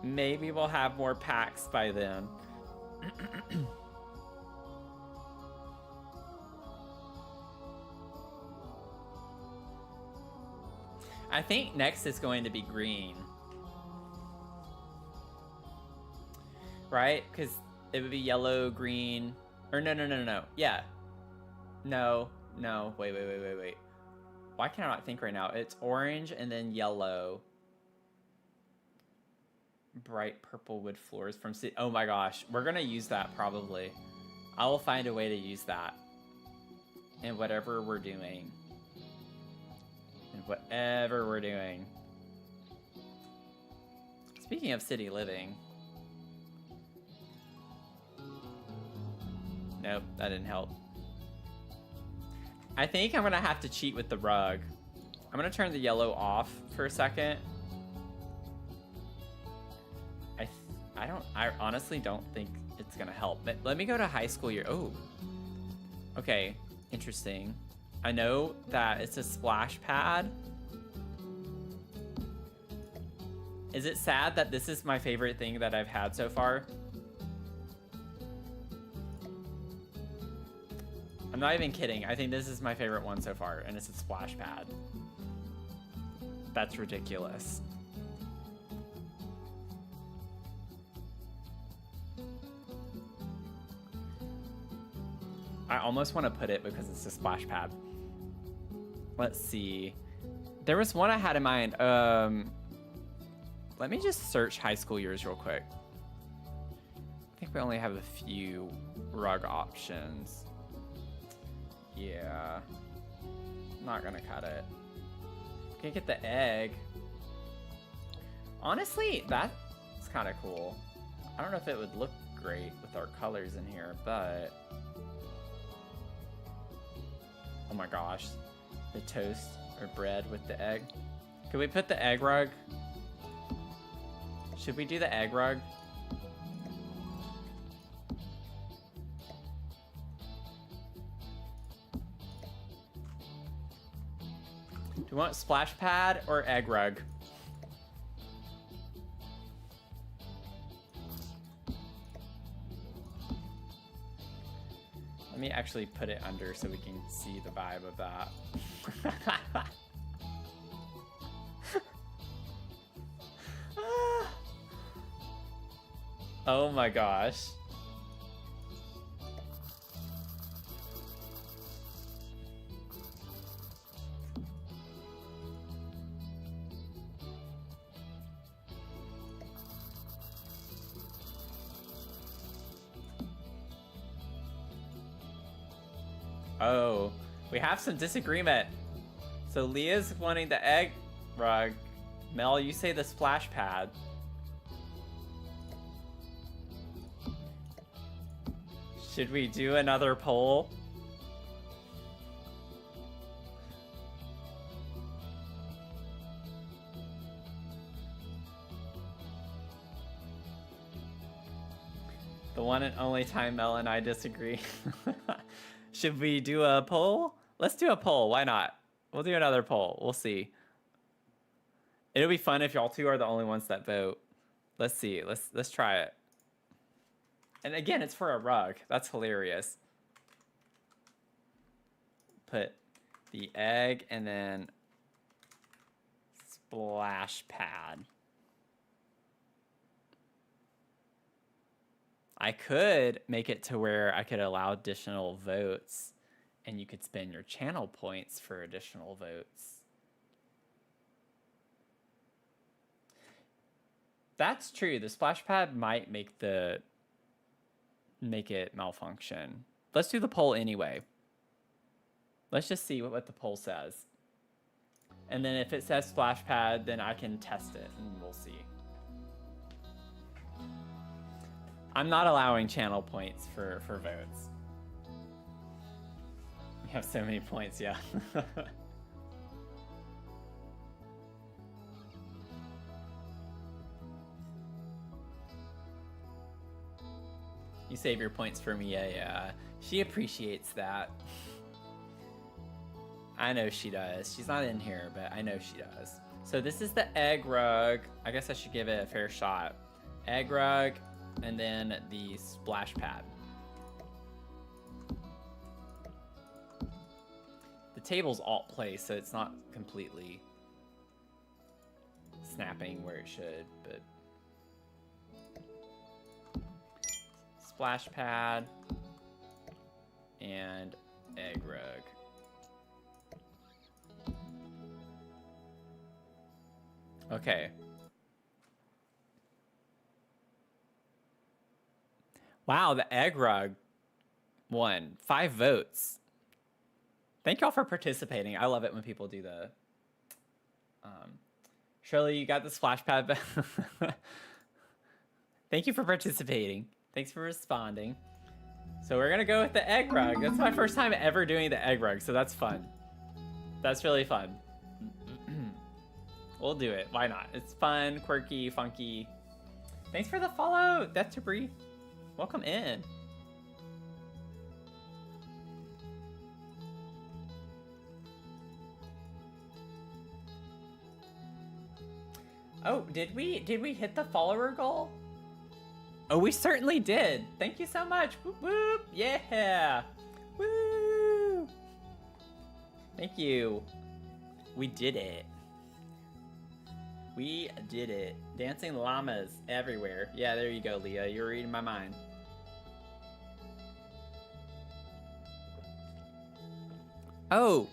S1: Maybe we'll have more packs by then. I think next is going to be green. Right? Because it would be yellow, green, or no. Yeah. No. Wait. Why can I not think right now? It's orange and then yellow. Bright purple wood floors from city. Oh my gosh, we're gonna use that probably. I will find a way to use that in whatever we're doing. Speaking of city living. Nope, that didn't help. I think I'm gonna have to cheat with the rug. I'm gonna turn the yellow off for a second. I honestly don't think it's gonna help. But let me go to high school year. Oh, okay, interesting. I know that it's a splash pad. Is it sad that this is my favorite thing that I've had so far? I'm not even kidding. I think this is my favorite one so far, and it's a splash pad. That's ridiculous. I almost want to put it because it's a splash pad. Let's see. There was one I had in mind. Let me just search high school years real quick. I think we only have a few rug options. Yeah. Not gonna cut it. Can get the egg. Honestly, that's kind of cool. I don't know if it would look great with our colors in here, but... Oh my gosh. The toast or bread with the egg. Could we put the egg rug? Should we do the egg rug? Do you want splash pad or egg rug? Let me actually put it under so we can see the vibe of that. Oh my gosh. Oh, we have some disagreement. So Leah's wanting the egg rug. Mel, you say the splash pad. Should we do another poll? The one and only time Mel and I disagree. Should we do a poll? Let's do a poll. Why not? We'll do another poll. We'll see. It'll be fun if y'all two are the only ones that vote. Let's see. Let's try it. And again, it's for a rug. That's hilarious. Put the egg and then splash pad. I could make it to where I could allow additional votes and you could spend your channel points for additional votes. That's true. The splash pad might make it malfunction. Let's do the poll anyway. Let's just see what the poll says. And then if it says splash pad, then I can test it and we'll see. I'm not allowing channel points for votes. We have so many points, yeah. You save your points for Mia, yeah. She appreciates that. I know she does. She's not in here, but I know she does. So this is the egg rug. I guess I should give it a fair shot. Egg rug, and then the splash pad. The table's alt play, so it's not completely snapping where it should, but splash pad and egg rug. Okay. Wow, the egg rug won 5 votes. Thank y'all for participating. I love it when people do the Shirley, you got the splash pad back. Thank you for participating. Thanks for responding. So we're gonna go with the egg rug. That's my first time ever doing the egg rug, so that's fun. That's really fun. We'll do it. Why not? It's fun, quirky, funky. Thanks for the follow, Death to Breathe. Welcome in. Oh, did we hit the follower goal? Oh, we certainly did. Thank you so much. Whoop whoop. Yeah. Woo. Thank you. We did it. We did it. Dancing llamas everywhere. Yeah, there you go, Leah. You're reading my mind. Oh,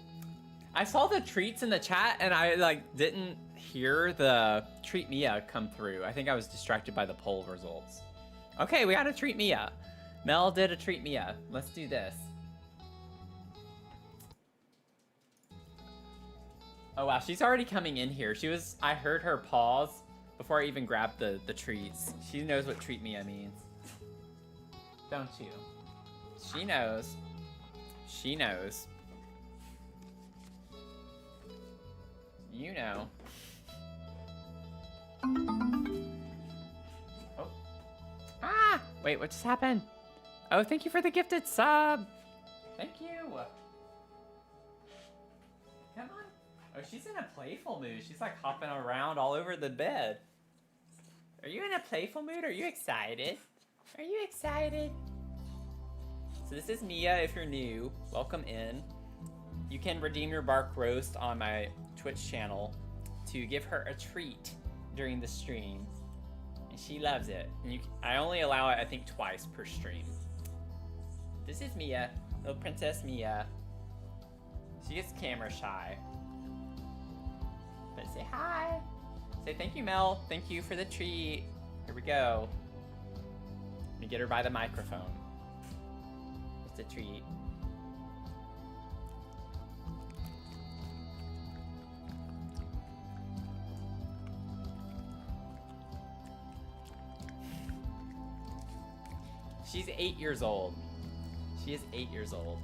S1: I saw the treats in the chat and I didn't hear the treat Mia come through. I think I was distracted by the poll results. Okay, we got a treat Mia. Mel did a treat Mia. Let's do this. Oh wow, she's already coming in here. I heard her pause before I even grabbed the treats. She knows what treat Mia means. Don't you? She knows. She knows. You know. Oh. Ah! Wait, what just happened? Oh, thank you for the gifted sub. Thank you. Come on. Oh, she's in a playful mood. She's like hopping around all over the bed. Are you in a playful mood? Are you excited? Are you excited? So this is Mia if you're new. Welcome in. You can redeem your bark roast on my Twitch channel to give her a treat during the stream. And she loves it. And I only allow it, I think, twice per stream. This is Mia, little Princess Mia. She gets camera shy. But say hi. Say thank you, Mel. Thank you for the treat. Here we go. Let me get her by the microphone. It's a treat. She's 8 years old. She is 8 years old.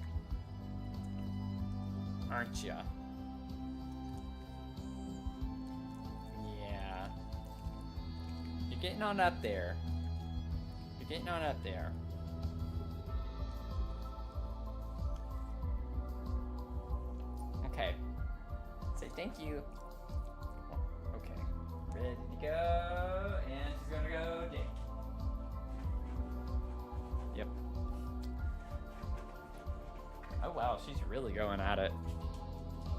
S1: Aren't ya? Yeah. You're getting on up there. You're getting on up there. Okay. Say thank you. Okay. Ready to go. And she's gonna go dig. Yep. Oh wow, she's really going at it.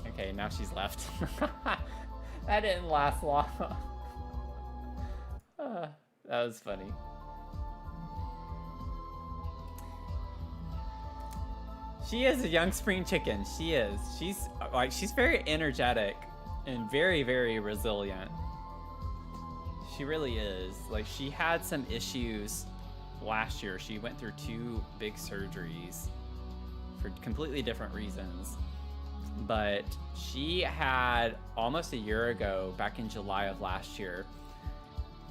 S1: Okay, now she's left. That didn't last long. That was funny. She is a young spring chicken. She is. She's very energetic and very, very resilient. She really is. Like, she had some issues last year. She went through 2 big surgeries for completely different reasons. But she had almost a year ago, back in July of last year,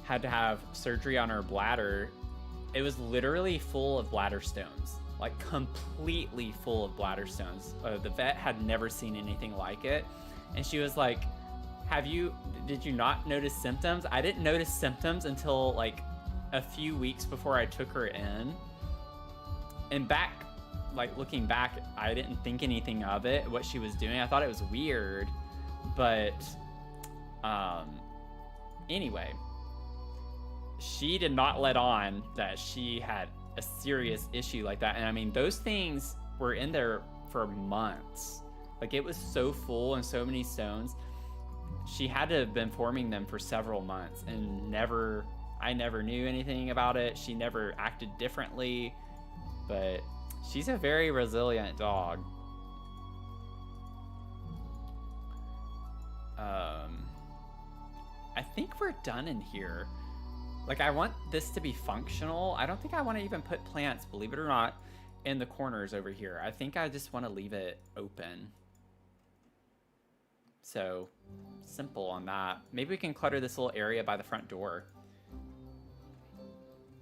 S1: had to have surgery on her bladder. It was literally full of bladder stones, like completely full of bladder stones. The vet had never seen anything like it. And she was like, did you not notice symptoms? I didn't notice symptoms until like a few weeks before I took her in. And looking back, I didn't think anything of it, what she was doing. I thought it was weird, but anyway, she did not let on that she had a serious issue like that. And I mean, those things were in there for months. Like, it was so full and so many stones. She had to have been forming them for several months, and I never knew anything about it. She never acted differently, but she's a very resilient dog. I think we're done in here. Like, I want this to be functional. I don't think I want to even put plants, believe it or not, in the corners over here. I think I just want to leave it open. So, simple on that. Maybe we can clutter this little area by the front door.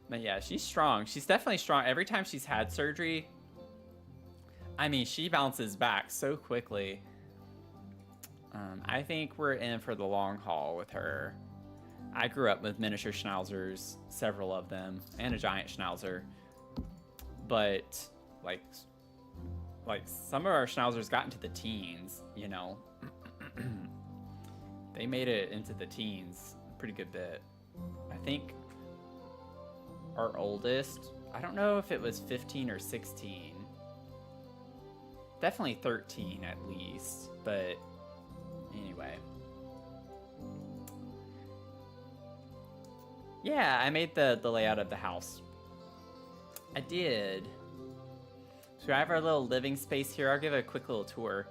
S1: But yeah, she's strong. She's definitely strong. Every time she's had surgery, I mean, she bounces back so quickly. I think we're in for the long haul with her. I grew up with miniature schnauzers, several of them, and a giant schnauzer. But like some of our schnauzers got into the teens, you know. They made it into the teens a pretty good bit. I think our oldest, I don't know if it was 15 or 16. Definitely 13 at least, but anyway. Yeah, I made the layout of the house. I did. So I have our little living space here. I'll give a quick little tour.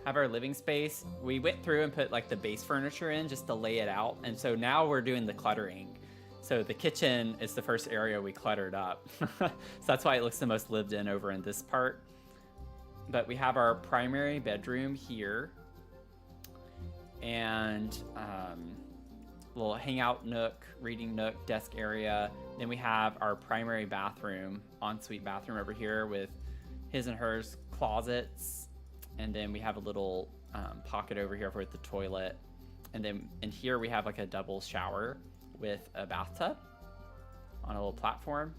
S1: Have our living space. We went through and put like the base furniture in just to lay it out. And so now we're doing the cluttering. So the kitchen is the first area we cluttered up. So that's why it looks the most lived in over in this part. But we have our primary bedroom here. And little hangout nook, reading nook, desk area. Then we have our primary bathroom, ensuite bathroom over here with his and hers closets. And then we have a little pocket over here for the toilet. And then in here we have like a double shower with a bathtub on a little platform.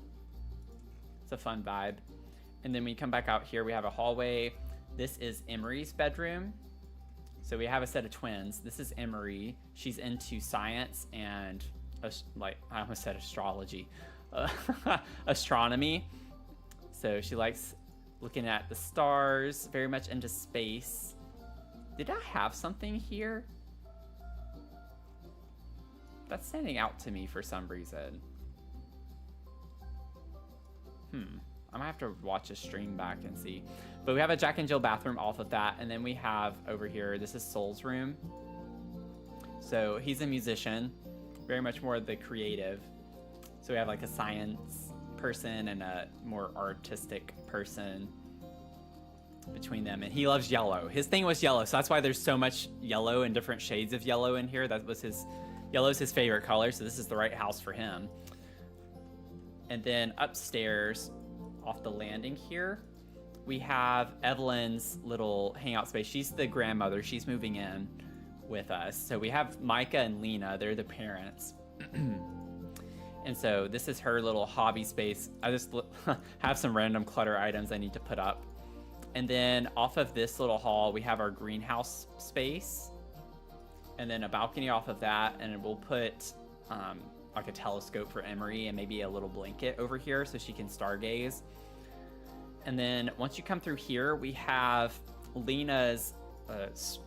S1: It's a fun vibe. And then we come back out here, we have a hallway. This is Emery's bedroom. So we have a set of twins. This is Emery. She's into science and I almost said astrology, astronomy. So she likes looking at the stars, very much into space. Did I have something here? That's standing out to me for some reason. I might have to watch a stream back and see. But we have a Jack and Jill bathroom off of that. And then we have over here, this is Soul's room. So he's a musician, very much more the creative. So we have like a science person and a more artistic person between them. And he loves yellow. His thing was yellow. So that's why there's so much yellow and different shades of yellow in here. That was yellow's his favorite color. So this is the right house for him. And then upstairs off the landing here, we have Evelyn's little hangout space. She's the grandmother. She's moving in with us. So we have Micah and Lena. They're the parents. And so this is her little hobby space. I just have some random clutter items I need to put up. And then off of this little hall, we have our greenhouse space. And then a balcony off of that. And we'll put like a telescope for Emery and maybe a little blanket over here so she can stargaze. And then once you come through here, we have Lena's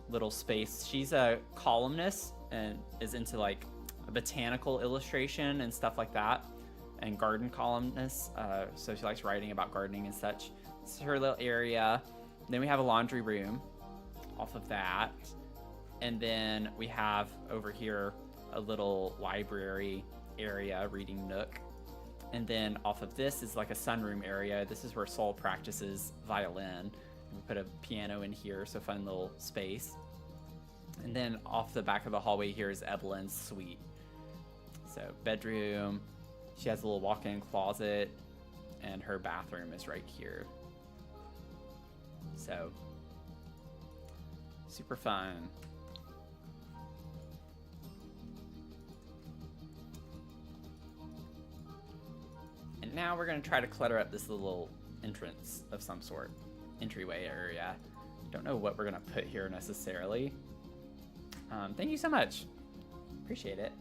S1: little space. She's a columnist and is into like botanical illustration and stuff like that, and garden columnist. So she likes writing about gardening and such. This is her little area. Then we have a laundry room off of that. And then we have over here a little library area, reading nook. And then off of this is like a sunroom area. This is where Sol practices violin. We put a piano in here, so fun little space. And then off the back of the hallway here is Evelyn's suite. So bedroom, she has a little walk-in closet, and her bathroom is right here. So super fun. And now we're gonna try to clutter up this little entrance of some sort, entryway area. Don't know what we're gonna put here necessarily. Thank you so much. Appreciate it.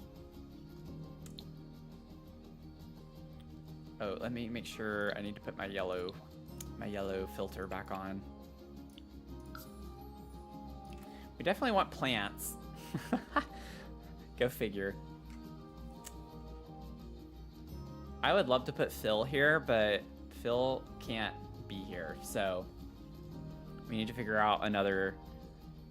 S1: Oh, let me make sure. I need to put my yellow filter back on. We definitely want plants. Go figure. I would love to put Phil here, but Phil can't be here, so we need to figure out another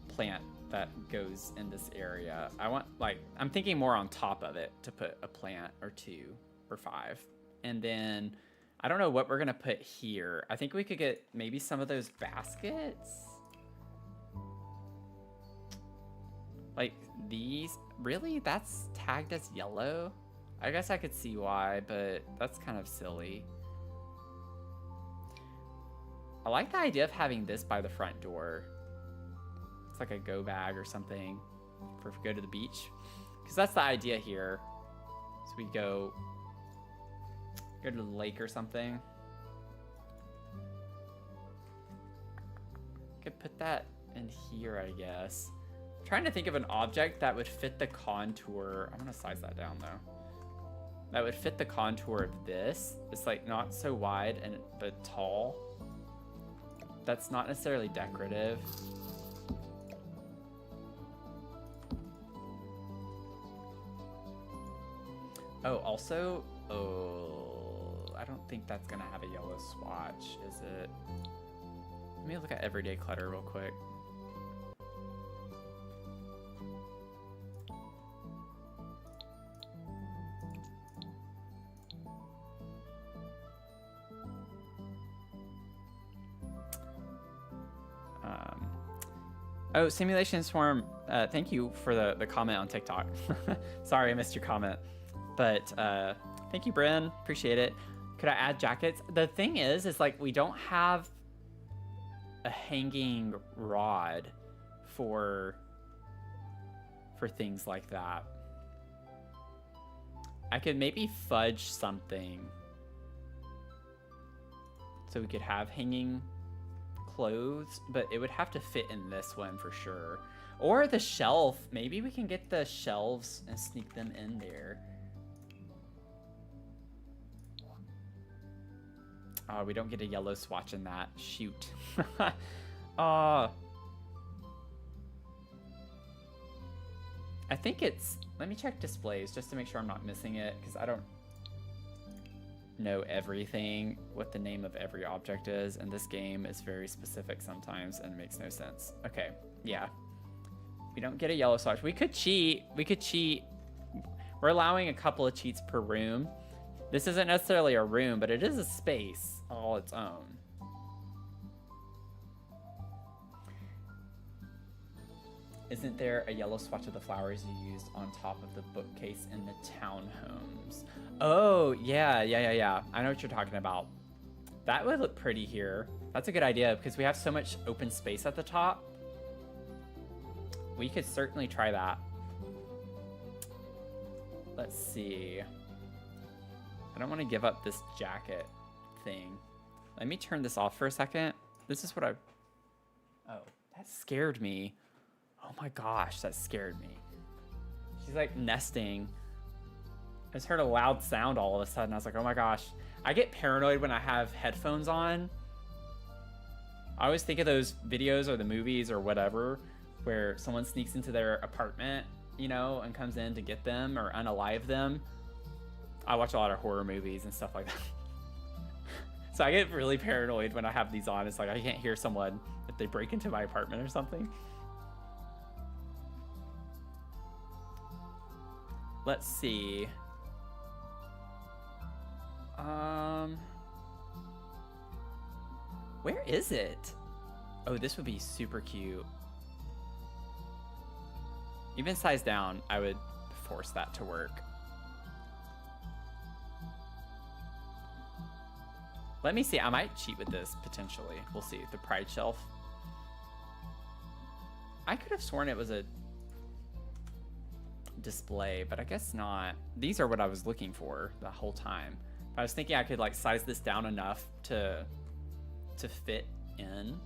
S1: plant that goes in this area. I want, like, I'm thinking more on top of it to put a plant or 2 or 5. And then I don't know what we're gonna put here. I think we could get maybe some of those baskets. Like these, really? That's tagged as yellow? I guess I could see why, but that's kind of silly. I like the idea of having this by the front door. It's like a go bag or something for if we go to the beach. Because that's the idea here. So we go to the lake or something. Could put that in here, I guess. I'm trying to think of an object that would fit the contour. I'm gonna size that down though. That would fit the contour of this. It's like not so wide and but tall. That's not necessarily decorative. Oh, also, I don't think that's gonna have a yellow swatch, is it? Let me look at everyday clutter real quick. Oh, Simulation Swarm, thank you for the comment on TikTok. Sorry I missed your comment. But thank you, Bryn. Appreciate it. Could I add jackets? The thing is like we don't have a hanging rod for things like that. I could maybe fudge something so we could have hanging clothes, but it would have to fit in this one for sure. Or the shelf. Maybe we can get the shelves and sneak them in there. Oh, we don't get a yellow swatch in that. Shoot. I think it's... Let me check displays just to make sure I'm not missing it, because I don't know everything, what the name of every object is, and this game is very specific sometimes and makes no sense. Okay, yeah. We don't get a yellow swatch. We could cheat. We could cheat. We're allowing a couple of cheats per room. This isn't necessarily a room, but it is a space all its own. Isn't there a yellow swatch of the flowers you used on top of the bookcase in the townhomes? Oh, yeah. I know what you're talking about. That would look pretty here. That's a good idea because we have so much open space at the top. We could certainly try that. Let's see. I don't want to give up this jacket thing. Let me turn this off for a second. This is what I... Oh, that scared me. Oh my gosh, that scared me. She's like nesting. I just heard a loud sound all of a sudden. I was like, oh my gosh. I get paranoid when I have headphones on. I always think of those videos or the movies or whatever where someone sneaks into their apartment, you know, and comes in to get them or unalive them. I watch a lot of horror movies and stuff like that. So I get really paranoid when I have these on. It's like I can't hear someone if they break into my apartment or something. Let's see. Where is it? Oh, this would be super cute. Even size down, I would force that to work. Let me see. I might cheat with this potentially. We'll see. The pride shelf. I could have sworn it was a display, but I guess not. These are what I was looking for the whole time. I was thinking I could like size this down enough to fit in.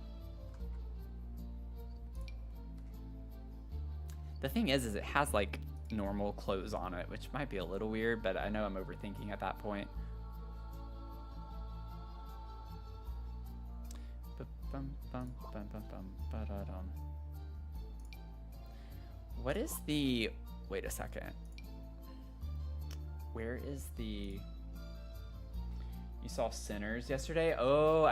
S1: The thing is it has like normal clothes on it, which might be a little weird, but I know I'm overthinking at that point. What is the... Wait a second. Where is the... You saw Sinners yesterday? Oh,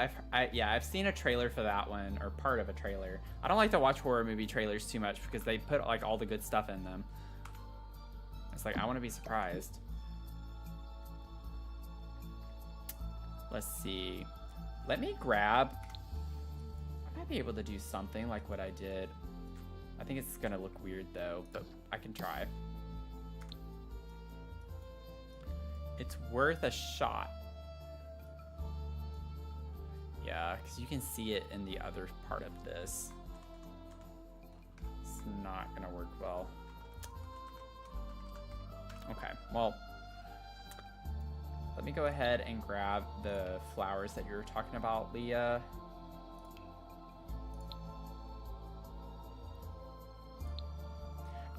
S1: yeah, I've seen a trailer for that one, or part of a trailer. I don't like to watch horror movie trailers too much because they put like all the good stuff in them. It's like, I want to be surprised. Let's see. Let me grab... I might be able to do something like what I did. I think it's gonna look weird though, but I can try. It's worth a shot. Yeah, because you can see it in the other part of this. It's not gonna work well. Okay, well, let me go ahead and grab the flowers that you were talking about, Leah.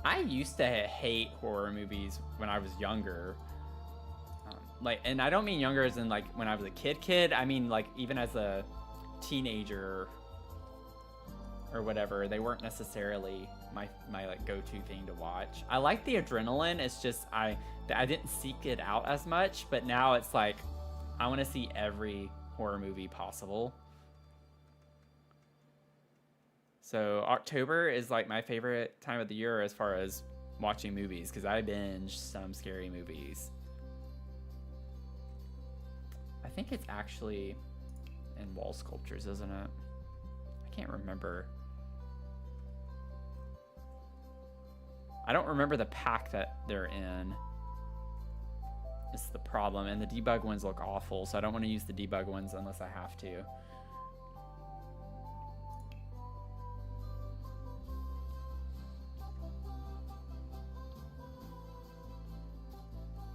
S1: I used to hate horror movies when I was younger. Like, and I don't mean younger as in like when I was a kid. I mean like even as a teenager or whatever. They weren't necessarily my like go-to thing to watch. I like the adrenaline. It's just I didn't seek it out as much, but now it's like I want to see every horror movie possible. So October is like my favorite time of the year as far as watching movies because I binge some scary movies. I think it's actually in wall sculptures, isn't it? I can't remember. I don't remember the pack that they're in. It's the problem, and the debug ones look awful, so I don't want to use the debug ones unless I have to.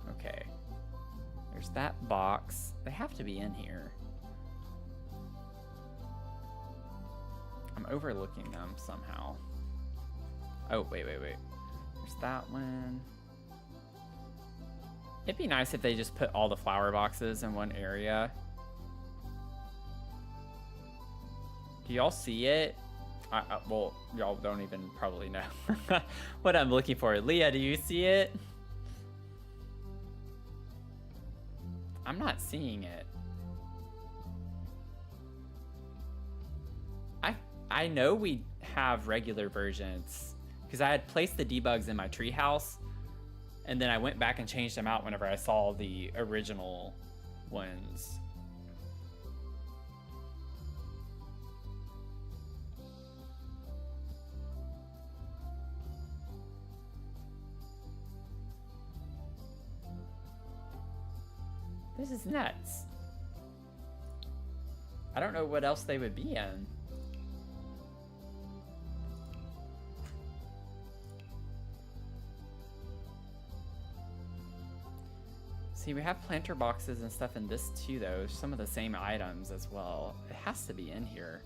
S1: Okay. There's that box. They have to be in here. I'm overlooking them somehow. Oh, wait. There's that one. It'd be nice if they just put all the flower boxes in one area. Do y'all see it? Well, y'all don't even probably know what I'm looking for. Leah, do you see it? I'm not seeing it. I know we have regular versions because I had placed the debugs in my treehouse and then I went back and changed them out whenever I saw the original ones. This is nuts. I don't know what else they would be in. See, we have planter boxes and stuff in this too, though. Some of the same items as well. It has to be in here.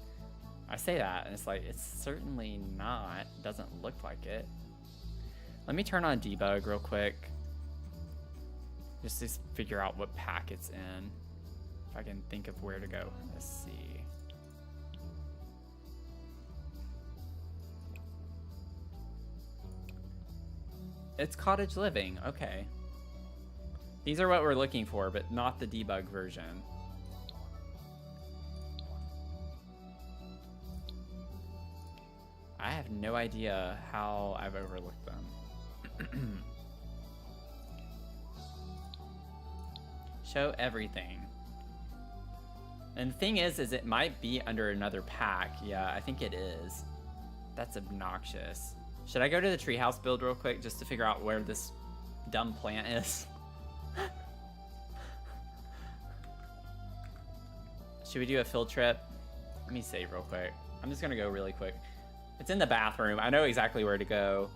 S1: I say that, and it's like, it's certainly not. Doesn't look like it. Let me turn on debug real quick. Just to figure out what pack it's in. If I can think of where to go. Let's see. It's Cottage Living, okay. These are what we're looking for, but not the debug version. I have no idea how I've overlooked them. Show everything. And the thing is it might be under another pack. Yeah, I think it is. That's obnoxious. Should I go to the treehouse build real quick just to figure out where this dumb plant is? Should we do a field trip? Let me save real quick. I'm just gonna go really quick. It's in the bathroom. I know exactly where to go.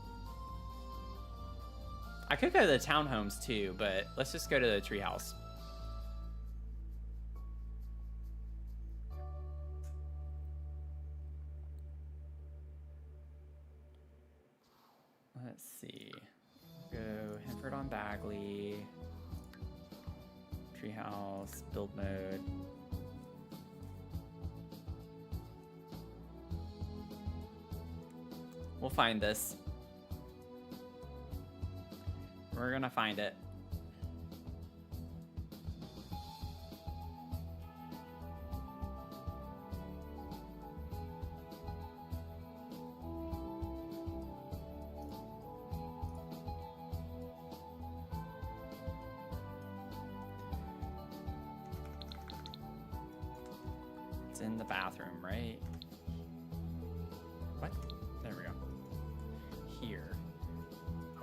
S1: I could go to the townhomes too, but let's just go to the treehouse. Let's see. Go Henford on Bagley. Treehouse, build mode. We'll find this. We're gonna find it. It's in the bathroom, right? What? There we go. Here.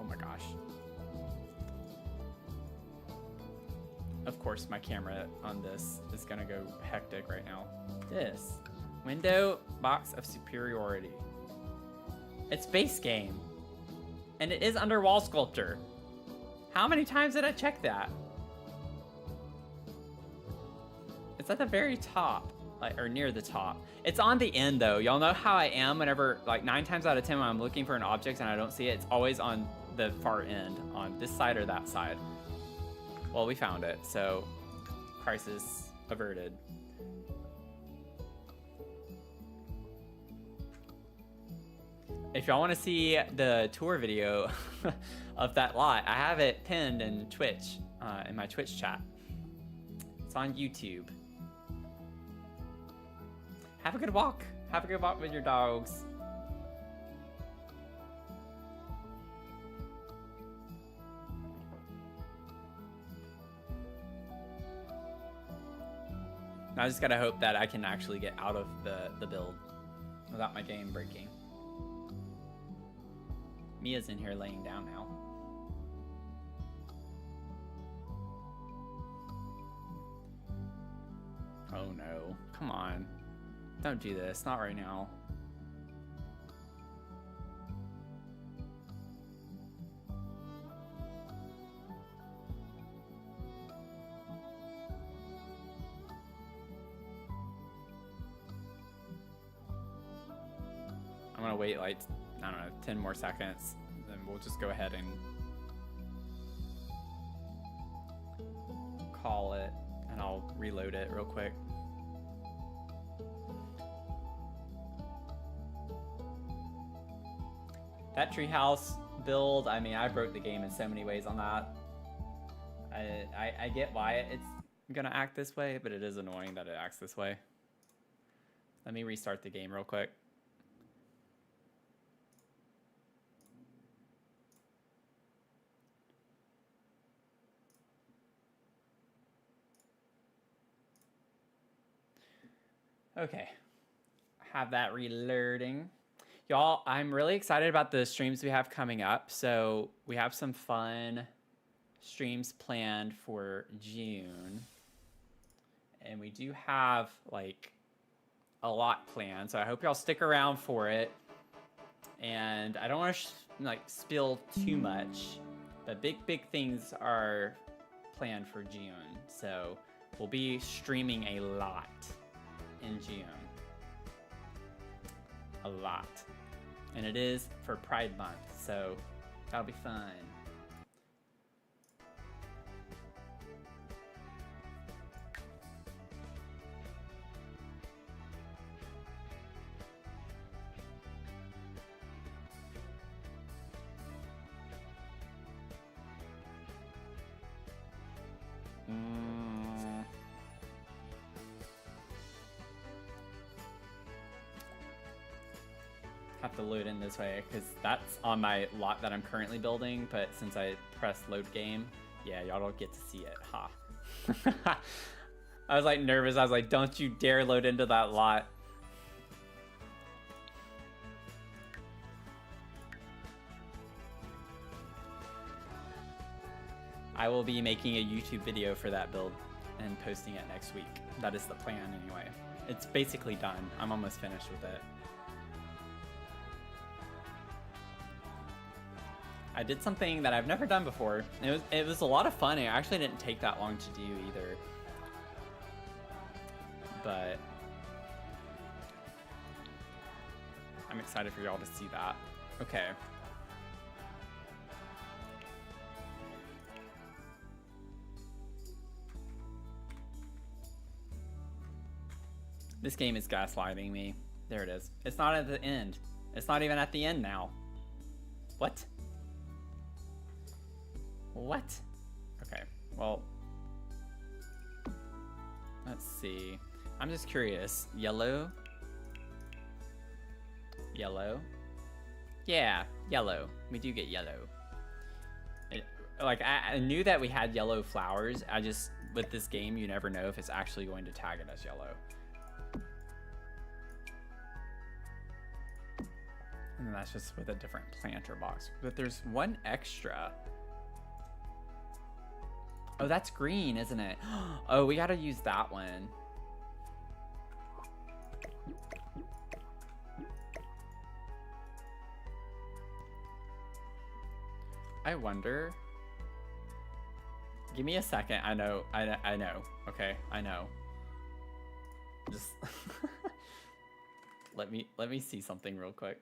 S1: Oh my gosh. Of course, my camera on this is gonna go hectic right now. This. Window box of superiority. It's base game. And it is under wall sculptor. How many times did I check that? It's at the very top. Like, or near the top. It's on the end though. Y'all know how I am whenever, like 9 times out of 10 when I'm looking for an object and I don't see it, it's always on the far end, on this side or that side. Well, we found it, so crisis averted. If y'all want to see the tour video of that lot, I have it pinned in Twitch, in my Twitch chat. It's on YouTube. Have a good walk. Have a good walk with your dogs. I just gotta hope that I can actually get out of the build without my game breaking. Mia's in here laying down now. Oh no, come on. Don't do this, not right now. I'm gonna wait like, I don't know, 10 more seconds, then we'll just go ahead and call it, and I'll reload it real quick. That treehouse build, I mean, I broke the game in so many ways on that. I get why it's gonna act this way, but it is annoying that it acts this way. Let me restart the game real quick. Okay, have that reloading. Y'all, I'm really excited about the streams we have coming up. So we have some fun streams planned for June. And we do have like a lot planned, so I hope y'all stick around for it. And I don't want to like spill too much, but big things are planned for June. So we'll be streaming a lot in June. A lot. And it is for Pride Month, so that'll be fun. Have to load in this way because that's on my lot that I'm currently building, but since I pressed load game, yeah, y'all don't get to see it. Ha. I was like nervous. I was like, don't you dare load into that lot. I will be making a YouTube video for that build and posting it next week. That is the plan anyway. It's basically done. I'm almost finished with it. I did something that I've never done before. It was a lot of fun. It actually didn't take that long to do either. But I'm excited for y'all to see that. Okay. This game is gaslighting me. There it is. It's not at the end. It's not even at the end now. What? What? Okay, well, let's see. I'm just curious. Yellow? Yellow? Yeah, yellow. We do get yellow. I knew that we had yellow flowers. I just, with this game, you never know if it's actually going to tag it as yellow. And then that's just with a different planter box. But there's one extra. Oh, that's green, isn't it? Oh, we gotta use that one. I wonder. Give me a second. I know. Okay, I know. Just let me see something real quick.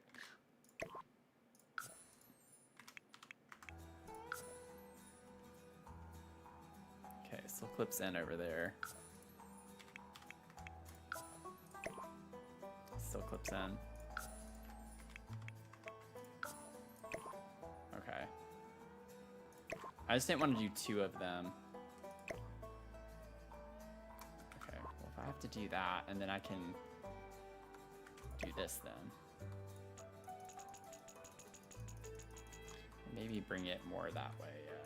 S1: Okay, still clips in over there. Still clips in. Okay. I just didn't want to do two of them. Okay, well if I have to do that, and then I can do this then. Maybe bring it more that way, yeah.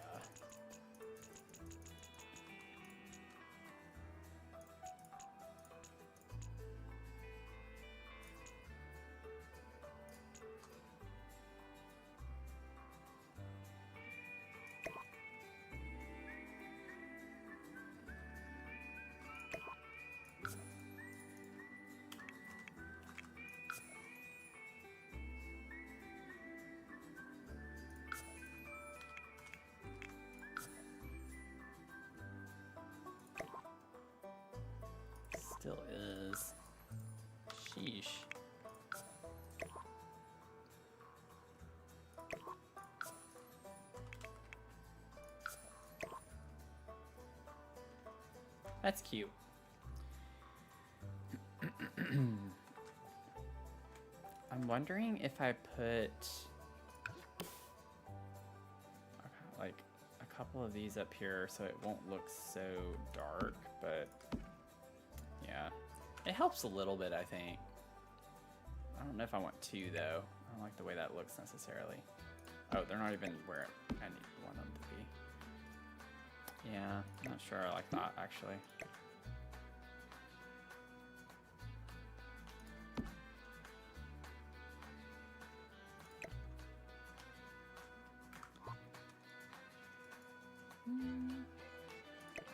S1: Still is. Sheesh. That's cute. I'm wondering if I put like a couple of these up here so it won't look so dark, but yeah, it helps a little bit, I think. I don't know if I want two, though. I don't like the way that looks necessarily. Oh, they're not even where I want them to be. Yeah, I'm not sure I like that, actually.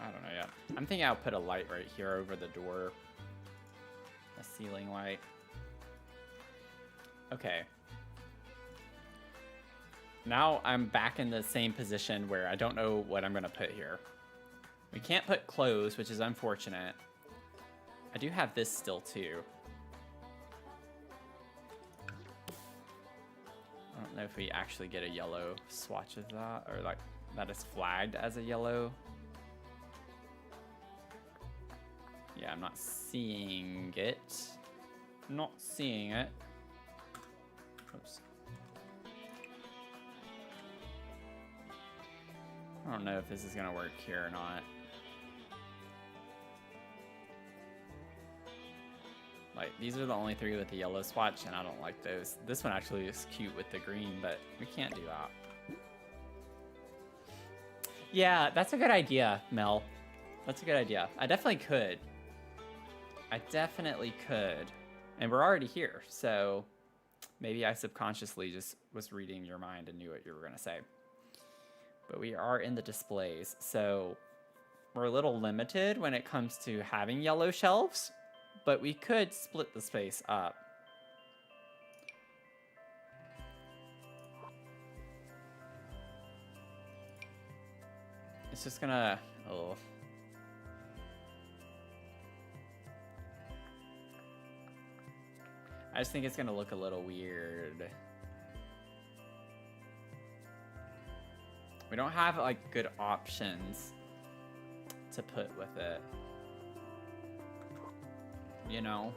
S1: I don't know yet. I'm thinking I'll put a light right here over the door. Let's ceiling light. Okay. Now I'm back in the same position where I don't know what I'm gonna put here. We can't put clothes, which is unfortunate. I do have this still too. I don't know if we actually get a yellow swatch of that, or like that is flagged as a yellow. Yeah, I'm not seeing it. Not seeing it. Oops. I don't know if this is gonna work here or not. Like, these are the only three with the yellow swatch, and I don't like those. This one actually is cute with the green, but we can't do that. Yeah, that's a good idea, Mel. That's a good idea. I definitely could. I definitely could. And we're already here, so maybe I subconsciously just was reading your mind and knew what you were gonna say. But we are in the displays, so we're a little limited when it comes to having yellow shelves, but we could split the space up. It's just gonna, oh. I just think it's gonna look a little weird. We don't have like good options to put with it. You know?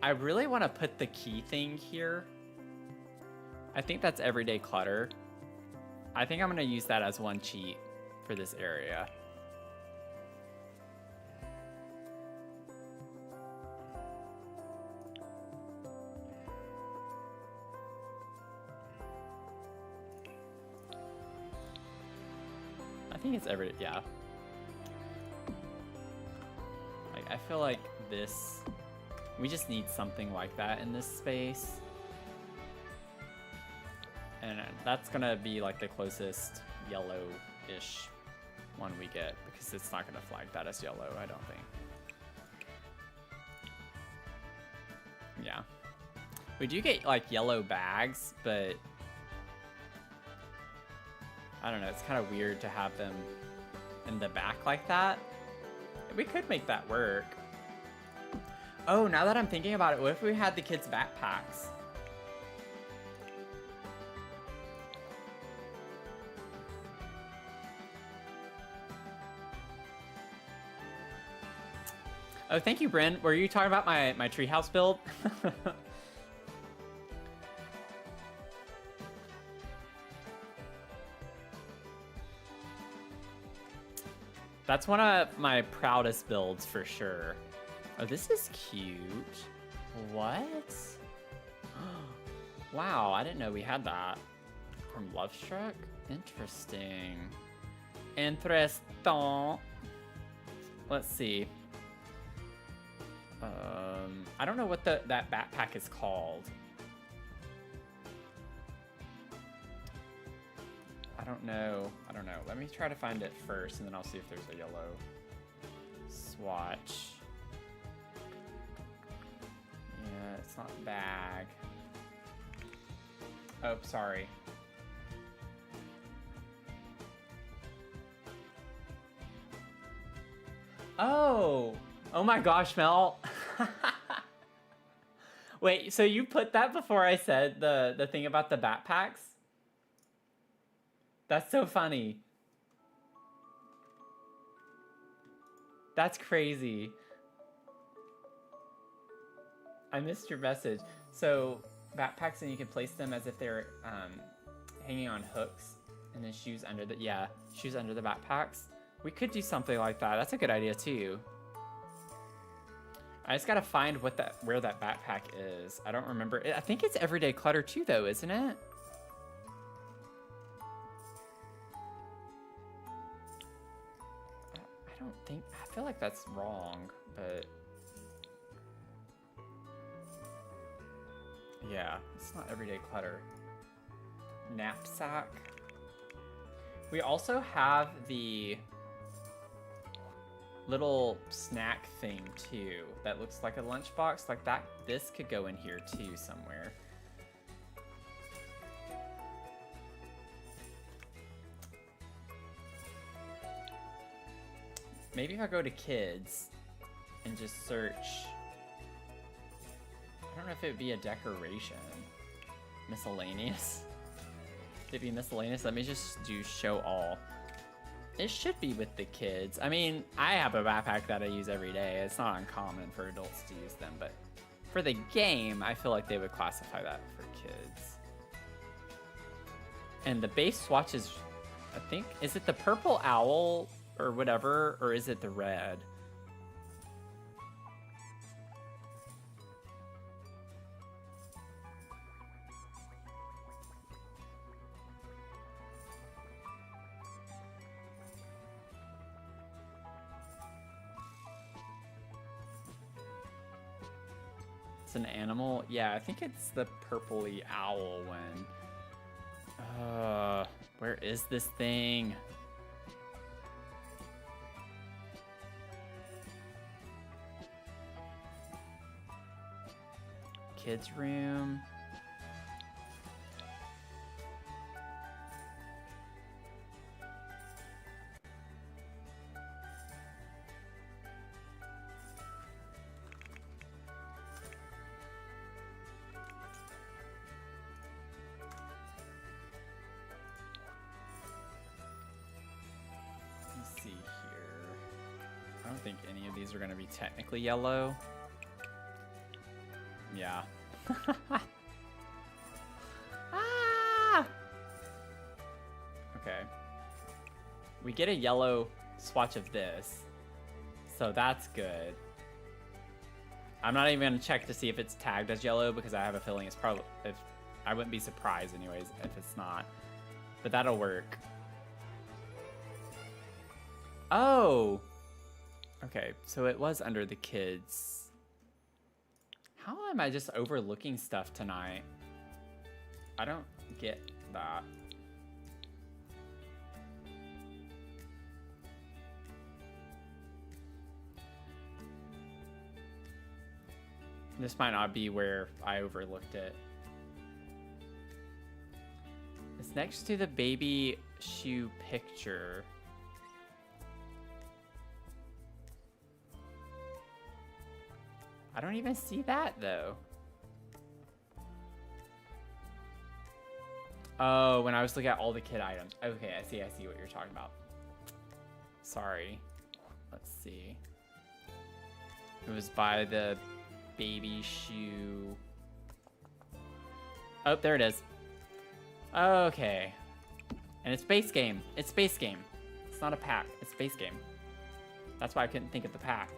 S1: I really want to put the key thing here. I think that's everyday clutter. I think I'm gonna use that as one cheat for this area. I think it's yeah. Like, I feel like this, we just need something like that in this space. And that's gonna be like the closest yellow-ish one we get, because it's not gonna flag that as yellow, I don't think. Yeah. We do get like yellow bags, but I don't know, it's kind of weird to have them in the back like that. We could make that work. Oh, now that I'm thinking about it, what if we had the kids' backpacks? Oh, thank you, Bryn. Were you talking about my treehouse build? That's one of my proudest builds for sure. Oh, this is cute. What? Wow, I didn't know we had that. From Lovestruck? Interesting. Interesting. Let's see. I don't know what that backpack is called. I don't know. Let me try to find it first, and then I'll see if there's a yellow swatch. Yeah, it's not bag. Oh, sorry. Oh! Oh my gosh, Mel. Wait, so you put that before I said the thing about the backpacks? That's so funny. That's crazy. I missed your message. So, backpacks, and you can place them as if they're hanging on hooks, and then shoes under the, yeah, shoes under the backpacks. We could do something like that. That's a good idea too. I just gotta find where that backpack is. I don't remember. I think it's Everyday Clutter too, though, isn't it? I don't think. I feel like that's wrong, but yeah, it's not Everyday Clutter. Knapsack. We also have the little snack thing too that looks like a lunchbox. Like that, this could go in here too somewhere. Maybe if I go to kids and just search, I don't know if it would be a decoration. Miscellaneous. If it'd be miscellaneous, let me just do show all. It should be with the kids. I mean, I have a backpack that I use every day. It's not uncommon for adults to use them, but for the game, I feel like they would classify that for kids. And the base swatch is, I think, is it the purple owl or whatever, or is it the red? It's an animal? Yeah, I think it's the purpley owl one. Where is this thing? Kids room. Let's see here. I don't think any of these are going to be technically yellow. Yeah. Ah! Okay. We get a yellow swatch of this. So that's good. I'm not even going to check to see if it's tagged as yellow because I have a feeling it's probably... I wouldn't be surprised anyways if it's not. But that'll work. Oh! Okay, so it was under the kids. How am I just overlooking stuff tonight? I don't get that. This might not be where I overlooked it. It's next to the baby shoe picture. I don't even see that though. Oh, when I was looking at all the kid items. Okay, I see what you're talking about. Sorry. Let's see. It was by the baby shoe. Oh, there it is. Okay. And it's base game. It's base game. It's not a pack. It's base game. That's why I couldn't think of the pack.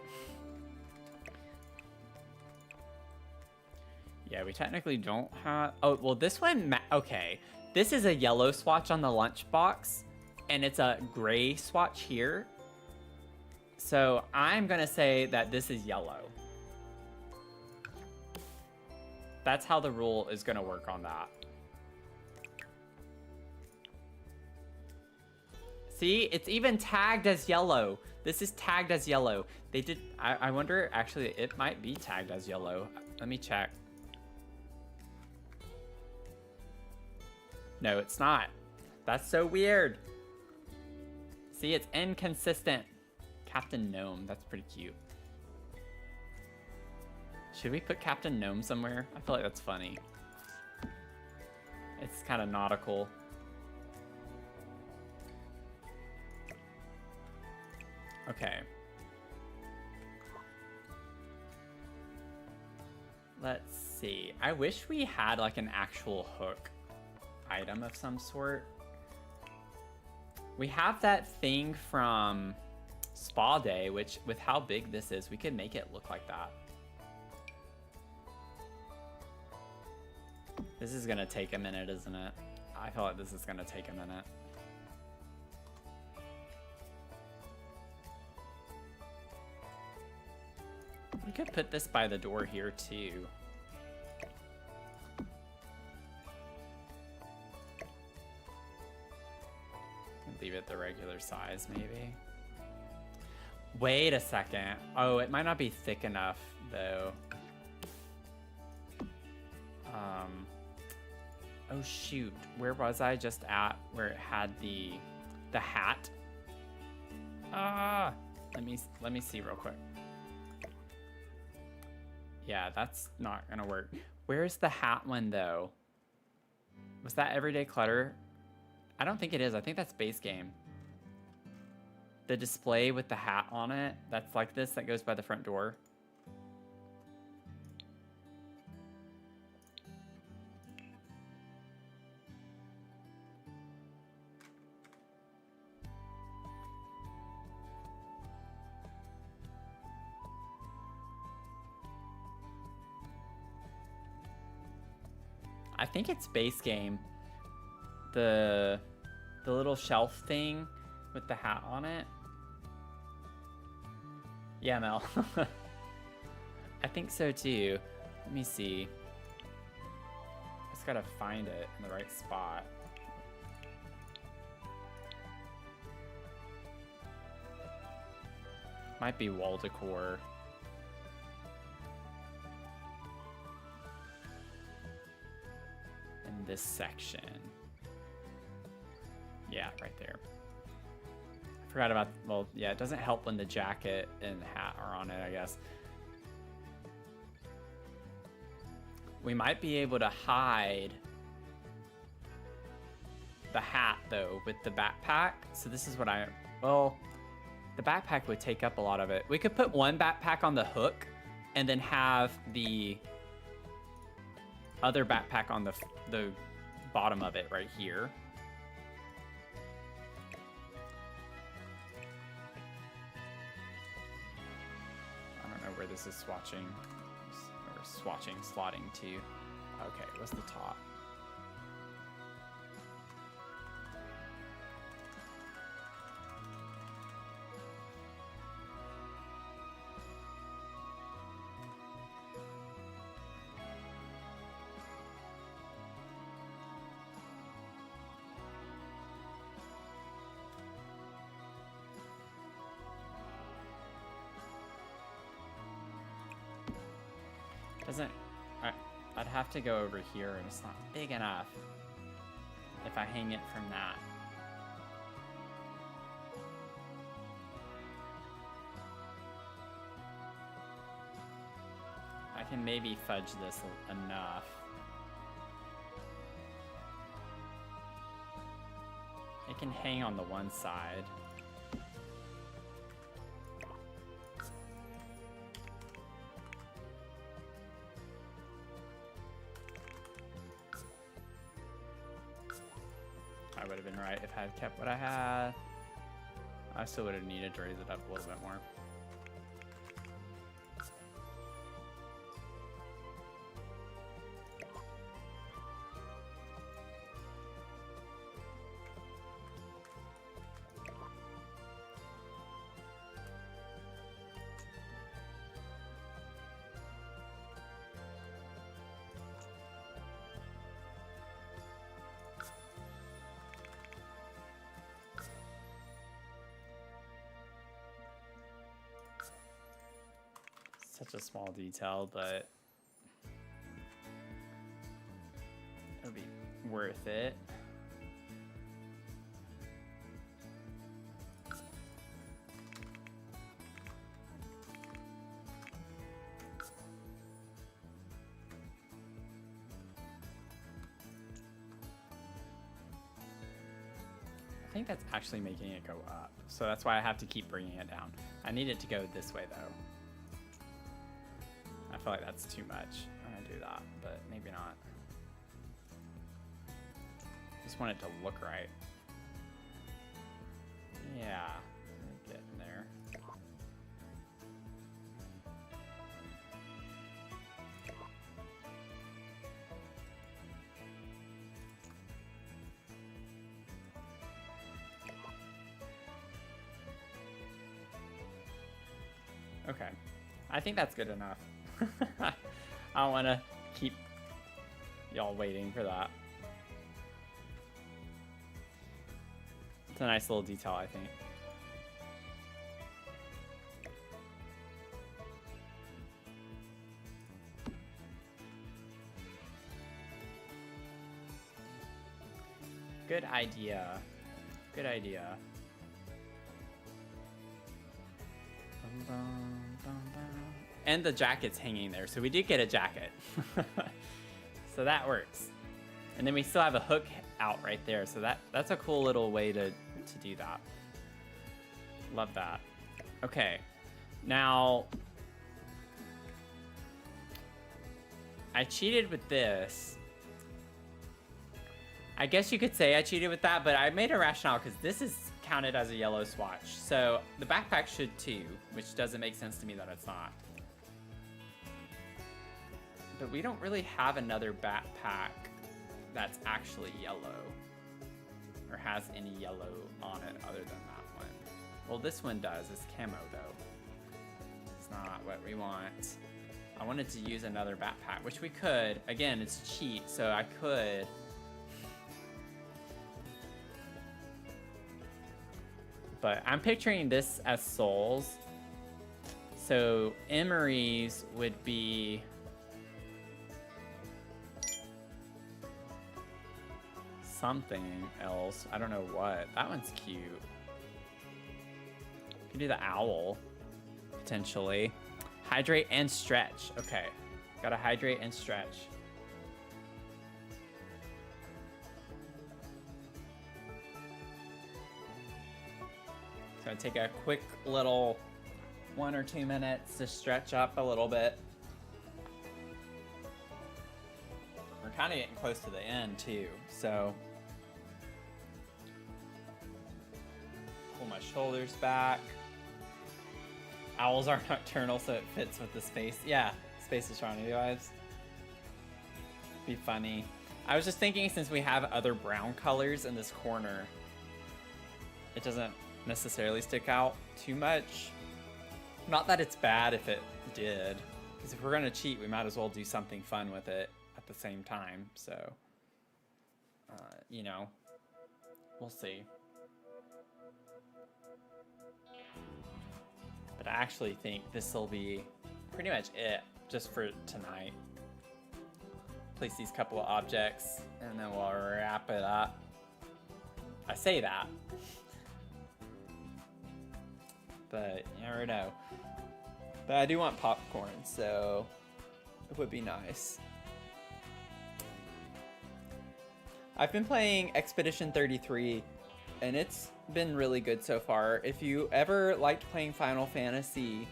S1: Yeah, we technically don't have... Oh, well, this one... Okay. This is a yellow swatch on the lunchbox, and it's a gray swatch here. So I'm going to say that this is yellow. That's how the rule is going to work on that. See, it's even tagged as yellow. This is tagged as yellow. They did... I wonder, actually, it might be tagged as yellow. Let me check. No, it's not. That's so weird. See, it's inconsistent. Captain Gnome, that's pretty cute. Should we put Captain Gnome somewhere? I feel like that's funny. It's kind of nautical. Okay. Let's see. I wish we had like an actual hook item of some sort. We have that thing from Spa Day, which with how big this is, we could make it look like that. This is gonna take a minute, isn't it? I feel like this is gonna take a minute. We could put this by the door here too. Leave it the regular size, maybe. Wait a second. Oh, it might not be thick enough, though. Oh shoot, where was I just at where it had the hat? Let me see real quick. Yeah, that's not gonna work. Where's the hat one though? Was that Everyday Clutter? I don't think it is. I think that's base game. The display with the hat on it, that's like this, that goes by the front door. I think it's base game. The little shelf thing with the hat on it. Yeah, Mel. I think so too. Let me see. Just gotta find it in the right spot. Might be wall decor. In this section. Yeah, right there. I forgot about, well, yeah, it doesn't help when the jacket and hat are on it, I guess. We might be able to hide the hat, though, with the backpack. So this is what well, the backpack would take up a lot of it. We could put one backpack on the hook and then have the other backpack on the bottom of it right here. I don't know where this is swatching or slotting to. Okay, what's the top? I'd have to go over here and it's not big enough if I hang it from that. I can maybe fudge this enough. It can hang on the one side. I would have been right if I had kept what I had. I still would have needed to raise it up a little bit more. Such a small detail, but it'll be worth it. I think that's actually making it go up, so that's why I have to keep bringing it down. I need it to go this way though. I feel like that's too much. I'm gonna do that, but maybe not. Just want it to look right. Yeah, get in there. Okay, I think that's good enough. I don't want to keep y'all waiting for that. It's a nice little detail, I think. Good idea. Good idea. And the jacket's hanging there, so we did get a jacket. So that works. And then we still have a hook out right there, so that's a cool little way to do that. Love that. Okay, now I cheated with this. I guess you could say I cheated with that, but I made a rationale because this is counted as a yellow swatch. So the backpack should too, which doesn't make sense to me that it's not. But we don't really have another backpack that's actually yellow or has any yellow on it other than that one. Well, this one does. It's camo though. It's not what we want. I wanted to use another backpack, which we could. Again, it's cheat, so I could. But I'm picturing this as souls. So Emery's would be something else. I don't know what. That one's cute. You can do the owl, potentially. Hydrate and stretch. Okay. Gotta hydrate and stretch. So I take a quick little 1 or 2 minutes to stretch up a little bit. We're kind of getting close to the end too, so pull my shoulders back. Owls are nocturnal, so it fits with the space. Yeah, Space Astronomy vibes. Be funny. I was just thinking, since we have other brown colors in this corner, it doesn't necessarily stick out too much. Not that it's bad if it did, because if we're gonna cheat, we might as well do something fun with it at the same time. So, you know, we'll see. But I actually think this will be pretty much it just for tonight. Place these couple of objects and then we'll wrap it up. I say that, but you never know. But I do want popcorn, so it would be nice. I've been playing Expedition 33, and it's been really good so far. If you ever liked playing Final Fantasy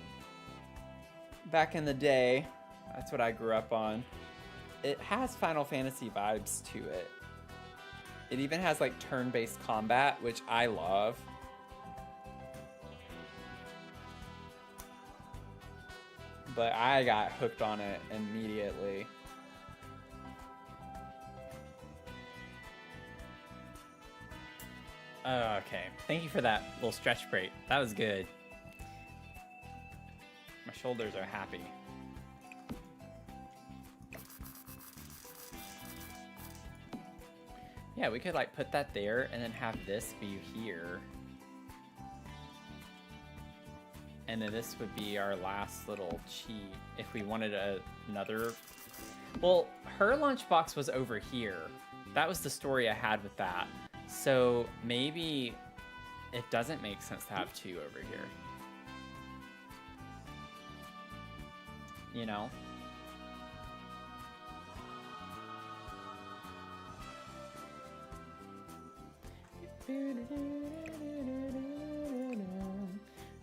S1: back in the day, that's what I grew up on. It has Final Fantasy vibes to it. It even has like turn-based combat, which I love. But I got hooked on it immediately. Okay, thank you for that little stretch break. That was good. My shoulders are happy. Yeah, we could like put that there and then have this be here. And then this would be our last little cheat if we wanted another. Well, her lunchbox was over here. That was the story I had with that. So maybe it doesn't make sense to have two over here. You know?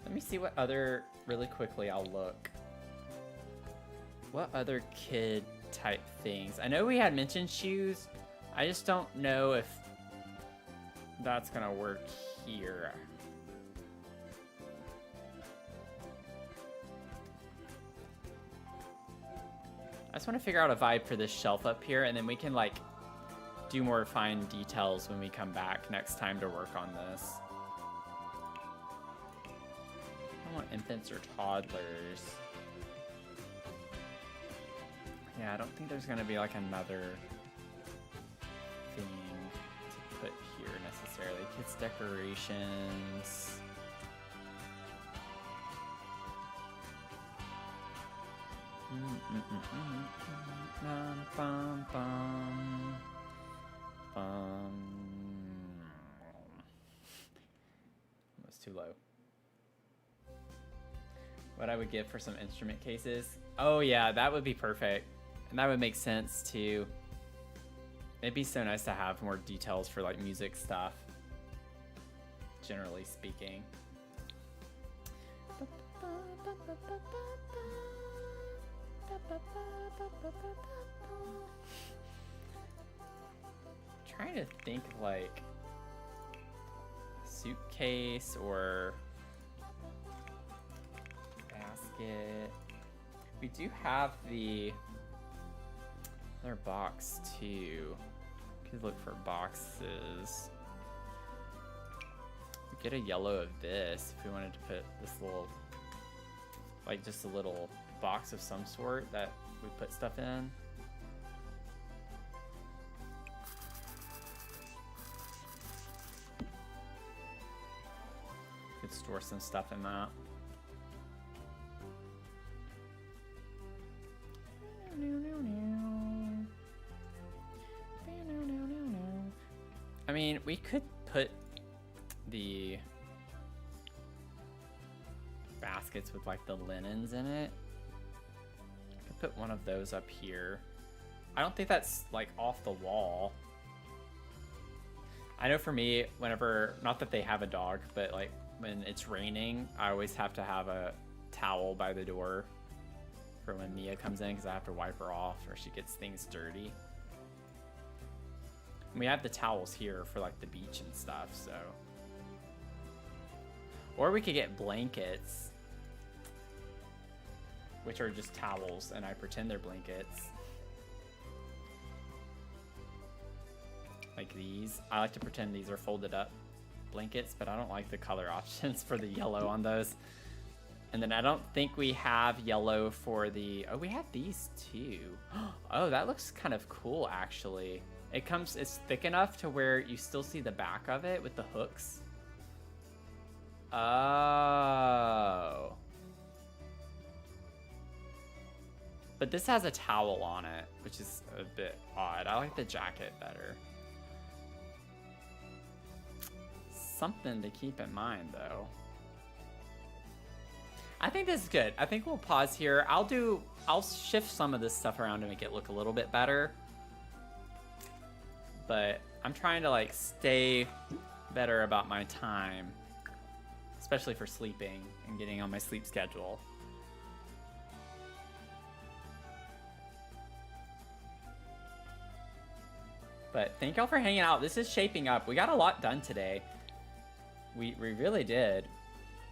S1: Let me see what other, really quickly, I'll look. What other kid type things? I know we had mentioned shoes. I just don't know if that's gonna work here. I just want to figure out a vibe for this shelf up here, and then we can like do more fine details when we come back next time to work on this. I want infants or toddlers. Yeah, I don't think there's gonna be like another thing to put here necessarily. Kids decorations. too low. What I would give for some instrument cases. Oh yeah, that would be perfect. And that would make sense too. It'd be so nice to have more details for like music stuff, generally speaking. Trying to think like suitcase or basket. We do have the other box too. Could look for boxes. We get a yellow of this if we wanted to put this little, like just a little box of some sort that we put stuff in. Could store some stuff in that. I mean, we could put the baskets with like the linens in it. I could put one of those up here. I don't think that's like off the wall. I know for me, whenever, not that they have a dog, but like when it's raining, I always have to have a towel by the door for when Mia comes in because I have to wipe her off or she gets things dirty. We have the towels here for like the beach and stuff, so. Or we could get blankets, which are just towels, and I pretend they're blankets. Like these. I like to pretend these are folded up blankets, but I don't like the color options for the yellow on those. And then I don't think we have yellow for the, oh, we have these too. Oh, that looks kind of cool actually. It's thick enough to where you still see the back of it with the hooks. Oh. But this has a towel on it, which is a bit odd. I like the jacket better. Something to keep in mind though. I think this is good. I think we'll pause here. I'll shift some of this stuff around to make it look a little bit better. But I'm trying to like stay better about my time, especially for sleeping and getting on my sleep schedule. But thank y'all for hanging out. This is shaping up. We got a lot done today. We really did.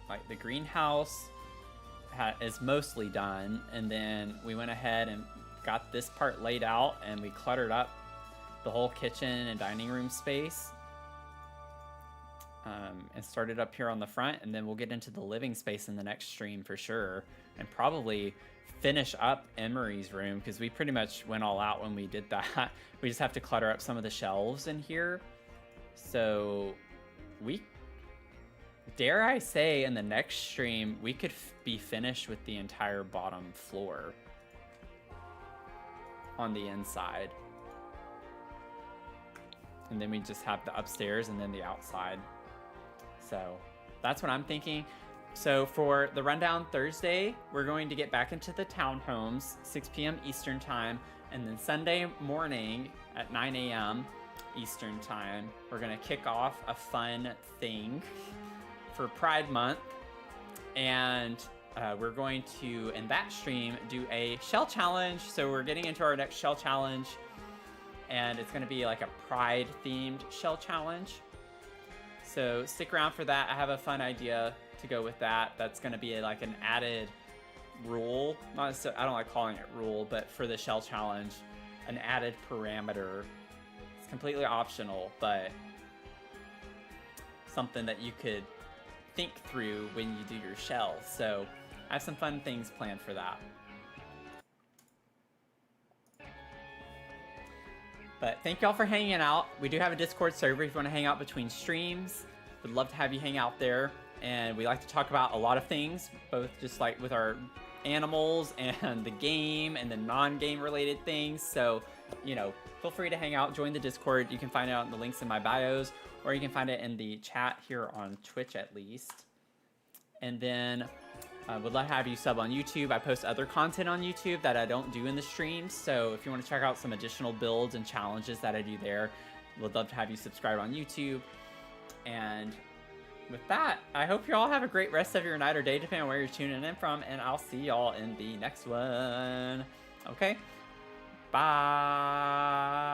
S1: Like the greenhouse is mostly done, and then we went ahead and got this part laid out, and we cluttered up the whole kitchen and dining room space, and started up here on the front, and then we'll get into the living space in the next stream for sure, and probably finish up Emery's room because we pretty much went all out when we did that. We just have to clutter up some of the shelves in here, so we, dare I say, in the next stream we could be finished with the entire bottom floor on the inside. And then we just have the upstairs and then the outside. So that's what I'm thinking. So for the rundown Thursday, we're going to get back into the townhomes, 6 p.m. Eastern time. And then Sunday morning at 9 a.m. Eastern time, we're gonna kick off a fun thing for Pride Month. And we're going to, in that stream, do a shell challenge. So we're getting into our next shell challenge, and it's going to be like a Pride themed shell challenge. So stick around for that. I have a fun idea to go with that. That's going to be like an added rule. Not so, I don't like calling it rule, but for the shell challenge, an added parameter. It's completely optional, but something that you could think through when you do your shells. So I have some fun things planned for that. But thank y'all for hanging out. We do have a Discord server if you want to hang out between streams. Would love to have you hang out there. And we like to talk about a lot of things, both just like with our animals and the game and the non-game related things. So, you know, feel free to hang out, join the Discord. You can find out in the links in my bios, or you can find it in the chat here on Twitch at least. And then I would love to have you sub on YouTube. I post other content on YouTube that I don't do in the streams. So if you want to check out some additional builds and challenges that I do there, would love to have you subscribe on YouTube. And with that, I hope you all have a great rest of your night or day, depending on where you're tuning in from. And I'll see y'all in the next one. Okay? Bye.